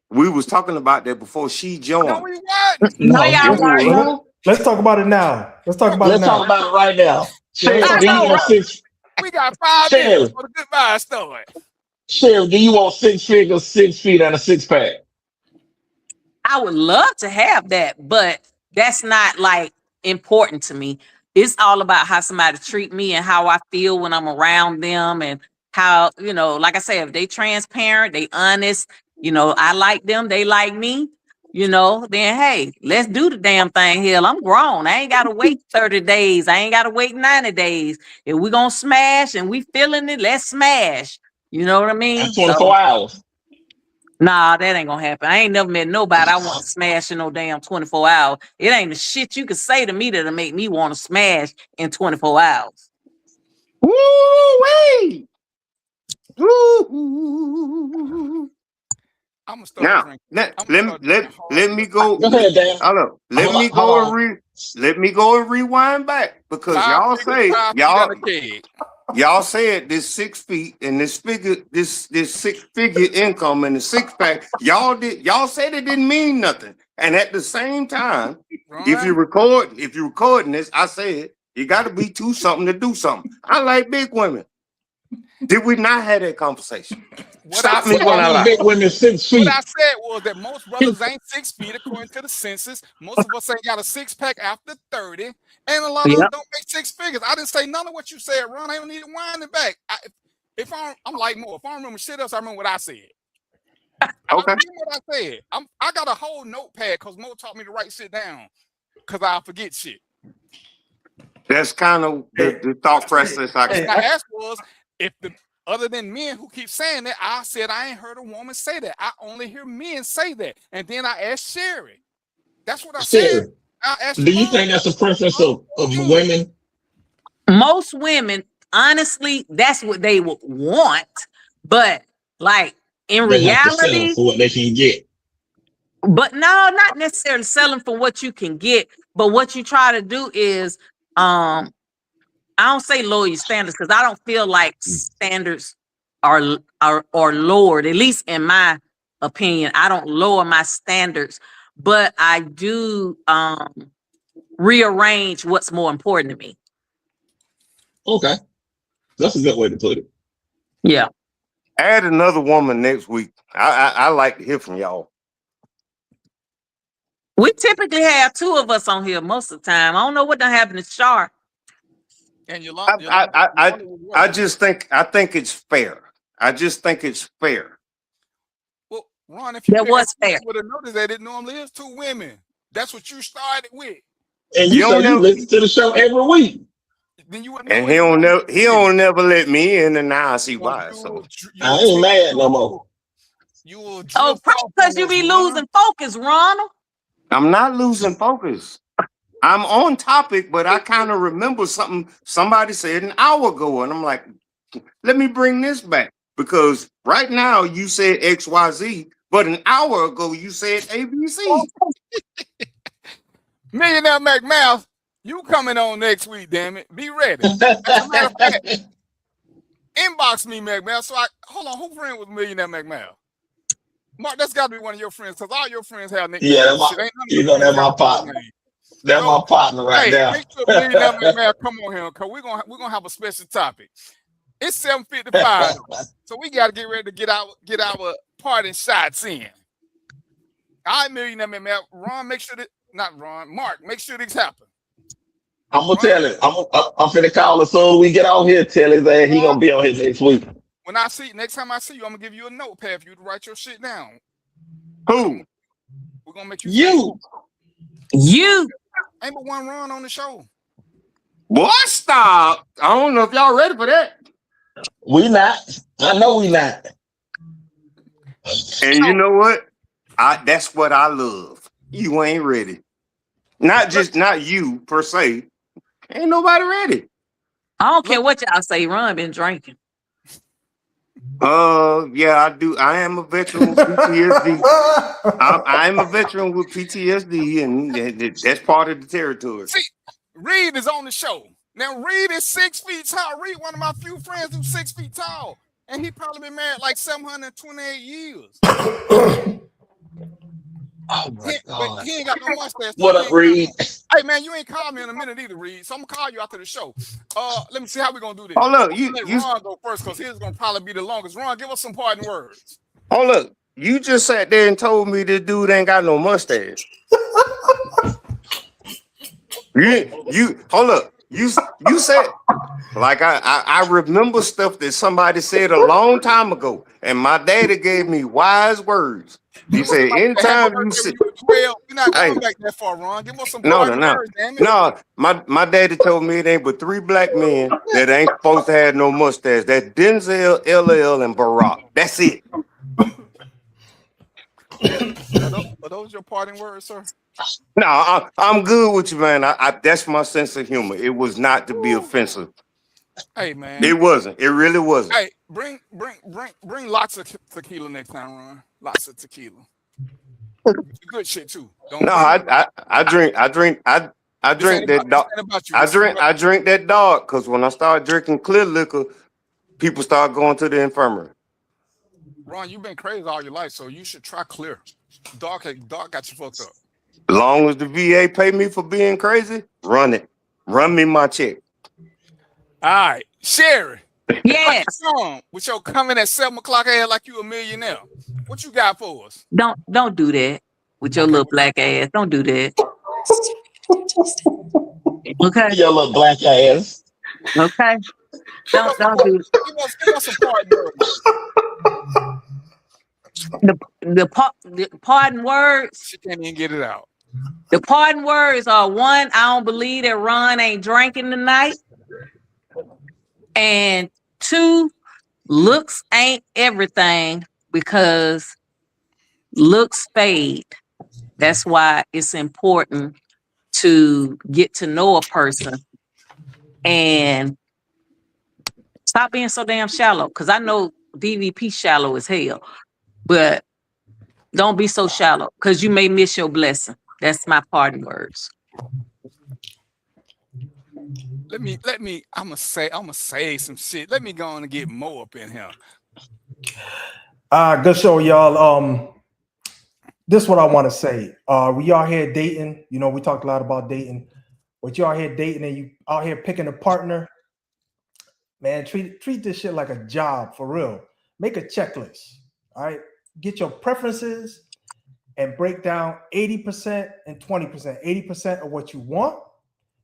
we was talking about that before she No, joined. we wasn't. No, No, y'all Yes, we weren't. were. Let's talk about it now. Let's talk about it let's talk now. about it right now. Yeah, let's Sheriff, talk I do about you it know, want now. right? 6? We got 5 minutes Sheriff, for the goodbye story. Sheriff, do you want 6 figures, 6 feet, and a six pack? I would love to have that, but that's not like important to me. It's all about how somebody treat me and how I feel when I'm around them and how, like I say, if they transparent, they honest, I like them, they like me, then hey, let's do the damn thing here. I'm grown. I ain't gotta wait 30 days. I ain't gotta wait 90 days. If we gonna smash and we feeling it, let's smash. You know what I And mean? 24 hours. Nah, that ain't gonna happen. I ain't never met nobody I want to smash in no damn 24 hours. It ain't the shit you can say to me that'll make me want to smash in 24 hours. Woo-wee! Woo-hoo. I'm gonna start Now, drinking. let, I'm gonna start drinking hard let me go. Go ahead, Dan. Hold up. Let me Hold go on. let me go and rewind back because 5 figures, 5 feet on the keg. y'all said this 6 feet and this 6 figure income and the six pack. Y'all said it didn't mean nothing. And at the same time, if you're recording this, I said you got to be something to do something. I like big women. Did we not have that conversation? What Stop I me said, when I lie. Big women 6 feet. what I said was that most brothers ain't 6 feet according to the census. Most of us ain't got a 6-pack after 30, and a lot of us Yep. don't make 6 figures. I didn't say none of what you said, Ron. I don't need to wind it back. If I'm like more. If I don't remember shit else, I remember what I said. I Okay. remember what I said. I got a whole notepad because Mo taught me to write shit down because I forget shit. That's kind of the thought process I And I asked was if the other than men who keep saying that, I said I ain't heard a woman say that. I only hear men say that. And then I asked Sherry. That's what I said. Sherry, I asked do you think that's a preference of women? Most women, honestly, that's what they would want. But like in They have to settle reality, for what they can get. but no, not necessarily selling for what you can get. But what you try to do is, I don't say lower your standards because I don't feel like standards are lowered. At least in my opinion, I don't lower my standards, but I do rearrange what's more important to me. Okay, that's a good way to put it. Yeah. add another woman next week. I like to hear from y'all. We typically have 2 of us on here most of the time. I don't know what done happened to Char. And I just think it's fair. I just think it's fair. Well, Ron, if you That was fair. would have noticed that it normally is 2 women. That's what you started with. And you say you listen to the show every week. Then you And he don't never let me in, and now I see why. So I ain't mad no more. Oh, because you be losing focus, Ronald. I'm not losing focus. I'm on topic, but I kind of remember something somebody said an hour ago, and I'm like, let me bring this back because right now you said XYZ, but an hour ago you said ABC. Millionaire McMouth, you coming on next week, damn it. Be ready. As a matter of fact, inbox me, McMouth. So hold on, who friend with Millionaire McMouth? Mark, that's got to be one of your friends because all your friends have nicknames. Yeah, that's my partner. That's my partner right there. Make sure Millionaire McMahon come on here because we're gonna have a special topic. It's 7:55, so we got to get ready to get our parting shots in. All right, Millionaire McMahon. Ron, make sure that Mark, make sure this happens. I'm gonna tell him. I'm finna call as soon as we get on here. Tell his ass he gonna be on here next week. When next time I see you, I'm gonna give you a notepad for you to write your shit down. Who? We're gonna make you. You. Ain't but one Ron on the show. Boy, stop. I don't know if y'all ready for that. We not. I know we not. And you know what? That's what I love. You ain't ready. Not you per se. Ain't nobody ready. I don't care what y'all say. Ron been drinking. Yeah, I do. I am a veteran with PTSD. I am a veteran with PTSD, and that's part of the territory. See, Reed is on the show. Now, Reed is 6 feet tall. Reed, one of my few friends who's 6 feet tall. And he probably been married like 728 years. Oh my God. But he ain't got no mustache. What up, Reed? Hey, man, you ain't called me in a minute either, Reed. So I'm going to call you after the show. Let me see how we're going to do this. Oh, look. Let Ron go first because his going to probably be the longest. Ron, give us some parting words. Oh, look. You just sat there and told me this dude ain't got no mustache. You hold up. You said, like I remember stuff that somebody said a long time ago, and my daddy gave me wise words. He said, anytime you sit, we're not going back that far, Ron. Give us some parting words, damn it. No, my daddy told me it ain't but 3 black men that ain't supposed to have no mustache. That's Denzel, LL, and Barack. That's it. Are those your parting words, sir? No, I'm good with you, man. That's my sense of humor. It was not to be offensive. Hey, man. It wasn't. It really wasn't. Hey, bring lots of tequila next time, Ron. Lots of tequila. Good shit too. I drink that dog. I drink that dog because when I started drinking clear liquor, people start going to the infirmary. Ron, you've been crazy all your life, so you should try clear. Dog got you fucked up. As long as the VA pay me for being crazy, run it. Run me my check. All right. Sherry. Yes. With your coming at 7 o'clock ass like you a millionaire. What you got for us? Don't do that with your little black ass. Don't do that. Okay. Your little black ass. Okay. Don't do Give us some part words. the pardon words. She can't even get it out. The pardon words are: one, I don't believe that Ron ain't drinking tonight. And two, looks ain't everything, because looks fade. That's why it's important to get to know a person and stop being so damn shallow. Because I know DVP shallow as hell, but don't be so shallow, because you may miss your blessing. That's my parting words. Let me. I'ma say some shit. Let me go on and get Mo up in here. Good show, y'all. This is what I want to say. We out here dating. You know, we talked a lot about dating. But you out here dating and you out here picking a partner. Man, treat this shit like a job, for real. Make a checklist. All right. Get your preferences and break down 80% and 20%. 80% of what you want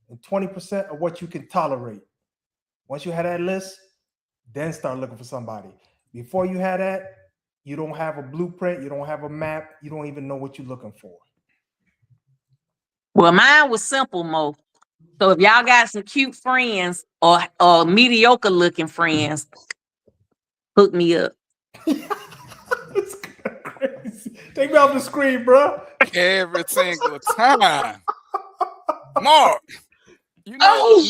and 20% of what you can tolerate. Once you have that list, then start looking for somebody. Before you have that, you don't have a blueprint, you don't have a map, you don't even know what you're looking for. Well, mine was simple, Mo. So if y'all got some cute friends or mediocre looking friends, hook me up. It's crazy. Take me off the screen, bro. Every single time. Mark, you know,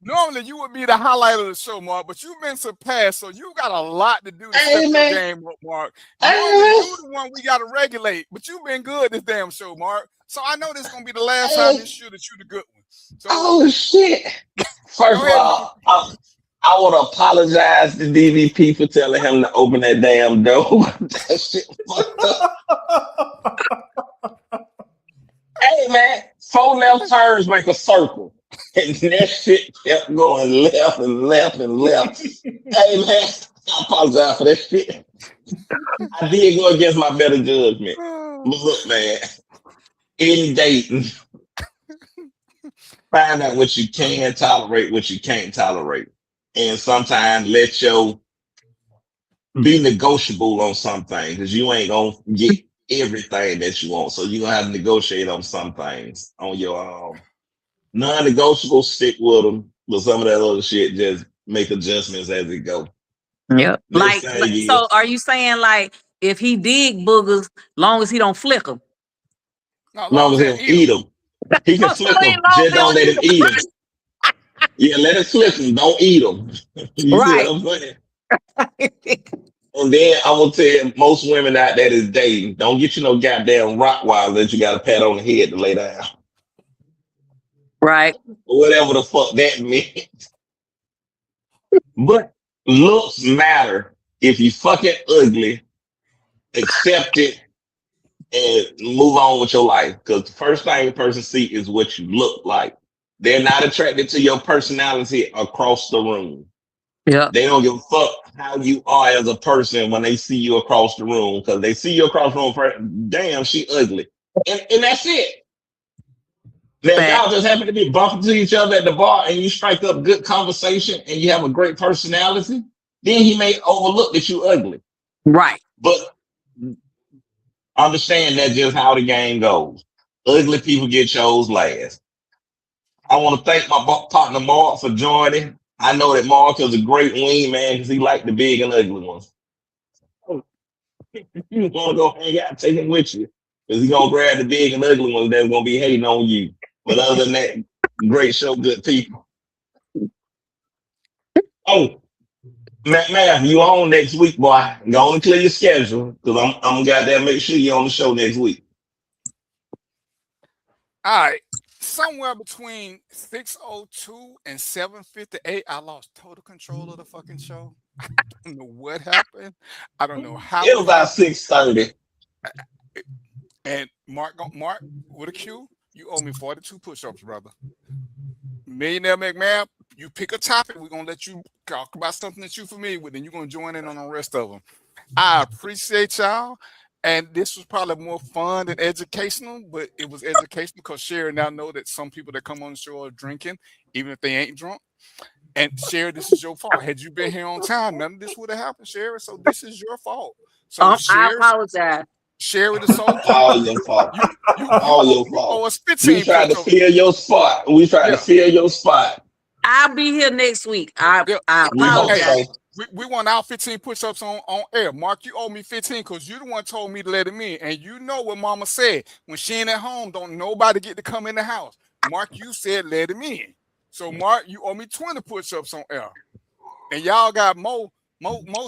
normally you would be the highlight of the show, Mark, but you've been surpassed, so you got a lot to do to step your game up, Mark. Normally you're the one we got to regulate, but you've been good this damn show, Mark. So I know this is going to be the last time this year that you're the good one. So, shit. First of all, I want to apologize to DVP for telling him to open that damn door. That shit fucked up. Hey, man, 4 left turns make a circle. And that shit kept going left and left and left. Hey, man, I apologize for that shit. I did go against my better judgment. But look, man, in dating, find out what you can tolerate, what you can't tolerate. And sometimes let your be negotiable on some things, because you ain't gonna get everything that you want. So you're gonna have to negotiate on some things on your non-negotiable, stick with them, but some of that other shit just make adjustments as it go. Yep. So are you saying, like, if he dig boogers, long as he don't flick them? Long as he don't eat them. He can flick them, just don't let him eat them. Yeah, let him flick them, don't eat them. You right. See what I'm saying? And then I will tell most women out there is dating, don't get you no goddamn Rottweiler that you got to pat on the head to lay down. Right. Whatever the fuck that means. But looks matter. If you fucking ugly, accept it and move on with your life. Because the first thing a person see is what you look like. They're not attracted to your personality across the room. Yeah. They don't give a fuck how you are as a person when they see you across the room. Because they see you across the room, damn, she ugly. And that's it. Now, y'all just happen to be bumping to each other at the bar and you strike up good conversation and you have a great personality, then he may overlook that you ugly. Right. But understand that's just how the game goes. Ugly people get chose last. I want to thank my partner Mark for joining. I know that Mark is a great wingman because he liked the big and ugly ones. You want to go hang out, take him with you. Because he's going to grab the big and ugly ones that's going to be hating on you. But other than that, great show, good people. Oh, Matt, you on next week, boy. Go on and clear your schedule because I'm gotta make sure you're on the show next week. All right. Somewhere between 6:02 and 7:58, I lost total control of the fucking show. I don't know what happened. I don't know how. It was about 6:30. And Mark with a Q, you owe me 42 push-ups, brother. Millionaire McMahon, you pick a topic. We're gonna let you talk about something that you're familiar with, and you're gonna join in on the rest of them. I appreciate y'all. And this was probably more fun than educational, but it was educational because Sherry now know that some people that come on the show are drinking, even if they ain't drunk. And Sherry, this is your fault. Had you been here on time, none of this would have happened, Sherry. So this is your fault. So I Sherry, apologize. Sherry the soul All keeper, your fault. you All your you owe fault. us We 15 tried to push-ups. fill your spot. We tried to Yeah, fill your spot. I'll be here next week. yeah. I We hope Hey, apologize. so. we want our 15 push-ups on air. Mark, you owe me 15 because you the one told me to let him in. And you know what mama said. When she ain't at home, don't nobody get to come in the house. Mark, you said let him in. So Mark, you owe me 20 push-ups on air. And y'all got Mo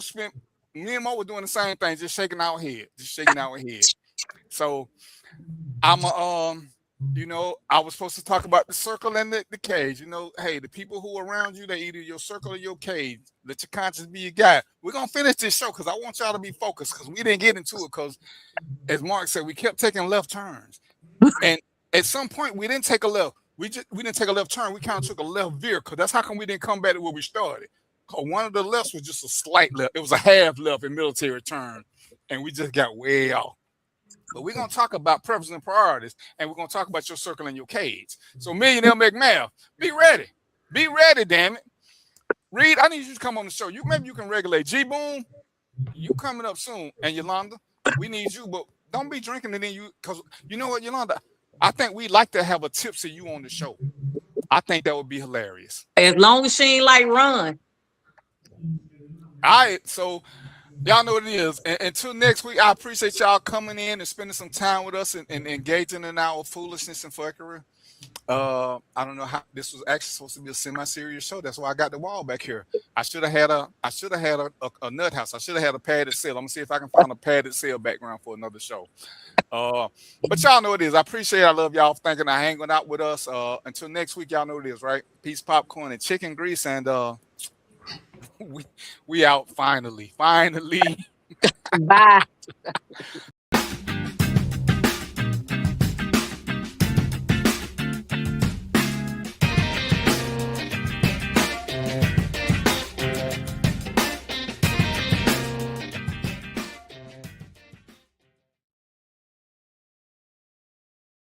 spent, me and Mo were doing the same thing, just shaking our head. So I'm I was supposed to talk about the circle and the cage. Hey, the people who are around you, they either your circle or your cage. Let your conscience be your guide. We're gonna finish this show because I want y'all to be focused because we didn't get into it because, as Mark said, we kept taking left turns, and at some point we didn't take a left. We didn't take a left turn. We kind of took a left veer because that's how come we didn't come back to where we started. Cause one of the lefts was just a slight left. It was a half left in military turn, and we just got way off. But we're gonna talk about preferences and priorities, and we're gonna talk about your circle and your cage. So Millionaire McMahon, be ready. Be ready, damn it. Reed, I need you to come on the show. Maybe you can regulate. G Boom, you coming up soon. And Yolanda, we need you, but don't be drinking and then because you know what, Yolanda? I think we'd like to have a tipsy you on the show. I think that would be hilarious. As long as she ain't like Ron. All right, so y'all know what it is. And until next week, I appreciate y'all coming in and spending some time with us and engaging in our foolishness and fuckery. I don't know how this was actually supposed to be a semi-serious show. That's why I got the wall back here. I should have had a nut house. I should have had a padded cell. I'm gonna see if I can find a padded cell background for another show. But y'all know what it is. I appreciate it. I love y'all thinking of hanging out with us. Until next week, y'all know what it is, right? Peace, popcorn, and chicken grease, and we out finally. Bye.